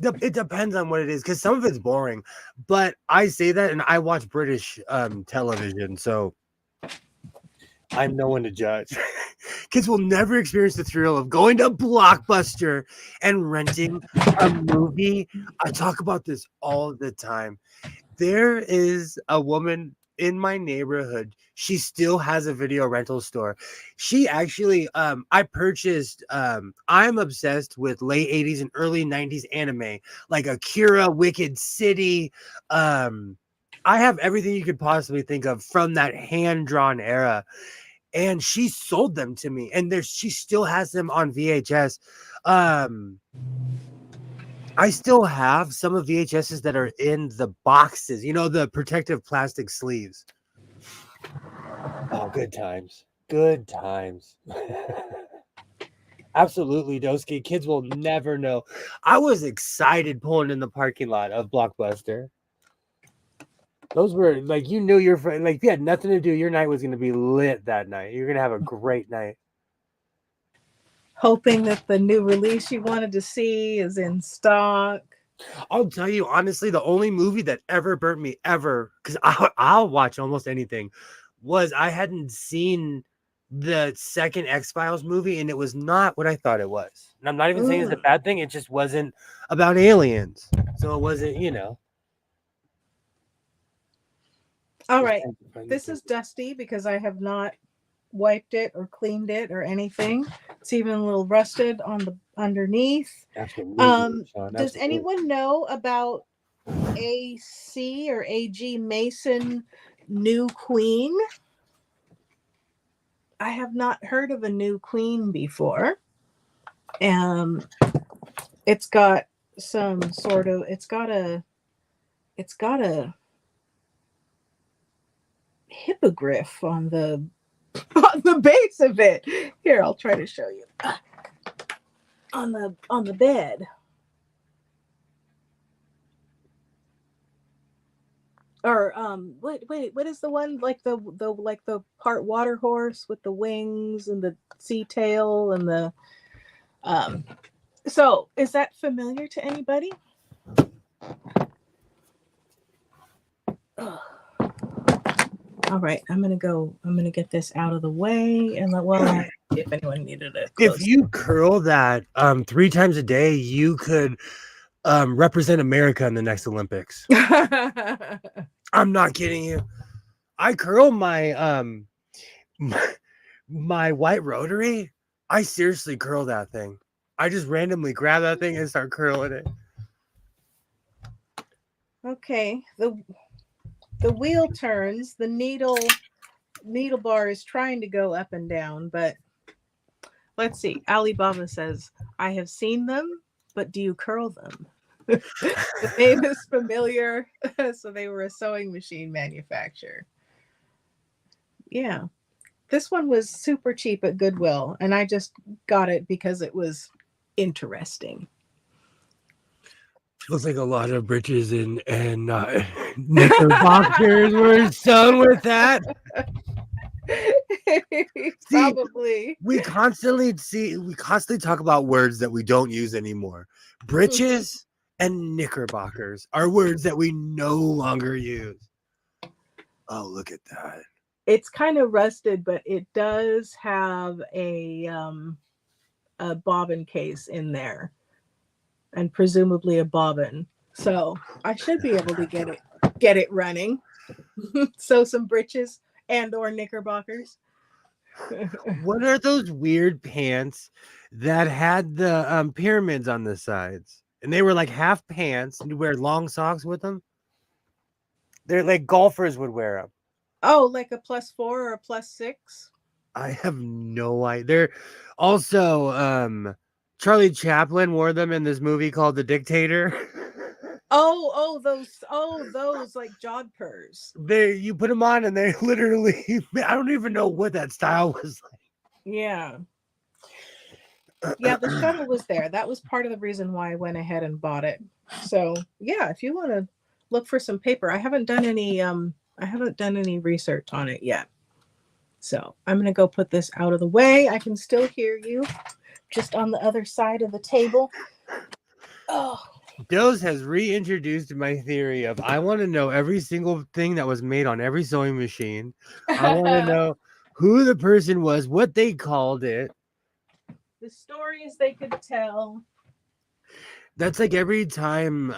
It depends on what it is because some of it's boring. But I say that and I watch British television, so I'm no one to judge. Kids will never experience the thrill of going to Blockbuster and renting a movie. I talk about this all the time. There is a woman in my neighborhood. She still has a video rental store. She actually, I purchased, I'm obsessed with late 80s and early 90s anime, like Akira, Wicked City. I have everything you could possibly think of from that hand-drawn era. And she sold them to me. And she still has them on VHS. I still have some of VHSs that are in the boxes, the protective plastic sleeves. Oh, good times. Good times. Absolutely, Doski. Kids will never know. I was excited pulling in the parking lot of Blockbuster. Those were like, you knew your friend, like, you had nothing to do. Your night was going to be lit that night. You're going to have a great night. Hoping that the new release you wanted to see is in stock. I'll tell you, honestly, the only movie that ever burnt me ever, because I'll watch almost anything, was I hadn't seen the second X-Files movie, and it was not what I thought it was. And I'm not even saying it's a bad thing. It just wasn't about aliens. So it wasn't, All right. This is dusty because I have not wiped it or cleaned it or anything. It's even a little rusted on the underneath. Absolutely, does anyone know about AC or AG Mason New Queen? I have not heard of a New Queen before. It's got some sort of, it's got a hippogriff on the base of it. Here, I'll try to show you. On the bed. Or what is the one like the part water horse with the wings and the sea tail and the so is that familiar to anybody? Ugh. All right, I'm gonna get this out of the way and if anyone needed it. If you curl that 3 times a day, you could represent America in the next Olympics. I'm not kidding you. I curl my my white rotary. I seriously curl that thing. I just randomly grab that thing and start curling it. Okay, the wheel turns, the needle bar is trying to go up and down, but let's see. Alibaba says, I have seen them, but do you curl them? The name is familiar. So they were a sewing machine manufacturer. Yeah. This one was super cheap at Goodwill, and I just got it because it was interesting. Feels like a lot of britches and knickerbockers were sewn with that. Probably. We constantly talk about words that we don't use anymore. Britches and knickerbockers are words that we no longer use. Oh, look at that. It's kind of rusted, but it does have a bobbin case in there, and presumably a bobbin. So I should be able to get it running. So some britches and or knickerbockers. What are those weird pants that had the pyramids on the sides? And they were like half pants, and you wear long socks with them? They're like golfers would wear them. Oh, like a +4 or a +6? I have no idea. They're also Charlie Chaplin wore them in this movie called The Dictator. those like jodhpurs. You put them on and they literally, I don't even know what that style was like. Yeah. Yeah, the shuttle was there. That was part of the reason why I went ahead and bought it. So yeah, if you want to look for some paper, I haven't done any research on it yet. So I'm going to go put this out of the way. I can still hear you just on the other side of the table. Oh, Dose has reintroduced my theory of I want to know every single thing that was made on every sewing machine. I want to know who the person was, what they called it. the stories they could tell. That's like every time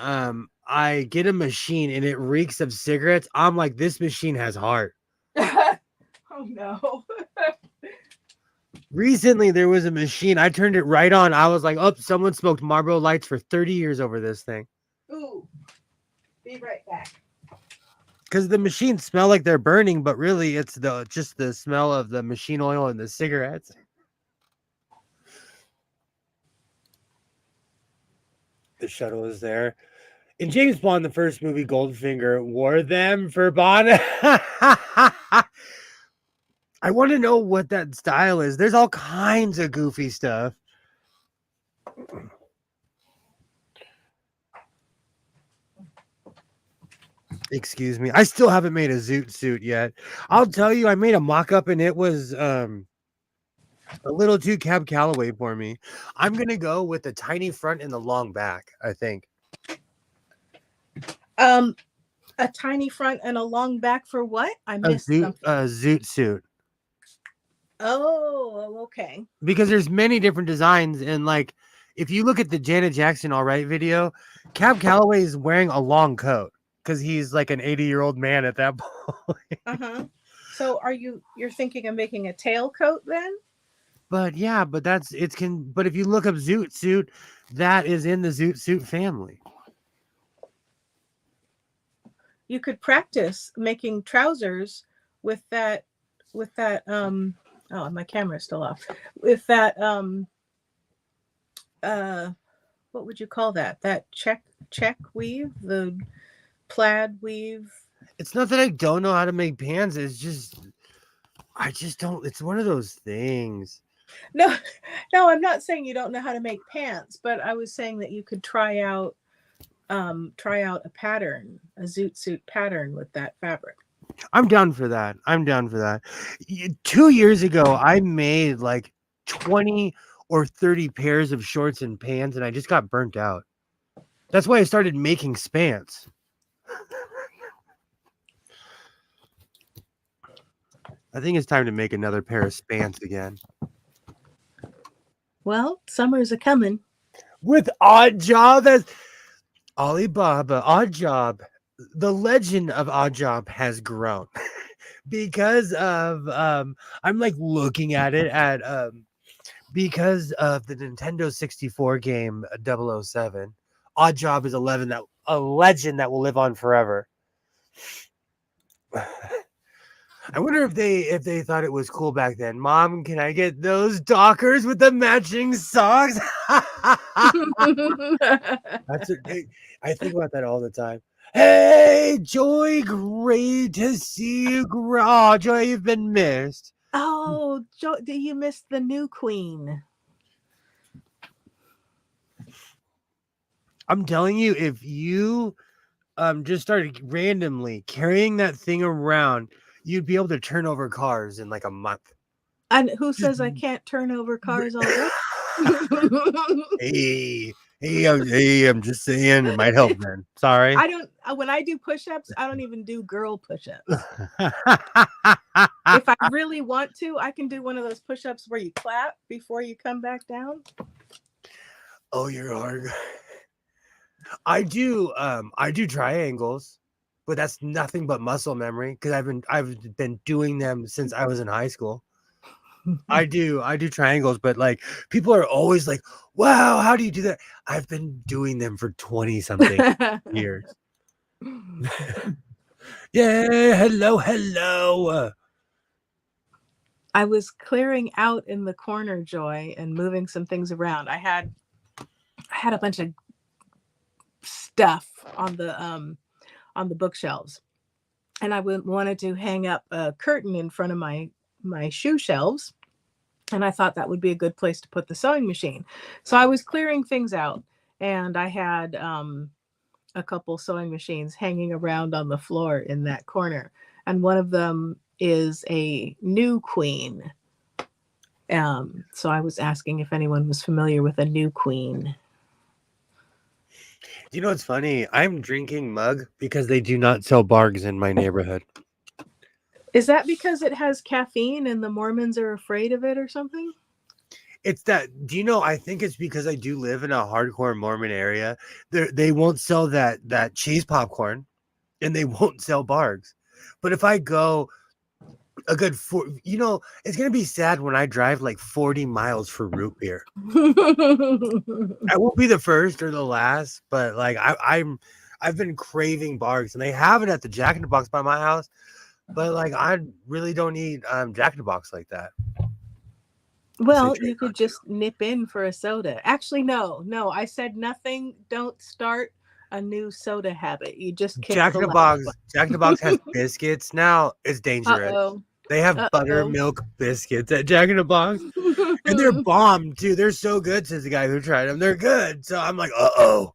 I get a machine and it reeks of cigarettes, I'm like, this machine has heart. Oh no. Recently, there was a machine. I turned it right on. I was like, oh, someone smoked Marlboro Lights for 30 years over this thing. Ooh, be right back. Because the machines smell like they're burning, but really it's just the smell of the machine oil and the cigarettes. The shuttle is there. In James Bond, the first movie, Goldfinger wore them for Bond. I want to know what that style is. There's all kinds of goofy stuff. Excuse me. I still haven't made a zoot suit yet. I'll tell you, I made a mock-up and it was a little too Cab Calloway for me. I'm gonna go with the tiny front and the long back, I think. A tiny front and a long back for what? I missed something. A zoot suit. Oh, okay. Because there's many different designs, and like if you look at the Janet Jackson All Right video, Cab Calloway is wearing a long coat because he's like an 80-year-old man at that point. Uh-huh. So you're thinking of making a tailcoat then? But yeah, but but if you look up zoot suit, that is in the zoot suit family. You could practice making trousers with that oh, my camera's still off. With that what would you call that? That check weave, the plaid weave. It's not that I don't know how to make pants, I just don't. It's one of those things. No, I'm not saying you don't know how to make pants, but I was saying that you could try out a pattern, a zoot suit pattern with that fabric. I'm down for that. 2 years ago, I made like 20 or 30 pairs of shorts and pants, and I just got burnt out. That's why I started making spants. I think it's time to make another pair of spants again. Well, summer's a coming. With Odd Job as Alibaba, Odd Job, the legend of Odd Job has grown because of I'm like looking at it at because of the Nintendo 64 game 007. Odd Job is a legend that will live on forever. I wonder if they thought it was cool back then. Mom, can I get those Dockers with the matching socks? That's I think about that all the time. Hey, Joy, great to see you. Oh, Joy, you've been missed. Oh, you missed the new queen. I'm telling you, if you just started randomly carrying that thing around, you'd be able to turn over cars in like a month. And who says I can't turn over cars already? Hey, I'm just saying it might help, man. Sorry. When I do push-ups, I don't even do girl push-ups. If I really want to, I can do one of those push-ups where you clap before you come back down. Oh, you're hard. I do triangles, but that's nothing but muscle memory because I've been doing them since I was in high school. I do triangles, but like people are always like, wow, how do you do that? I've been doing them for 20 something years. Yeah, hello. I was clearing out in the corner, Joy, and moving some things around. I had a bunch of stuff on the bookshelves, and I wanted to hang up a curtain in front of my shoe shelves, and I thought that would be a good place to put the sewing machine. So I was clearing things out, and I had a couple sewing machines hanging around on the floor in that corner, and one of them is a new queen. So I was asking if anyone was familiar with a new queen. You know what's funny? I'm drinking mug because they do not sell bargs in my neighborhood. Is that because it has caffeine and the Mormons are afraid of it or something? It's that. Do you know? I think it's because I do live in a hardcore Mormon area. They won't sell that cheese popcorn, and they won't sell bargs. But if I go a good it's gonna be sad when I drive like 40 miles for root beer. I won't be the first or the last, but like I've been craving bargs, and they have it at the Jack in the Box by my house. But like I really don't eat Jack in the Box like that. Well, you could just nip in for a soda. Actually, no, I said nothing. Don't start a new soda habit. You just kick Jack the in the last Box. Jack in the Box has biscuits now. It's dangerous. Uh-oh. They have buttermilk biscuits at Jack in the Box, and they're bomb too. They're so good. Says the guy who tried them. They're good. So I'm like, uh-oh.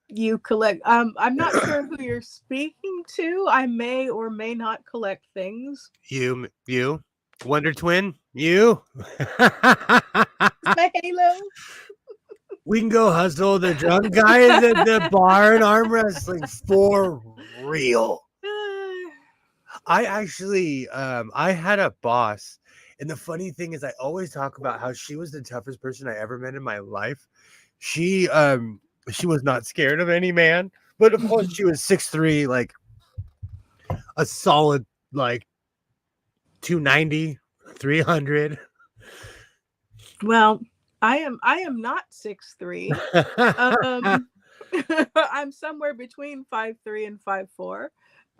You collect. I'm not sure who you're speaking to. I may or may not collect things. You, Wonder Twin, you. My halo. We can go hustle the drunk guys at the bar and arm wrestling for real. I actually, I had a boss, and the funny thing is, I always talk about how she was the toughest person I ever met in my life. She was not scared of any man, but of course she was 6'3", like a solid like 290, 300. Well, I am not 6'3". I'm somewhere between 5'3" and 5'4".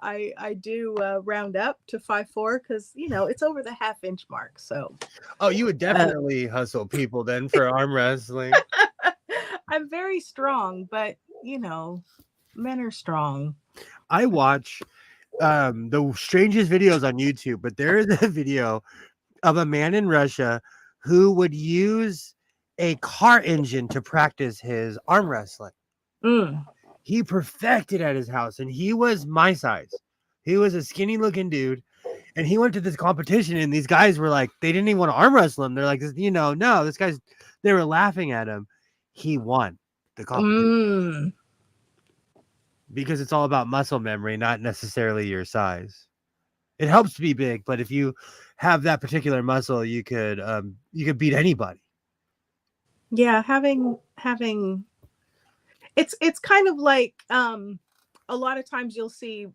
I do round up to 5'4" because it's over the half-inch mark. So, oh, you would definitely hustle people then for arm wrestling. I'm very strong, but men are strong. I watch the strangest videos on YouTube, but there is a video of a man in Russia who would use a car engine to practice his arm wrestling. He perfected at his house, and he was my size. He was a skinny looking dude, and he went to this competition, and these guys were like, they didn't even want to arm wrestle him. They're like, no, this guy's, they were laughing at him. He won the competition because it's all about muscle memory, not necessarily your size. It helps to be big, but if you have that particular muscle, you could beat anybody. Yeah, having it's kind of like a lot of times you'll see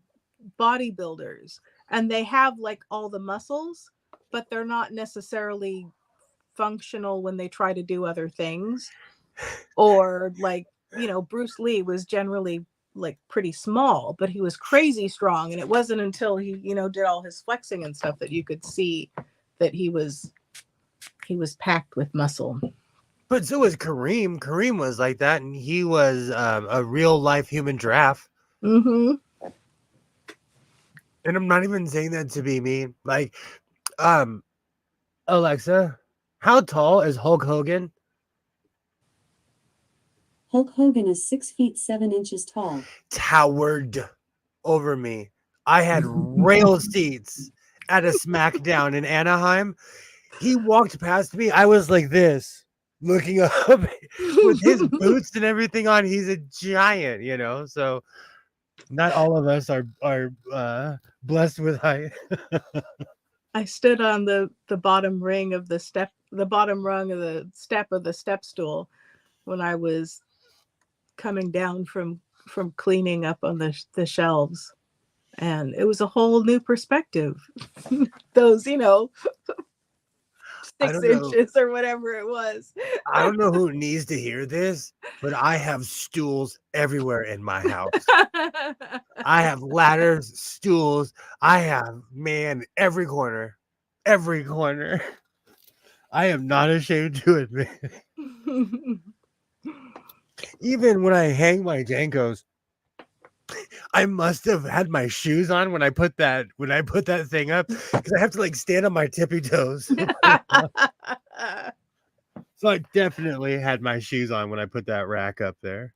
bodybuilders and they have like all the muscles, but they're not necessarily functional when they try to do other things. Or like, Bruce Lee was generally like pretty small, but he was crazy strong, and it wasn't until he did all his flexing and stuff that you could see that he was packed with muscle. But so was Kareem. Kareem was like that, and he was a real life human giraffe. And I'm not even saying that to be mean. Like, Alexa, how tall is Hulk Hogan? Hulk Hogan is 6 feet 7 inches tall. Towered over me. I had rail seats at a SmackDown in Anaheim. He walked past me. I was like this, looking up with his boots and everything on. He's a giant, so not all of us are blessed with height. I stood on the bottom ring of the bottom rung of the step stool when I was coming down from cleaning up on the shelves, and it was a whole new perspective. Those 6 inches or whatever it was. I don't know who needs to hear this, but I have stools everywhere in my house. I have ladders, stools. I have, every corner. I am not ashamed to admit. Even when I hang my Jankos, I must have had my shoes on when I put that thing up, because I have to like stand on my tippy toes. So I definitely had my shoes on when I put that rack up there,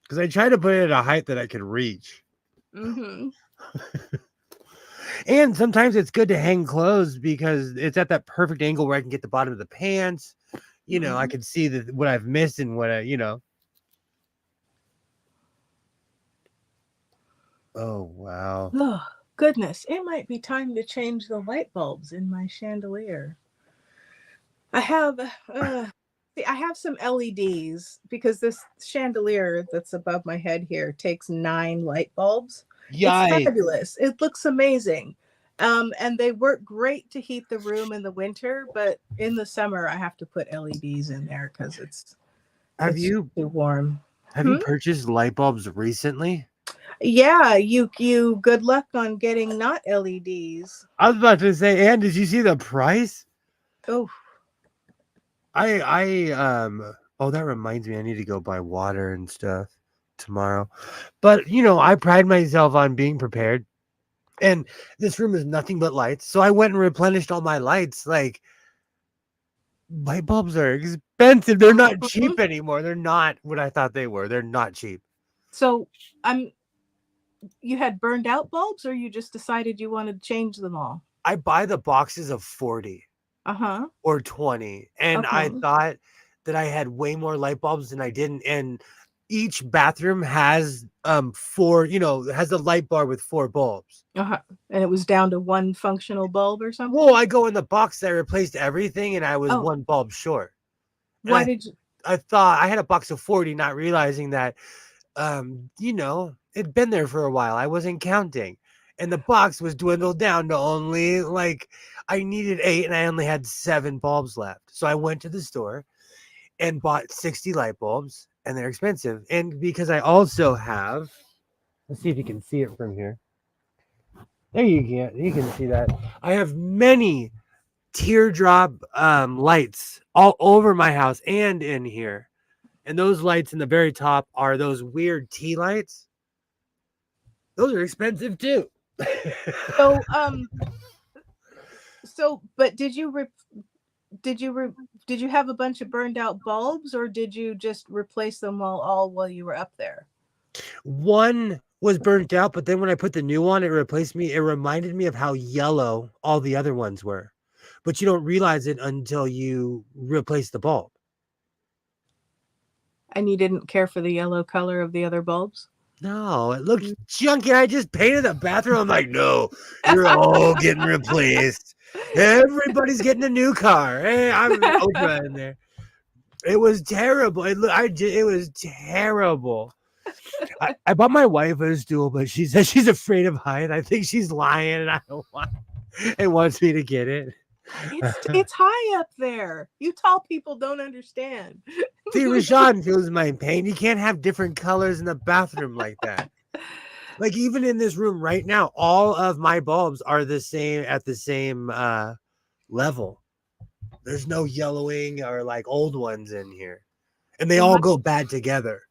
because I tried to put it at a height that I could reach. Mm-hmm. And sometimes it's good to hang clothes because it's at that perfect angle where I can get the bottom of the pants. You know, I Mm-hmm. can see what I've missed and what Oh, wow. Oh, goodness. It might be time to change the light bulbs in my chandelier. I have see, I have some LEDs because this chandelier that's above my head here takes 9 light bulbs. It's Yikes. fabulous. It looks amazing. And they work great to heat the room in the winter, but in the summer I have to put LEDs in there because Have it's you too warm. have you Hmm? purchased light bulbs recently? Yeah, you good luck on getting not LEDs. I was about to say, and did you see the price? Oh, I oh, that reminds me, I need to go buy water and stuff tomorrow. But I pride myself on being prepared. And this room is nothing but lights. So I went and replenished all my lights. Like, light bulbs are expensive. They're not mhm. cheap anymore. They're not what I thought they were. They're not cheap. So I'm you had burned out bulbs or you just decided you wanted to change them all? I buy the boxes of 40 Uh-huh. or 20. And I Okay. thought that I had way more light bulbs than I didn't. And each bathroom has four, has a light bar with 4 bulbs. Uh-huh. And it was down to one functional bulb or Well, something? I go in the box that replaced everything and I was Oh, 1 bulb short. And why did you I thought I had a box of 40, not realizing that it'd been there for a while. I wasn't counting. And the box was dwindled down to only like I needed 8 and I only had 7 bulbs left. So I went to the store and bought 60 light bulbs and they're expensive. And because I also have, let's see if you can see it from here. There you can see that. I have many teardrop lights all over my house and in here. And those lights in the very top are those weird tea lights. Those are expensive too. so but did you did you have a bunch of burned out bulbs or did you just replace them while you were up there? One was burnt out, but then when I put the new one, it replaced me. It reminded me of how yellow all the other ones were. But you don't realize it until you replace the bulb. And you didn't care for the yellow color of the other bulbs? No, it looks junky. I just painted the bathroom. I'm like, no, you're all getting replaced. Everybody's getting a new car. Hey, I'm Oprah in there. It was terrible. It was terrible. I bought my wife a stool, but she says she's afraid of height. I think she's lying, and I don't want. It wants me to get it. It's high up there. You tall people don't understand. See, Rashawn feels my pain. You can't have different colors in the bathroom like that. Like even in this room right now, all of my bulbs are the same at the same level. There's no yellowing or like old ones in here, and they In all my go bad together.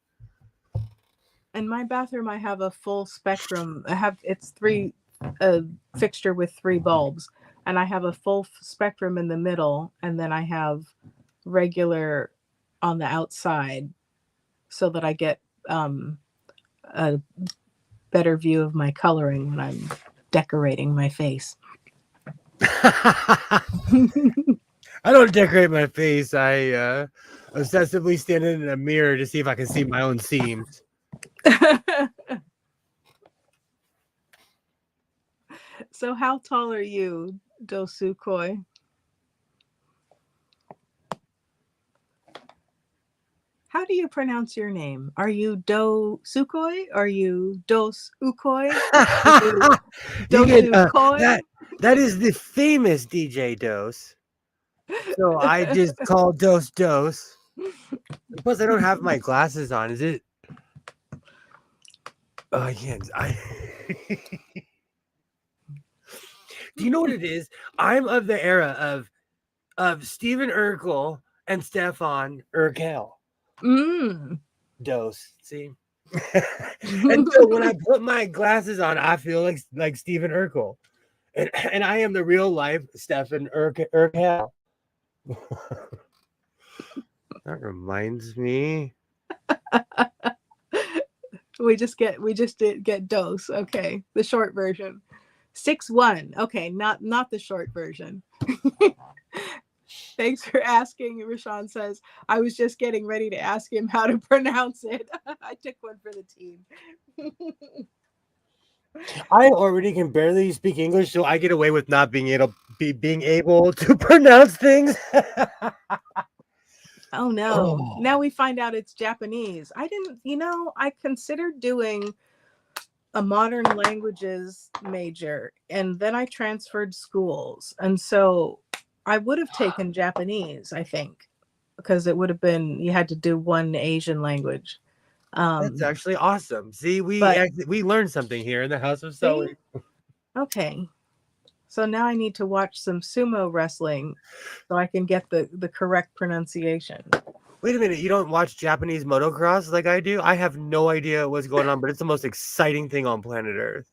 in my bathroom I have a full spectrum. It's three a fixture with 3 bulbs and I have a full spectrum in the middle and then I have regular on the outside so that I get a better view of my coloring when I'm decorating my face. I don't decorate my face. I obsessively stand in a mirror to see if I can see my own seams. So how tall are you, Dosukoi? How do you pronounce your name? Are you Do Sukoi? Are you Dos Ukoi? Are you You get Dosukoi? that is the famous DJ Dose. So I just call Dose Dose. Plus, I don't have my glasses on. Is it? Oh, I can't. Do you know what it is? I'm of the era of Stephen Urkel and Stefan Urkel. Mm. Dose. See. And so when I put my glasses on, I feel like Stephen Urkel, and I am the real life Stephen Urkel. That reminds me. We just did get dose. Okay, the short version. 6-1. Okay, not the short version. Thanks for asking. Rashawn says, I was just getting ready to ask him how to pronounce it. I took one for the team. I already can barely speak English, so I get away with not being able to pronounce things. Oh no. Oh. Now we find out it's Japanese. I considered doing a modern languages major, and then I transferred schools. And so I would have taken Japanese, I think, because it would have been, you had to do one Asian language. That's actually awesome. See, But we learned something here in the House of see? Sewing. Okay. So now I need to watch some sumo wrestling so I can get the correct pronunciation. Wait a minute, you don't watch Japanese motocross like I do? I have no idea what's going on, but it's the most exciting thing on planet Earth.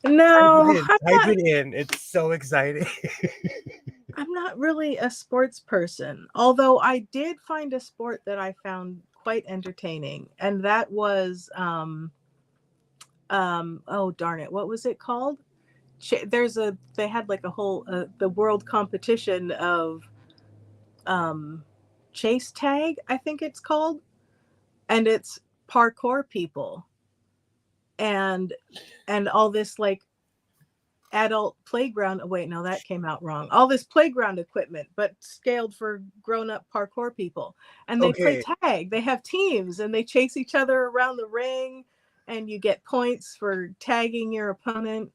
No, Type it in. It's so exciting. I'm not really a sports person, although I did find a sport that I found quite entertaining, and that was oh darn it, what was it called? They had like a whole the world competition of chase tag, I think it's called, and it's parkour people and all this like adult playground. Oh, wait, no, that came out wrong. All this playground equipment, but scaled for grown-up parkour people. And they play tag. They have teams and they chase each other around the ring, and you get points for tagging your opponent.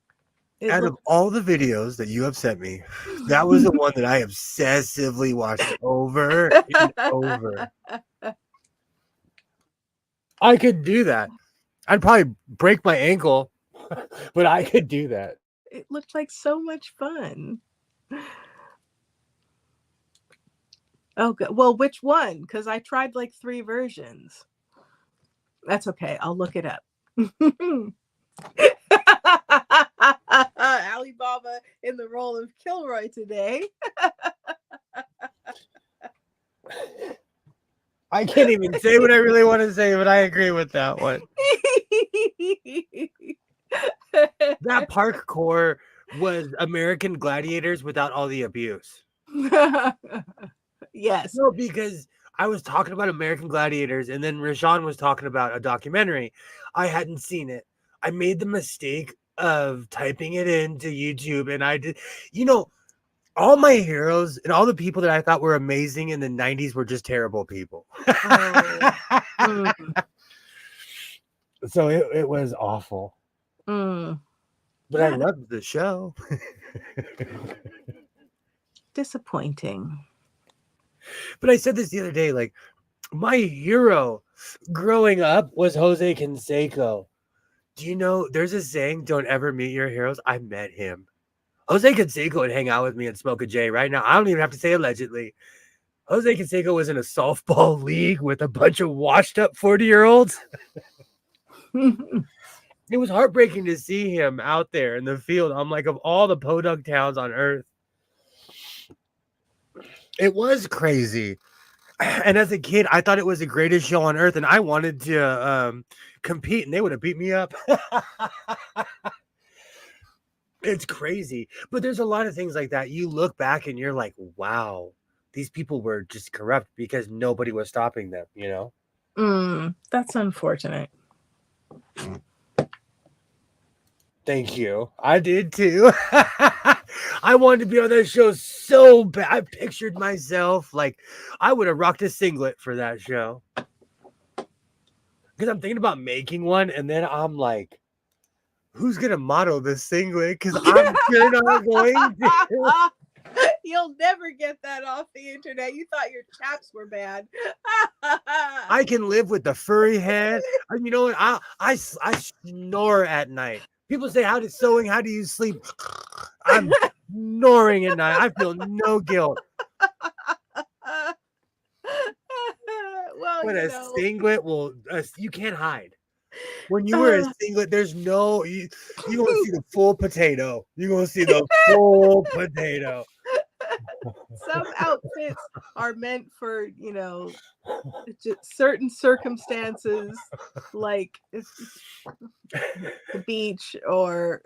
Out of all the videos that you have sent me, that was the one that I obsessively watched over and over. I could do that. I'd probably break my ankle, but I could do that. It looked like so much fun. Oh, good. Well, which one? Because I tried like 3 versions. That's okay. I'll look it up. Alibaba in the role of Kilroy today. I can't even say what I really want to say, but I agree with that one. That parkour was American Gladiators without all the abuse. Yes. No, because I was talking about American Gladiators, and then Rashawn was talking about a documentary. I hadn't seen it. I made the mistake of typing it into YouTube, and I did, all my heroes and all the people that I thought were amazing in the 90s were just terrible people. So it was awful. But I loved the show. Disappointing. But I said this the other day, like, my hero growing up was Jose Canseco. Do you know, there's a saying, don't ever meet your heroes? I met him. Jose Canseco would hang out with me and smoke a J right now. I don't even have to say allegedly. Jose Canseco was in a softball league with a bunch of washed up 40-year-olds. It was heartbreaking to see him out there in the field. I'm like, of all the podunk towns on earth, it was crazy. And as a kid, I thought it was the greatest show on earth, and I wanted to compete, and they would have beat me up. It's crazy. But there's a lot of things like that. You look back and you're like, wow, these people were just corrupt because nobody was stopping them, That's unfortunate. Thank you. I did too. I wanted to be on that show so bad. I pictured myself like I would have rocked a singlet for that show. Because I'm thinking about making one, and then I'm like, who's going to model this singlet? Because I'm sure not going to. You'll never get that off the internet. You thought your chaps were bad. I can live with the furry head. And you know what? I snore at night. People say, how do you sleep? I'm snoring at night. I feel no guilt. Well, But a singlet you can't hide. When you wear a singlet, there's no, you're going to see the full potato. You're going to see the full potato. Some outfits are meant for, just certain circumstances, like the beach, or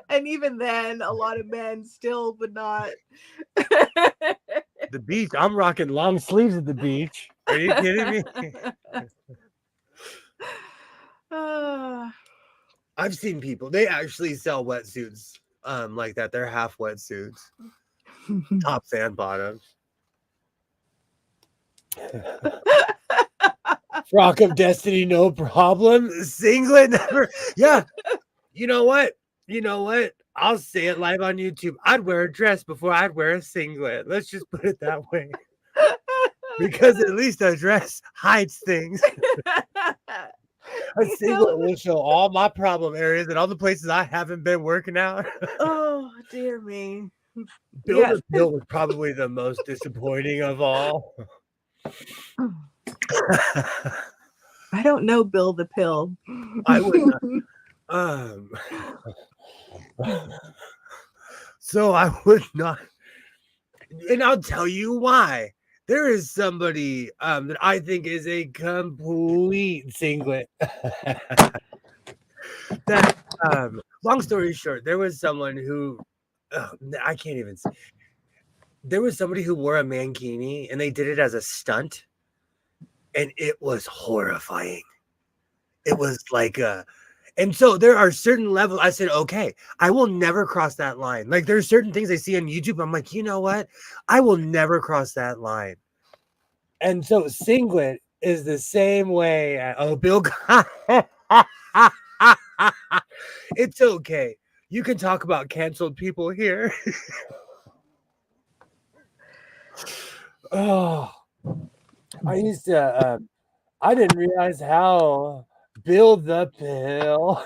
and even then, a lot of men still would not. The beach. I'm rocking long sleeves at the beach. Are you kidding me? I've seen people. They actually sell wetsuits, like that. They're half wetsuits, tops and bottoms. Frock of Destiny, no problem. Singlet, never. Yeah. You know what? You know what? I'll say it live on YouTube. I'd wear a dress before I'd wear a singlet. Let's just put it that way. Because at least a dress hides things. A singlet will show all my problem areas and all the places I haven't been working out. Oh, dear me. Bill the Pill was probably the most disappointing of all. I don't know Bill the Pill. I would not. So I would not, and I'll tell you why. There is somebody that I think is a complete singlet. That long story short, there was someone who I can't even say. There was somebody who wore a mankini and they did it as a stunt, and it was horrifying. It was like and so there are certain levels. I said, okay, I will never cross that line. Like there's certain things I see on YouTube. I'm like, you know what? I will never cross that line. And so singlet is the same way. Oh, Bill. It's okay. You can talk about canceled people here. Oh, I used to, I didn't realize how Bill the Pill.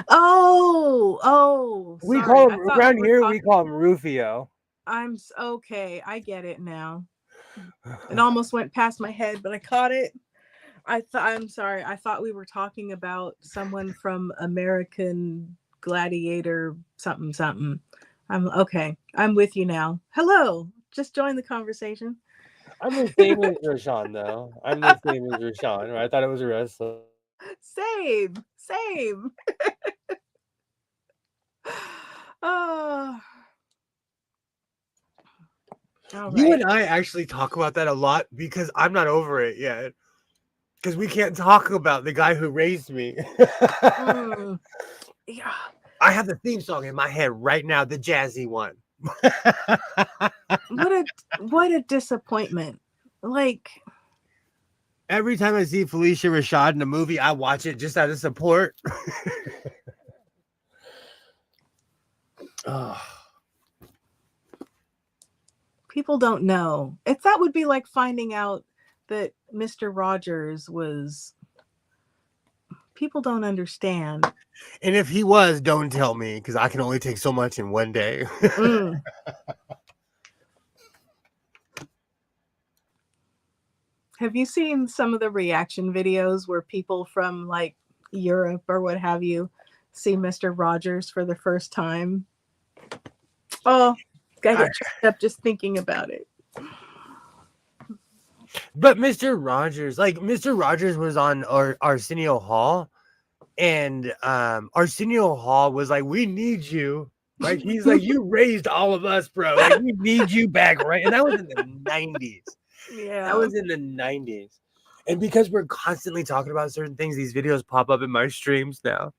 Oh, We sorry. call him I thought around we were here. talking- We call him Rufio. I'm okay. I get it now. It almost went past my head, but I caught it. I'm sorry. I thought we were talking about someone from American Gladiator something something. I'm okay. I'm with you now. Hello. Just join the conversation. I'm the same as Rashawn, though. I'm the same as Rashawn. I thought it was a wrestler. Same. Oh. You and I actually talk about that a lot because I'm not over it yet. Because we can't talk about the guy who raised me. Yeah. I have the theme song in my head right now, the jazzy one. What a disappointment. Like every time I see Felicia Rashad in a movie, I watch it just out of support. Oh. People don't know. If that would be like finding out that Mr. Rogers was. People don't understand. And if he was, don't tell me because I can only take so much in one day. Have you seen some of the reaction videos where people from like Europe or what have you see Mr. Rogers for the first time? Oh, I get choked up just thinking about it. But Mr. Rogers was on Arsenio Hall, and Arsenio Hall was like, "We need you." Like he's like, "You raised all of us, bro. Like we need you back, right?" And that was in the 90s. Yeah, that was in the 90s. And because we're constantly talking about certain things, these videos pop up in my streams now.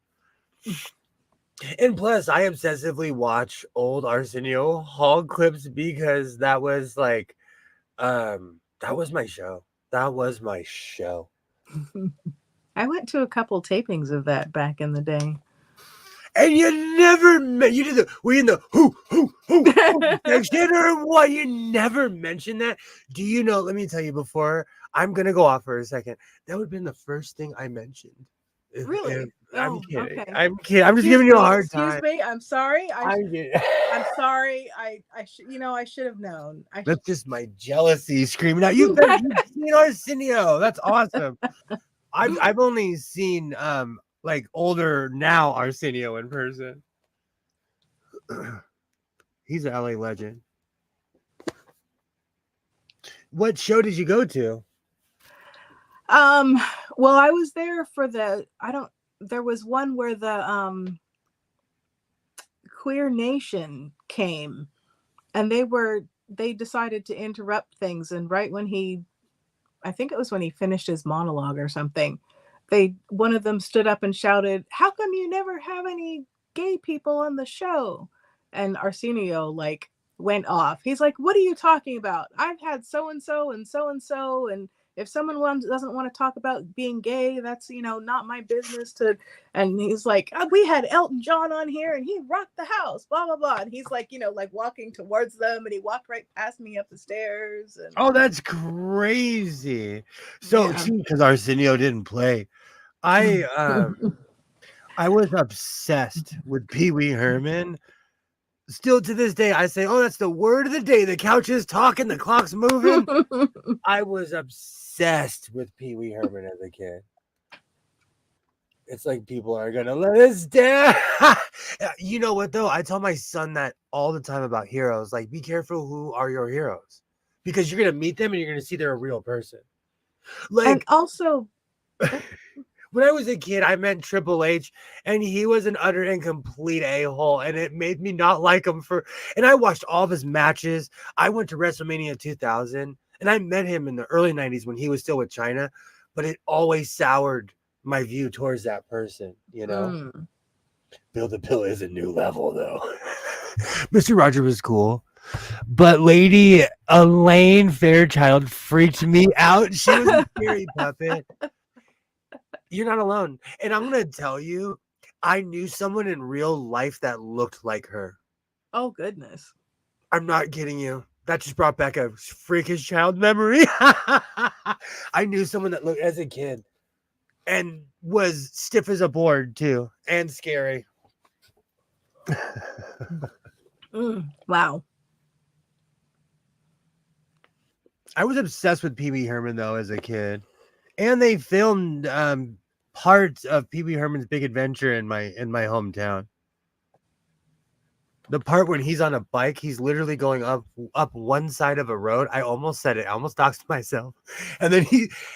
And plus, I obsessively watch old Arsenio Hall clips because that was like, that was my show. That was my show. I went to a couple tapings of that back in the day. And you never you did we in the who section or what? You never mentioned that. Do you know? Let me tell you before I'm gonna go off for a second. That would have been the first thing I mentioned. Really? I'm kidding. Okay. I'm kidding. I'm just giving you a hard time. Excuse me. I'm sorry. I'm sorry. I should have known. That's just my jealousy screaming out. You've seen Arsenio. That's awesome. I've only seen like older now Arsenio in person. He's an LA legend. What show did you go to? Well, I was there for there was one where the Queer Nation came, and they decided to interrupt things, and right when I think it was when he finished his monologue or something, one of them stood up and shouted, "How come you never have any gay people on the show?" And Arsenio like went off. He's like, "What are you talking about? I've had so and so and so and so, and if someone doesn't want to talk about being gay, that's not my business to." And he's like, "We had Elton John on here, and he rocked the house, blah blah blah." And he's like, like walking towards them, and he walked right past me up the stairs. And Oh, that's crazy. So, yeah. because Arsenio didn't play, I was obsessed with Pee Wee Herman. Still to this day, I say, "Oh, that's the word of the day. The couch is talking, the clock's moving." I was obsessed with Pee Wee Herman as a kid. It's like people are gonna let us down. You know what though? I tell my son that all the time about heroes. Like, be careful who are your heroes, because you're gonna meet them and you're gonna see they're a real person. Like, and also, when I was a kid, I met Triple H, and he was an utter and complete a-hole, and it made me not like him and I watched all of his matches. I went to WrestleMania 2000, and I met him in the early 90s when he was still with China, but it always soured my view towards that person, Bill the Pill is a new level, though. Mr. Roger was cool, but Lady Elaine Fairchild freaked me out. She was a scary puppet. You're not alone. And I'm going to tell you, I knew someone in real life that looked like her. Oh, goodness. I'm not kidding you. That just brought back a freakish child memory. I knew someone that looked as a kid and was stiff as a board, too, and scary. Wow. I was obsessed with Pee Wee Herman, though, as a kid. And they filmed parts of Pee Wee Herman's Big Adventure in my hometown. The part when he's on a bike, he's literally going up one side of a road. I almost said it. I almost doxed myself. And then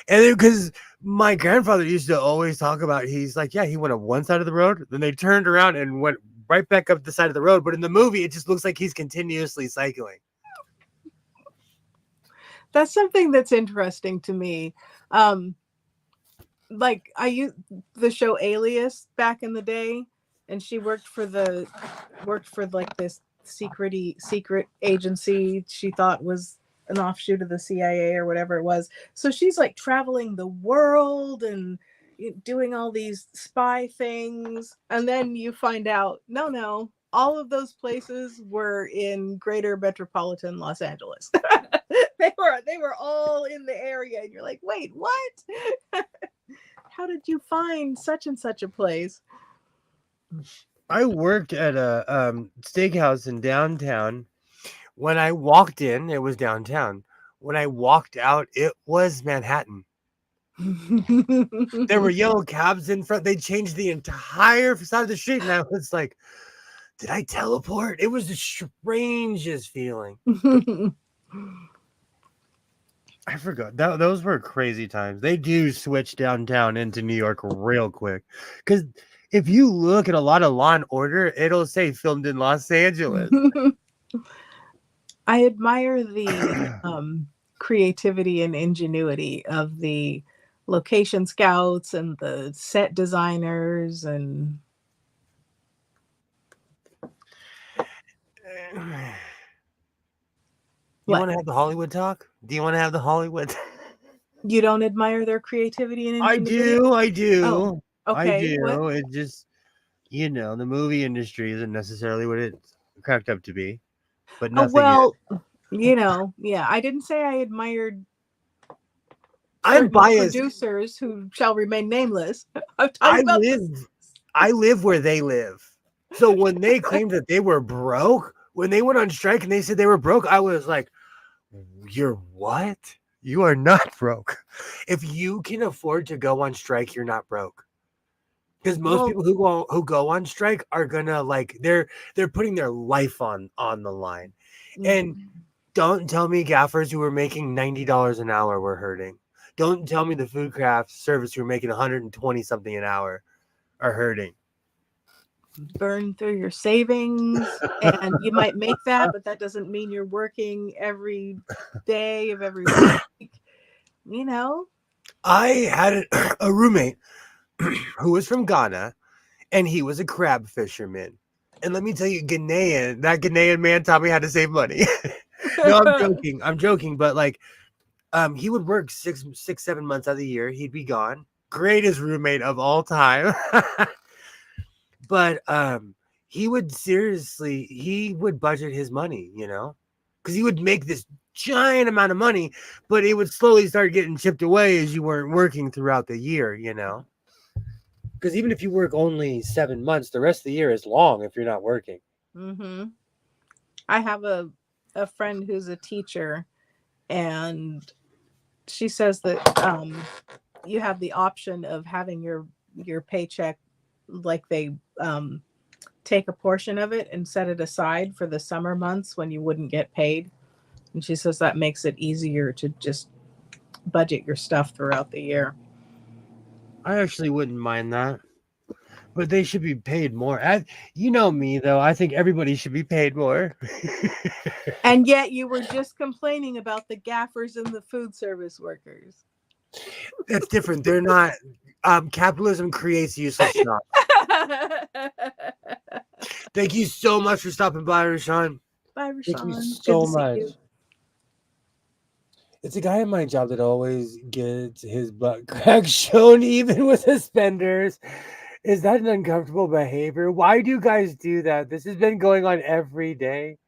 because my grandfather used to always talk about, he's like, yeah, he went up one side of the road. Then they turned around and went right back up the side of the road. But in the movie, it just looks like he's continuously cycling. That's something that's interesting to me. Like I used the show Alias back in the day, and she worked for like this secret agency she thought was an offshoot of the CIA or whatever it was. So she's like traveling the world and doing all these spy things, and then you find out no, all of those places were in greater metropolitan Los Angeles. They were all in the area, and you're like, wait, what? How did you find such and such a place? I worked at a steakhouse in downtown. When I walked in, it was downtown. When I walked out, it was Manhattan. There were yellow cabs in front. They changed the entire side of the street, and I was like, did I teleport? It was the strangest feeling. I forgot. Those were crazy times. They do switch downtown into New York real quick. Because if you look at a lot of Law and Order, it'll say filmed in Los Angeles. I admire the creativity and ingenuity of the location scouts and the set designers and You want to have the Hollywood talk? Do you want to have the Hollywood? You don't admire their creativity and ingenuity? I do. Oh, okay. I do. What? It just, the movie industry isn't necessarily what it's cracked up to be. But nothing well, yeah. I didn't say I admired I'm biased. producers who shall remain nameless. I live where they live. So when they claimed that they were broke, when they went on strike and they said they were broke, I was like, you're what? You are not broke. If you can afford to go on strike, you're not broke. Because most Well, people who go on strike are gonna like they're putting their life on the line. And don't tell me gaffers who were making $90 an hour were hurting. Don't tell me the food craft service who were making 120 something an hour are hurting. burn through your savings, and you might make that, but that doesn't mean you're working every day of every week. You know. I had a roommate who was from Ghana, and he was a crab fisherman. And let me tell you, that Ghanaian man taught me how to save money. No, I'm joking, but like, he would work 7 months out of the year. He'd be gone. Greatest roommate of all time. But he would budget his money, because he would make this giant amount of money, but it would slowly start getting chipped away as you weren't working throughout the year, because even if you work only 7 months, the rest of the year is long if you're not working. Mm-hmm. I have a friend who's a teacher, and she says that you have the option of having your paycheck, like they take a portion of it and set it aside for the summer months when you wouldn't get paid. And she says that makes it easier to just budget your stuff throughout the year. I actually wouldn't mind that, but they should be paid more. You know me, though. I think everybody should be paid more. And yet you were just complaining about the gaffers and the food service workers. That's different. They're not. Capitalism creates useless jobs. Thank you so much for stopping by, Rashawn. Bye, Rashawn. Thank you Good so to see much. you. It's a guy at my job that always gets his butt crack shown, even with suspenders. Is that an uncomfortable behavior? Why do you guys do that? This has been going on every day.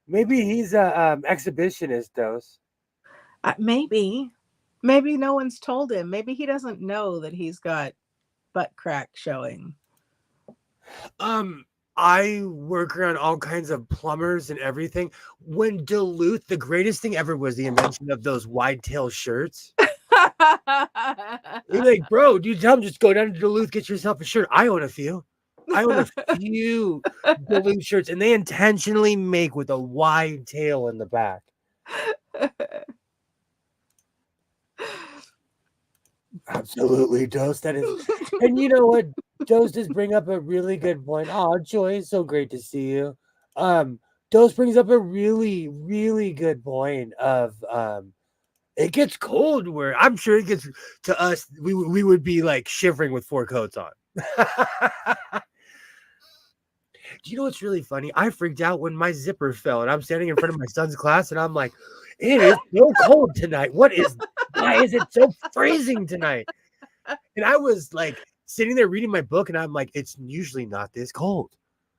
Maybe he's a exhibitionist, Dose. Maybe no one's told him. Maybe he doesn't know that he's got butt crack showing. I work around all kinds of plumbers and everything. When Duluth, the greatest thing ever was the invention of those wide tail shirts. You're like, bro, do you tell him just go down to Duluth, get yourself a shirt? I own a few Duluth shirts, and they intentionally make with a wide tail in the back. Absolutely, Dose. That is, and you know what? Dose does bring up a really good point. Oh, Joy, it's so great to see you. Dose brings up a really, really good point of it gets cold where I'm sure it gets to us. We would be like shivering with 4 coats on. Do you know what's really funny? I freaked out when my zipper fell, and I'm standing in front of my son's class, and I'm like, it is so cold tonight. Why is it so freezing tonight? And I was like sitting there reading my book, and I'm like, it's usually not this cold.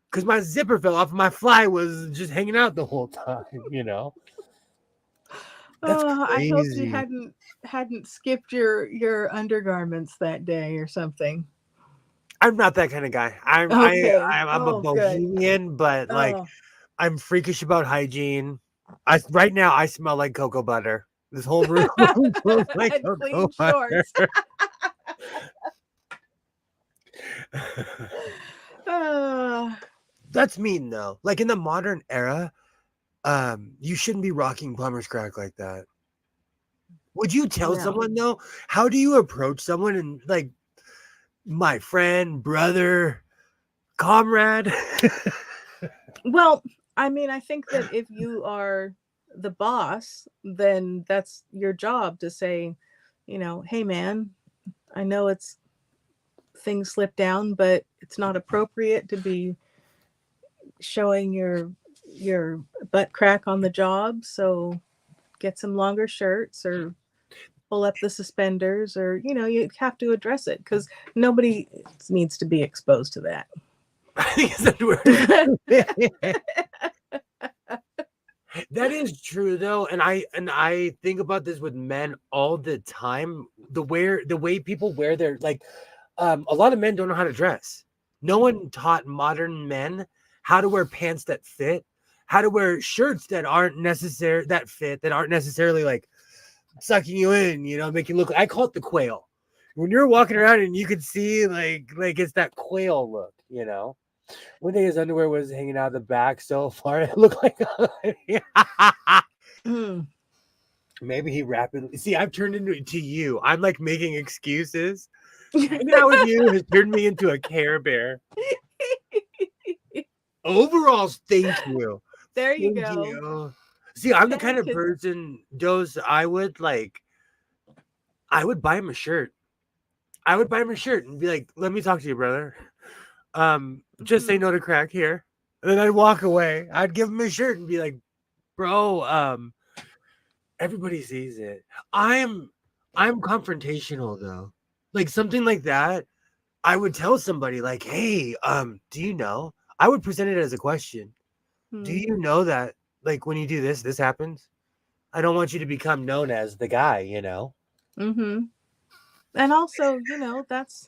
Because my zipper fell off, and my fly was just hanging out the whole time, That's crazy. I hope you hadn't skipped your undergarments that day or something. I'm not that kind of guy. I'm a bohemian, but like I'm freakish about hygiene. Right now I smell like cocoa butter. This whole room smells like cocoa butter. That's mean though. Like in the modern era, you shouldn't be rocking plumber's crack like that. Would you tell someone though? How do you approach someone and like, my friend, brother, comrade? Well, I mean, I think that if you are the boss, then that's your job to say, hey man, I know things slip down, but it's not appropriate to be showing your butt crack on the job. So get some longer shirts or pull up the suspenders, or you have to address it because nobody needs to be exposed to that. I think it's that word. That is true though, and I think about this with men all the time. The way people wear their a lot of men don't know how to dress. No one taught modern men how to wear pants that fit, how to wear shirts that aren't necessarily like sucking you in, make you look. I call it the quail. when you're walking around and you could see like it's that quail look, you know. One day his underwear was hanging out the back so far it looked like Mm. maybe he rapidly see. I've turned into to you. I'm like making excuses. Hanging out with you has turned me into a Care Bear. Overalls, thank you. There you Thank go. you. See, I'm the kind of 'Cause- person, Dose, I would buy him a shirt. I would buy him a shirt and be like, let me talk to you, brother. Just say no to crack here. And then I'd walk away. I'd give him a shirt and be like, bro, everybody sees it. I'm confrontational though. Like something like that, I would tell somebody like, hey, do you know? I would present it as a question. Do you know that like when you do this, this happens? I don't want you to become known as the guy, you know? Mm-hmm. And also, that's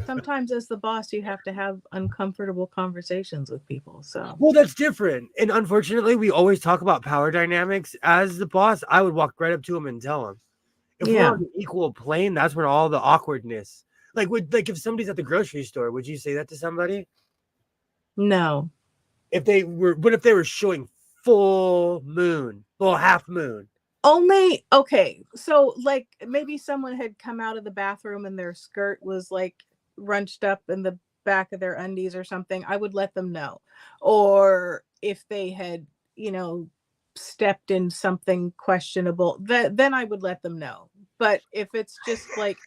sometimes as the boss, you have to have uncomfortable conversations with people. So, Well, that's different. And unfortunately, we always talk about power dynamics. As the boss, I would walk right up to him and tell him. If we're yeah, on an equal plane, that's where all the awkwardness. Like if somebody's at the grocery store, would you say that to somebody? no. If they were, what if they were showing full moon, full half moon? Only, okay. So, like, maybe someone had come out of the bathroom and their skirt was like runched up in the back of their undies or something. I would let them know. Or if they had, stepped in something questionable, then I would let them know. But if it's just like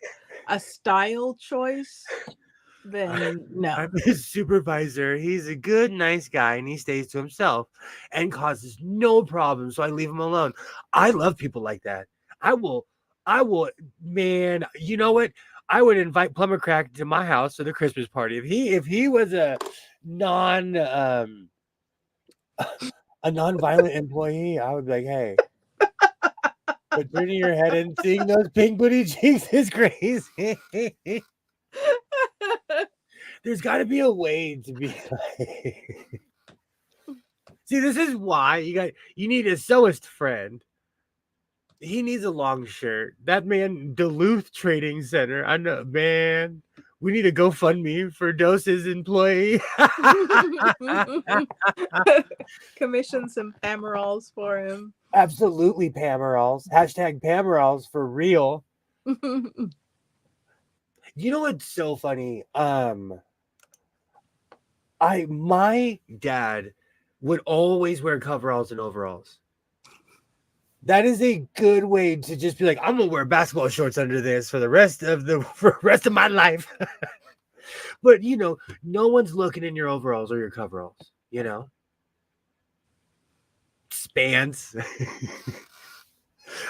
a style choice, then no. I'm his supervisor. He's a good, nice guy, and he stays to himself and causes no problem. So I leave him alone. I love people like that. I will, man. You know what? I would invite Plumber Crack to my house for the Christmas party. If he was a non a non-violent employee, I would be like, hey. But turning your head and seeing those pink booty cheeks is crazy. There's got to be a way to be like. See, this is why you need a Sewist friend. He needs a long shirt. That man, Duluth Trading Center. I know, man. We need a GoFundMe for Dose's employee. Commission some Pamerals for him. Absolutely, Pamerals. Hashtag Pamerals for real. You know what's so funny? My dad would always wear coveralls and overalls. That is a good way to just be like, I'm gonna wear basketball shorts under this for the rest of my life. But no one's looking in your overalls or your coveralls. Spans.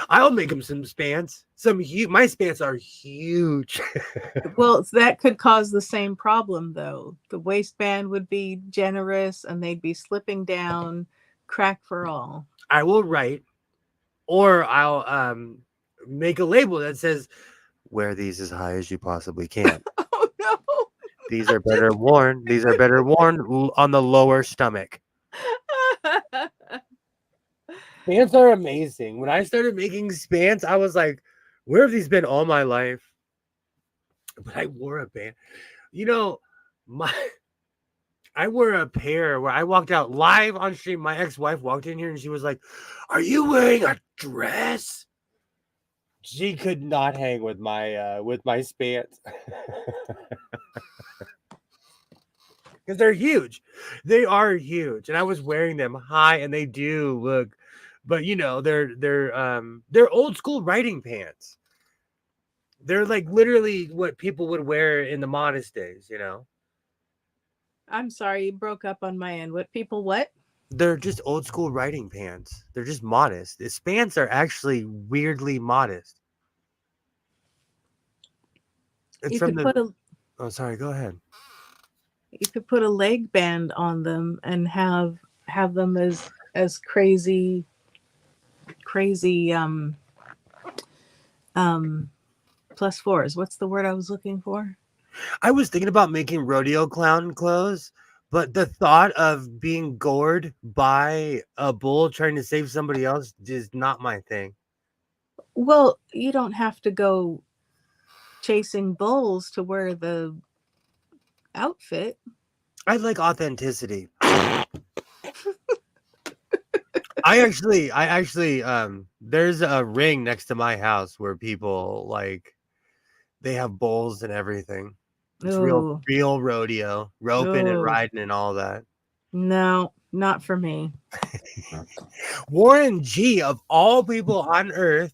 I'll make him some spans. My spans are huge. Well, that could cause the same problem, though. The waistband would be generous and they'd be slipping down, crack for all. I will write, or I'll make a label that says, wear these as high as you possibly can. Oh, no. These are better worn. These are better worn on the lower stomach. Spans are amazing. When I started making spans, I was like, where have these been all my life? But I wore a band. I wore a pair where I walked out live on stream. My ex-wife walked in here and she was like, are you wearing a dress? She could not hang with my spans. Because they're huge. They are huge. And I was wearing them high and they do look, but they're old school riding pants. They're like literally what people would wear in the modest days, I'm sorry, you broke up on my end. What? They're just old school riding pants. They're just modest. The spans are actually weirdly modest. It's You from could the. Oh, sorry. Go ahead. you could put a leg band on them and have them as crazy plus fours. What's the word I was looking for? I was thinking about making rodeo clown clothes, but the thought of being gored by a bull trying to save somebody else is not my thing. Well, you don't have to go chasing bulls to wear the outfit. I like authenticity. There's a ring next to my house where people like they have bulls and everything. It's Oh, real rodeo, roping and oh, riding and all that. no, not for me. Warren G, of all people on earth,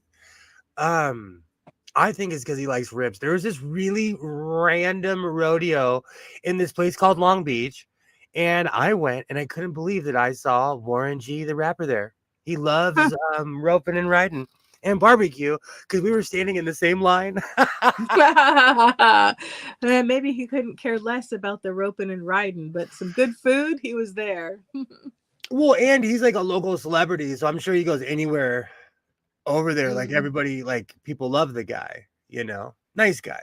um, I think it's because he likes rips. There was this really random rodeo in this place called Long Beach, and I went and I couldn't believe that I saw Warren G, the rapper there. He loves roping and riding and barbecue because we were standing in the same line. Maybe he couldn't care less about the roping and riding, but some good food, he was there. Well, and he's like a local celebrity, so I'm sure he goes anywhere over there. Like everybody, like people love the guy, nice guy.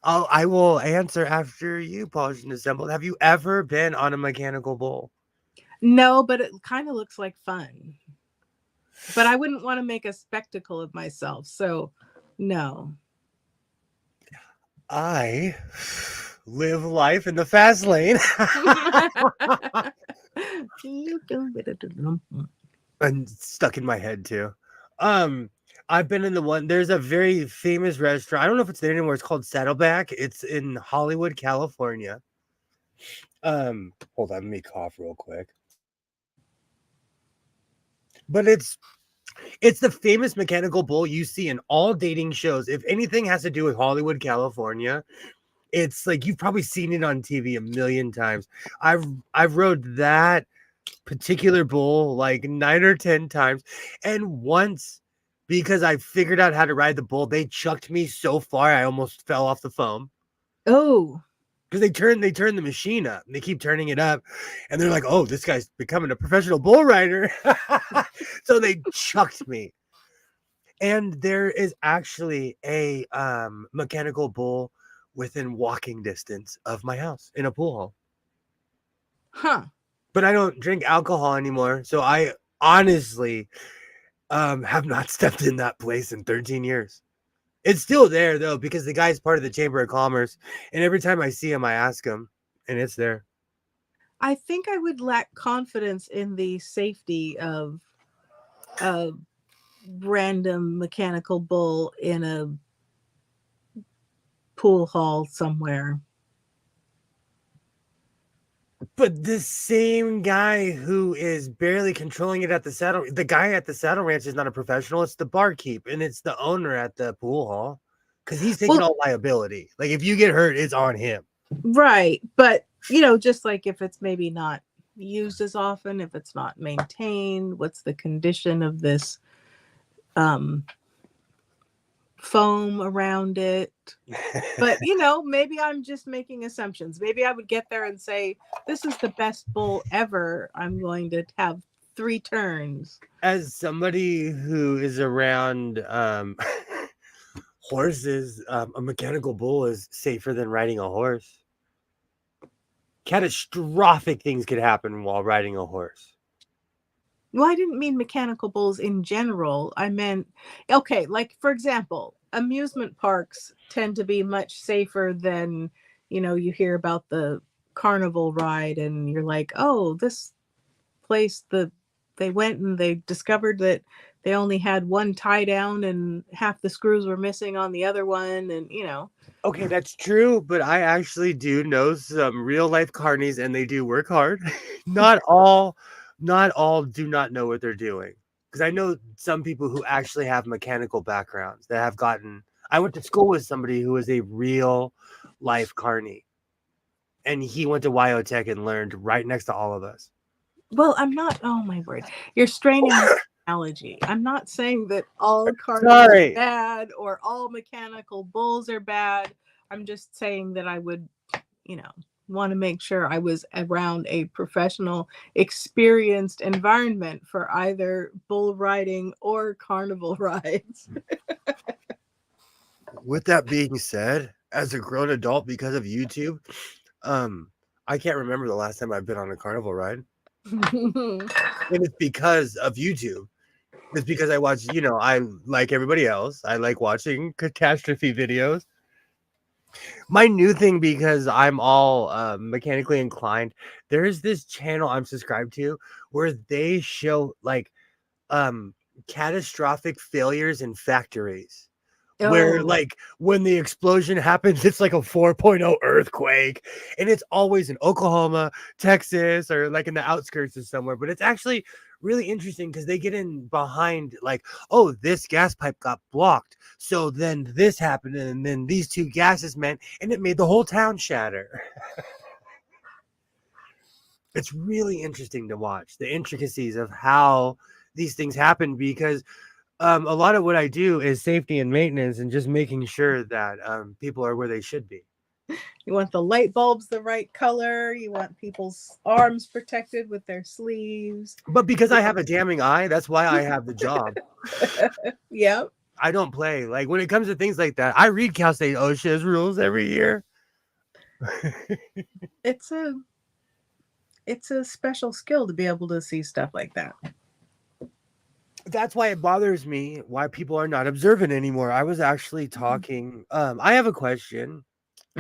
I will answer after you, Polished and Assembled. Have you ever been on a mechanical bull? No, but it kind of looks like fun. But I wouldn't want to make a spectacle of myself, so no. I live life in the fast lane. And stuck in my head too. I've been in the one. There's a very famous restaurant. I don't know if it's there anymore. It's called Saddleback. It's in Hollywood, California. Hold on, let me cough real quick. But it's the famous mechanical bull you see in all dating shows. If anything has to do with Hollywood, California, it's like you've probably seen it on TV a million times. I've rode that particular bull like 9 or 10 times, and once, because I figured out how to ride the bull, they chucked me so far I almost fell off the foam. Oh, because they turn the machine up and they keep turning it up, and they're like, oh, this guy's becoming a professional bull rider. So they chucked me. And there is actually a mechanical bull within walking distance of my house in a pool hall. huh. But I don't drink alcohol anymore, so I honestly have not stepped in that place in 13 years. It's still there though, because the guy's part of the Chamber of Commerce, and every time I see him I ask him, and it's there. I think I would lack confidence in the safety of a random mechanical bull in a pool hall somewhere. But the same guy who is barely controlling it at the guy at the saddle ranch is not a professional. It's the barkeep, and it's the owner at the pool hall, because he's taking all liability. Like if you get hurt, it's on him. Right. But, just like if it's maybe not used as often, if it's not maintained, what's the condition of this foam around it? But, maybe I'm just making assumptions. Maybe I would get there and say, this is the best bull ever. I'm going to have 3 turns. As somebody who is around horses, a mechanical bull is safer than riding a horse. Catastrophic things could happen while riding a horse. Well, I didn't mean mechanical bulls in general. I meant, okay, like for example, amusement parks tend to be much safer than, you hear about the carnival ride and you're like, oh, this place, they went and they discovered that they only had one tie down and half the screws were missing on the other one, and Okay, that's true, but I actually do know some real life carnies, and they do work hard. Not all do not know what they're doing. Because I know some people who actually have mechanical backgrounds that have gotten. I went to school with somebody who was a real life carny, and he went to Wyotech and learned right next to all of us. Well, I'm not. Oh my word, you're straining the analogy. I'm not saying that all carnies are bad or all mechanical bulls are bad. I'm just saying that I would, want to make sure I was around a professional, experienced environment for either bull riding or carnival rides. With that being said, as a grown adult, because of YouTube, I can't remember the last time I've been on a carnival ride. And it's because of YouTube. It's because I watch, I like everybody else. I like watching catastrophe videos. My new thing, because I'm all mechanically inclined, there's this channel I'm subscribed to where they show like um catastrophic failures in factories. Where Oh, like when the explosion happens, it's like a 4.0 earthquake, and it's always in Oklahoma, Texas, or like in the outskirts of somewhere. But it's actually really interesting because they get in behind, like, oh, this gas pipe got blocked, so then this happened, and then these two gases met, and it made the whole town shatter. It's really interesting to watch the intricacies of how these things happen because a lot of what I do is safety and maintenance and just making sure that people are where they should be. you want the light bulbs the right color. You want people's arms protected with their sleeves. But because I have a damning eye, that's why I have the job. Yep. I don't play. Like when it comes to things like that, I read Cal State OSHA's rules every year. It's a special skill to be able to see stuff like that. That's why it bothers me why people are not observant anymore. I was actually talking. I have a question.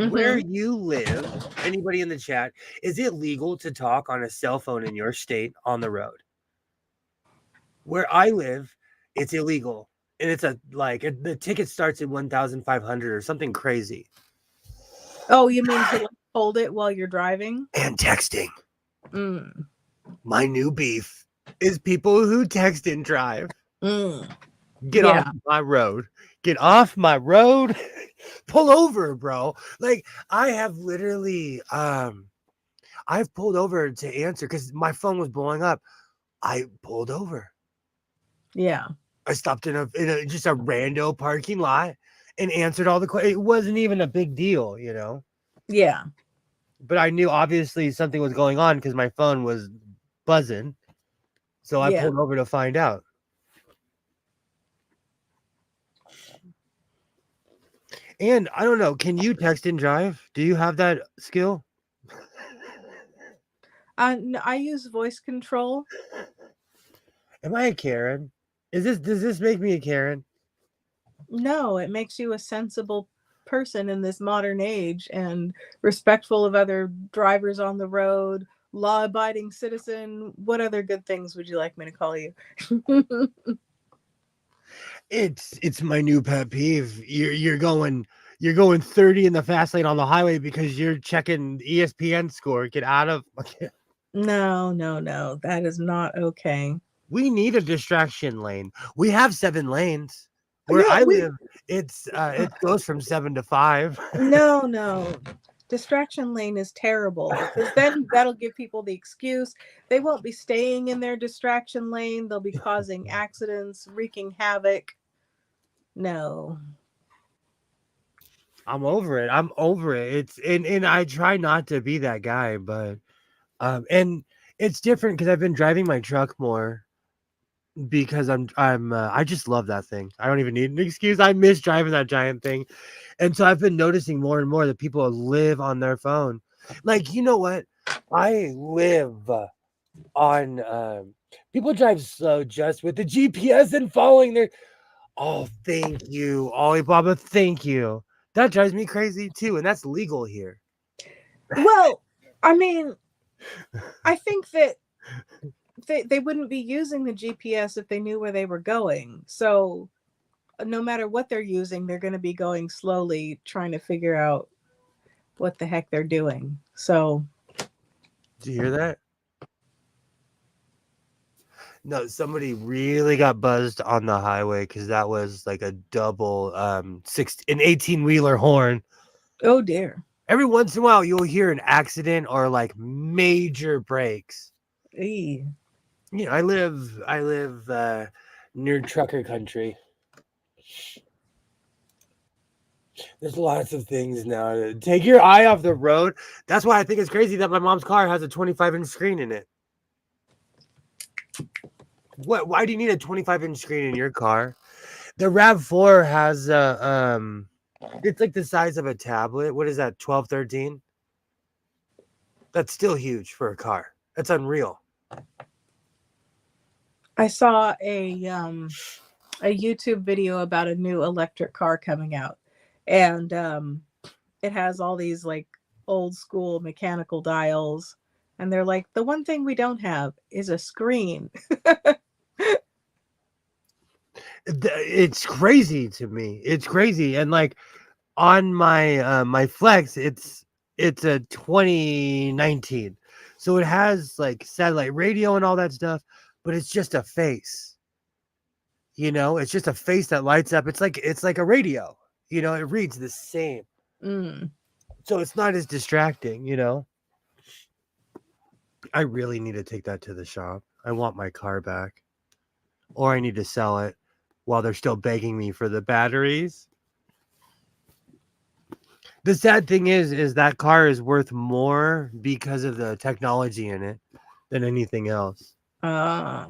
Where Mm-hmm. you live, anybody in the chat, is it legal to talk on a cell phone in your state on the road? Where I live, it's illegal. And it's the ticket starts at 1,500 or something crazy. Oh, you mean to like, hold it while you're driving? And texting. Mm. My new beef is people who text and drive. Mm. Get Yeah. off my road. Get off my road. Pull over, bro. Like I have literally I've pulled over to answer because my phone was blowing up. I pulled over. Yeah. I stopped in a just a rando parking lot and answered all the questions. It wasn't even a big deal, Yeah. But I knew obviously something was going on because my phone was buzzing. So I Yeah. pulled over to find out. And I don't know, can you text and drive? Do you have that skill? I use voice control. Am I a Karen? Does this make me a Karen? No, it makes you a sensible person in this modern age and respectful of other drivers on the road, law-abiding citizen. What other good things would you like me to call you? It's my new pet peeve. You're going 30 in the fast lane on the highway because you're checking ESPN score. Get out of No, no, no. That is not okay. We need a distraction lane. We have 7 lanes. Where Yeah, I we live, it goes from 7 to 5. no, no. Distraction lane is terrible because then that'll give people the excuse. They won't be staying in their distraction lane. They'll be causing accidents, wreaking havoc. No. I'm over it. I'm over it. And I try not to be that guy, but and it's different because I've been driving my truck more because I just love that thing. I don't even need an excuse. I miss driving that giant thing. And so I've been noticing more and more that people live on their phone. Like, you know what? I live on people drive slow just with the GPS and following their oh, thank you, Alibaba. Thank you. That drives me crazy too, and that's legal here. Well, I mean, I think that they wouldn't be using the GPS if they knew where they were going. So no matter what they're using, they're going to be going slowly, trying to figure out what the heck they're doing. So, Did you hear that? No, somebody really got buzzed on the highway because that was like a double an 18-wheeler horn. oh dear. Every once in a while, you'll hear an accident or like major breaks. Eee. I live near trucker country. There's lots of things now. Take your eye off the road. That's why I think it's crazy that my mom's car has a 25-inch screen in it. What? Why do you need a 25-inch screen in your car? The RAV4 has it's like the size of a tablet. What is that? 12, 13? That's still huge for a car. That's unreal. I saw a YouTube video about a new electric car coming out, and it has all these like old school mechanical dials, and they're like, the one thing we don't have is a screen. It's crazy to me. It's crazy. And like on my my Flex, it's a 2019. So it has like satellite radio and all that stuff, but it's just a face. It's just a face that lights up. It's like a radio. It reads the same. Mm. So it's not as distracting. I really need to take that to the shop. I want my car back. Or I need to sell it while they're still begging me for the batteries. The sad thing is that car is worth more because of the technology in it than anything else. Uh,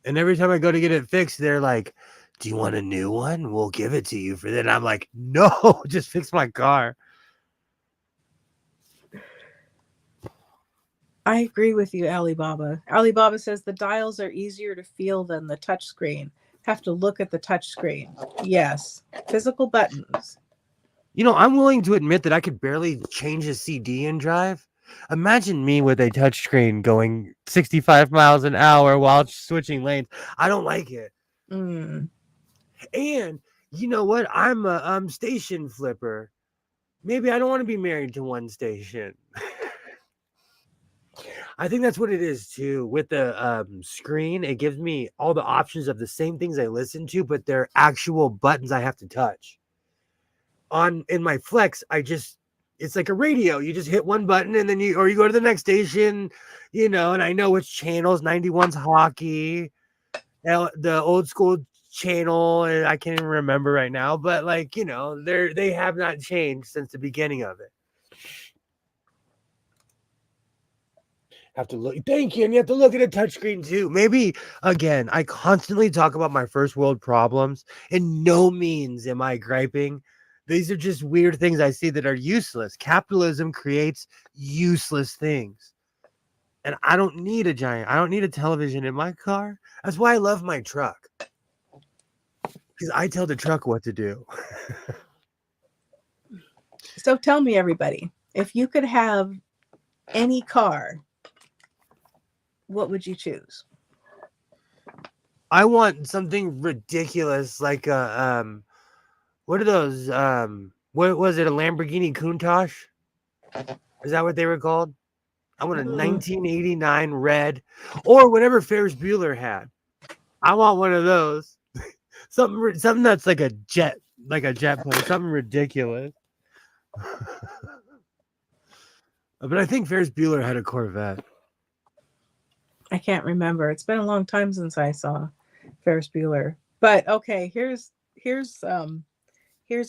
And every time I go to get it fixed, they're like, "Do you want a new one? We'll give it to you for that." And I'm like, "No, just fix my car." I agree with you, Alibaba. Alibaba says the dials are easier to feel than the touch screen. Have to look at the touch screen. Yes, physical buttons. I'm willing to admit that I could barely change a CD in drive. Imagine me with a touchscreen going 65 miles an hour while switching lanes. I don't like it. Mm. And you know what? I'm a station flipper. Maybe I don't want to be married to one station. I think that's what it is too. With the screen, it gives me all the options of the same things I listen to, but they're actual buttons I have to touch. In my Flex, it's like a radio. You just hit one button and then you go to the next station, and I know which channels. 91's hockey, the old school channel, and I can't even remember right now, but they have not changed since the beginning of it. Have to look. Thank you. And you have to look at a touchscreen too. Maybe again, I constantly talk about my first world problems. In no means am I griping. These are just weird things I see that are useless. Capitalism creates useless things. And I don't need a television in my car. That's why I love my truck. Because I tell the truck what to do. So tell me, everybody, if you could have any car, what would you choose? I want something ridiculous like what are those? What was it? A Lamborghini Countach? Is that what they were called? I want a 1989 red, or whatever Ferris Bueller had. I want one of those. something that's like a jet plane. Something ridiculous. But I think Ferris Bueller had a Corvette. I can't remember. It's been a long time since I saw Ferris Bueller. But okay, here's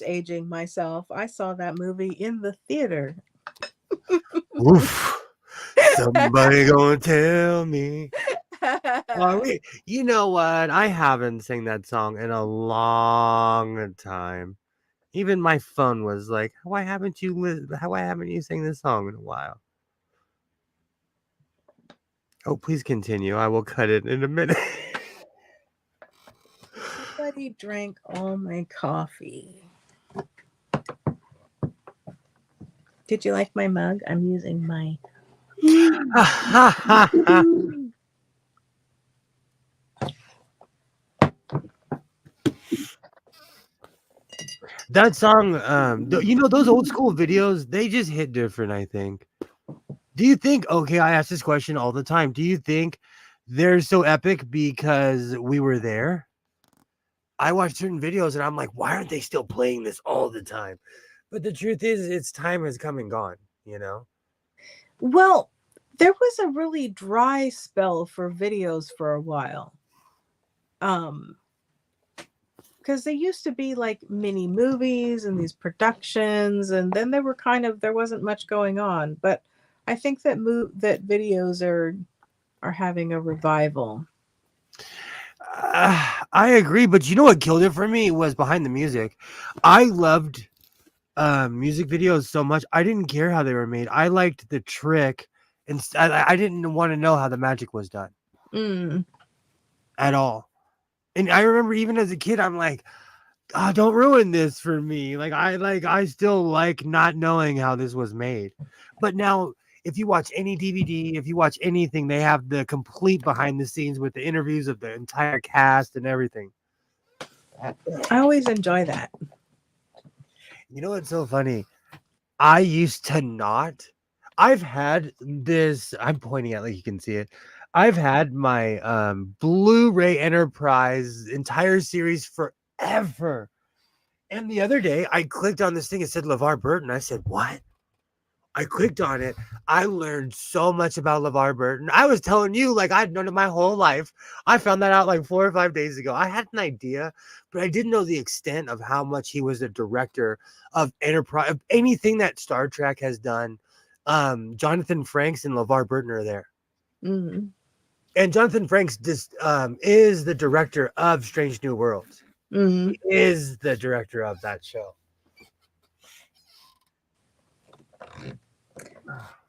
aging myself. I saw that movie in the theater. Oof. Somebody gonna tell me. You know what? I haven't sang that song in a long time. Even my phone was like, why haven't you sang this song in a while? Oh, please continue. I will cut it in a minute. Somebody drank all my coffee. Did you like my mug? I'm using my that song, those old school videos, they just hit different, I think. Do you think, okay, I ask this question all the time. Do you think they're so epic because we were there? I watch certain videos and I'm like, why aren't they still playing this all the time? But the truth is, its time has come and gone, Well, there was a really dry spell for videos for a while. Because they used to be like mini movies and these productions, and then they were there wasn't much going on. But I think that that videos are having a revival. I agree, but you know what killed it for me was behind the music. I loved music videos so much. I didn't care how they were made. I liked the trick, and I didn't want to know how the magic was done. at all. And I remember even as a kid, I'm like, oh, don't ruin this for me. I still like not knowing how this was made. But now if you watch any DVD, if you watch anything, they have the complete behind the scenes with the interviews of the entire cast and everything. I always enjoy that. You know what's so funny? I used to not. I've had this. I'm pointing at like you can see it. I've had my Blu-ray Enterprise entire series forever. And the other day, I clicked on this thing. It said LeVar Burton. I said, "What?" I clicked on it. I learned so much about LeVar Burton. I was telling you, like I'd known it my whole life. I found that out like 4 or 5 days ago. I had an idea, but I didn't know the extent of how much he was a director of Enterprise, of anything that Star Trek has done. Jonathan Frakes and LeVar Burton are there. Mm. And Jonathan Frakes is the director of Strange New Worlds. Mm. He is the director of that show.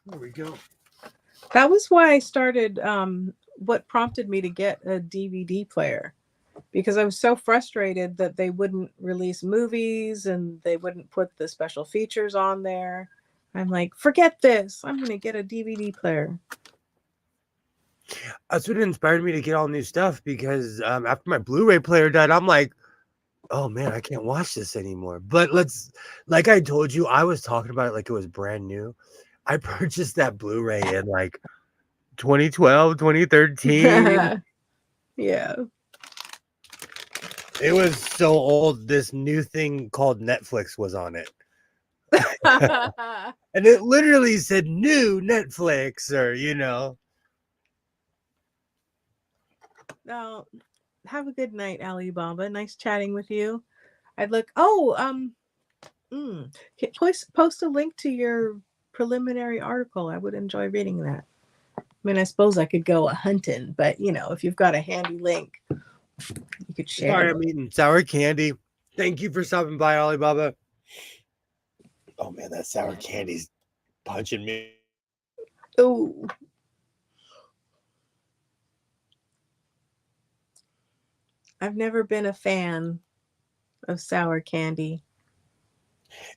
There we go. That was why I started. What prompted me to get a DVD player, because I was so frustrated that they wouldn't release movies and they wouldn't put the special features on there. I'm like, forget this. I'm going to get a DVD player. That's what inspired me to get all new stuff because after my Blu-ray player died, I'm like, oh man, I can't watch this anymore. But like I told you, I was talking about it like it was brand new. I purchased that Blu-ray in like 2012, 2013. Yeah. It was so old. This new thing called Netflix was on it. And it literally said new Netflix or, Now, have a good night, Alibaba. Nice chatting with you. I'd look. Post a link to your preliminary article. I would enjoy reading that. I mean, I suppose I could go a hunting, but if you've got a handy link, you could share. Sorry, I'm eating sour candy. Thank you for stopping by, Alibaba. Oh man, that sour candy's punching me. Oh. I've never been a fan of sour candy.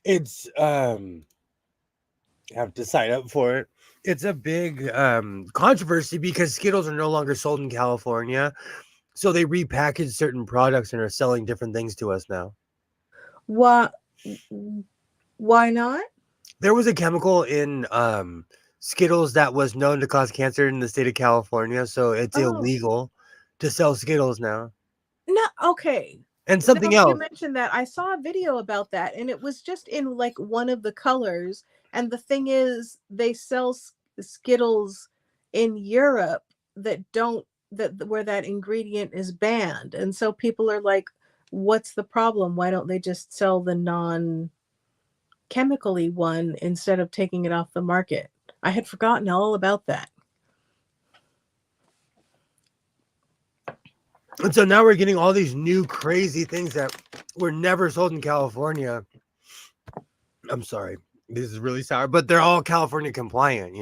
It's you have to sign up for it. It's a big controversy because Skittles are no longer sold in California. So they repackaged certain products and are selling different things to us now. What? Why not? There was a chemical in Skittles that was known to cause cancer in the state of California, so it's illegal to sell Skittles now. No, okay. And something now, else. You mentioned that. I saw a video about that, and it was just in like one of the colors. And the thing is, they sell Skittles in Europe where that ingredient is banned, and so people are like, "What's the problem? Why don't they just sell the non-chemically one instead of taking it off the market?" I had forgotten all about that. And so now we're getting all these new crazy things that were never sold in California. I'm sorry, this is really sour, but they're all California compliant,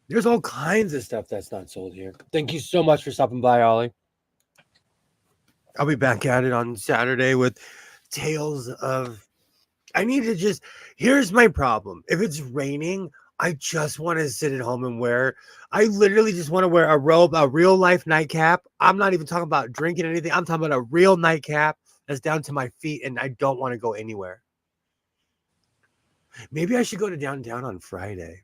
There's all kinds of stuff that's not sold here. Thank you so much for stopping by, Ollie. I'll be back at it on Saturday with tales of... Here's my problem. If it's raining, I just want to sit at home and I literally just want to wear a robe, a real life nightcap. I'm not even talking about drinking anything. I'm talking about a real nightcap that's down to my feet, and I don't want to go anywhere. Maybe I should go to downtown on Friday.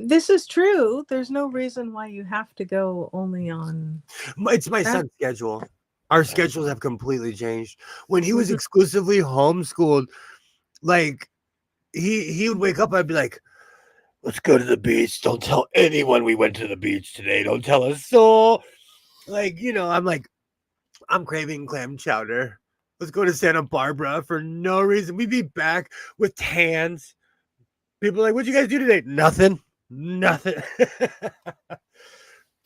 This is true. There's no reason why you have to go only on... It's my son's schedule. Our schedules have completely changed. When he was exclusively homeschooled, like he would wake up, I'd be like, let's go to the beach. Don't tell anyone we went to the beach today. Don't tell a soul. Like, I'm craving clam chowder. Let's go to Santa Barbara for no reason. We'd be back with tans. People are like, what'd you guys do today? Nothing.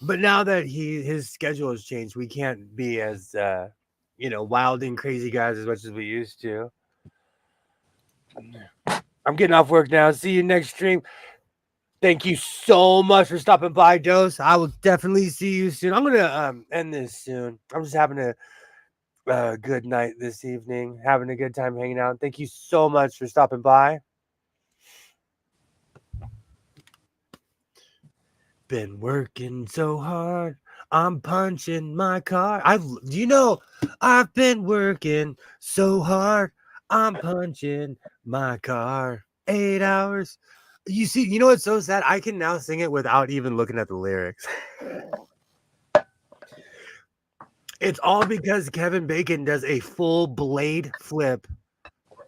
But now that his schedule has changed, we can't be as wild and crazy guys as much as we used to. I'm getting off work now. See you next stream. Thank you so much for stopping by, Dose. I will definitely see you soon. I'm gonna end this soon. I'm just having a good night this evening, having a good time hanging out. Thank you so much for stopping by. Been working so hard. I'm punching my car. I've been working so hard. I'm punching my car. 8 hours. You know what's so sad? I can now sing it without even looking at the lyrics. It's all because Kevin Bacon does a full blade flip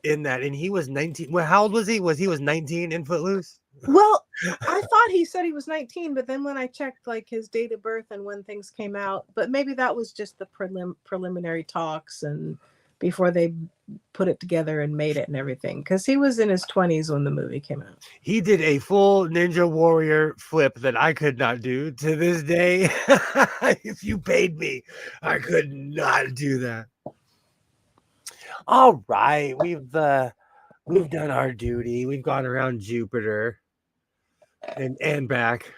in that, and he was 19. Well, how old was he? He was 19 in Footloose? Well, I thought he said he was 19, but then when I checked like his date of birth and when things came out, but maybe that was just the preliminary talks and before they put it together and made it and everything, because he was in his 20s when the movie came out. He did a full Ninja Warrior flip that I could not do to this day. If you paid me, I could not do that. All right, we've done our duty. We've gone around Jupiter and back.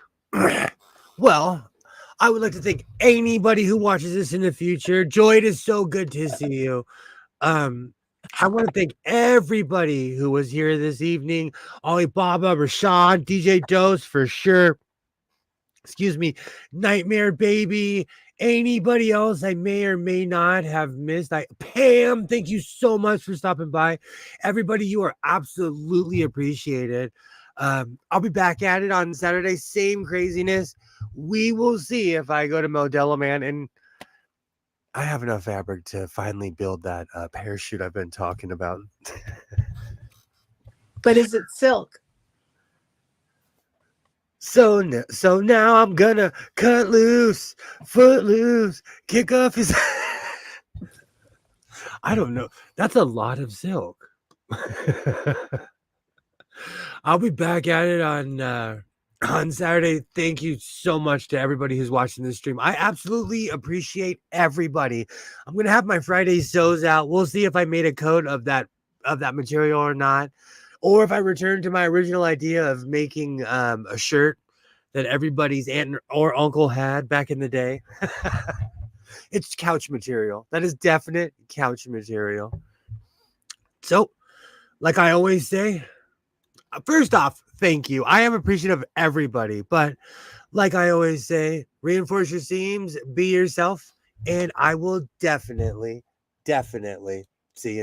Well, I would like to thank anybody who watches this in the future. Joy, it is so good to see you. I want to thank everybody who was here this evening. Alibaba, Rashawn, DJ Dose for sure. Excuse me, Nightmare Baby. Anybody else I may or may not have missed. Pam, thank you so much for stopping by. Everybody, you are absolutely appreciated. I'll be back at it on Saturday. Same craziness. We will see if I go to Modelo Man, and I have enough fabric to finally build that parachute I've been talking about. But is it silk? So now I'm gonna cut loose, foot loose, kick off his. I don't know. That's a lot of silk. I'll be back at it on Saturday. Thank you so much to everybody who's watching this stream. I absolutely appreciate everybody. I'm gonna have my Friday sews out. We'll see if I made a coat of that material or not, or if I return to my original idea of making a shirt that everybody's aunt or uncle had back in the day. It's couch material. That is definite couch material. So, like I always say, first off, thank you. I am appreciative of everybody, but like I always say, reinforce your seams, be yourself, and I will definitely see you.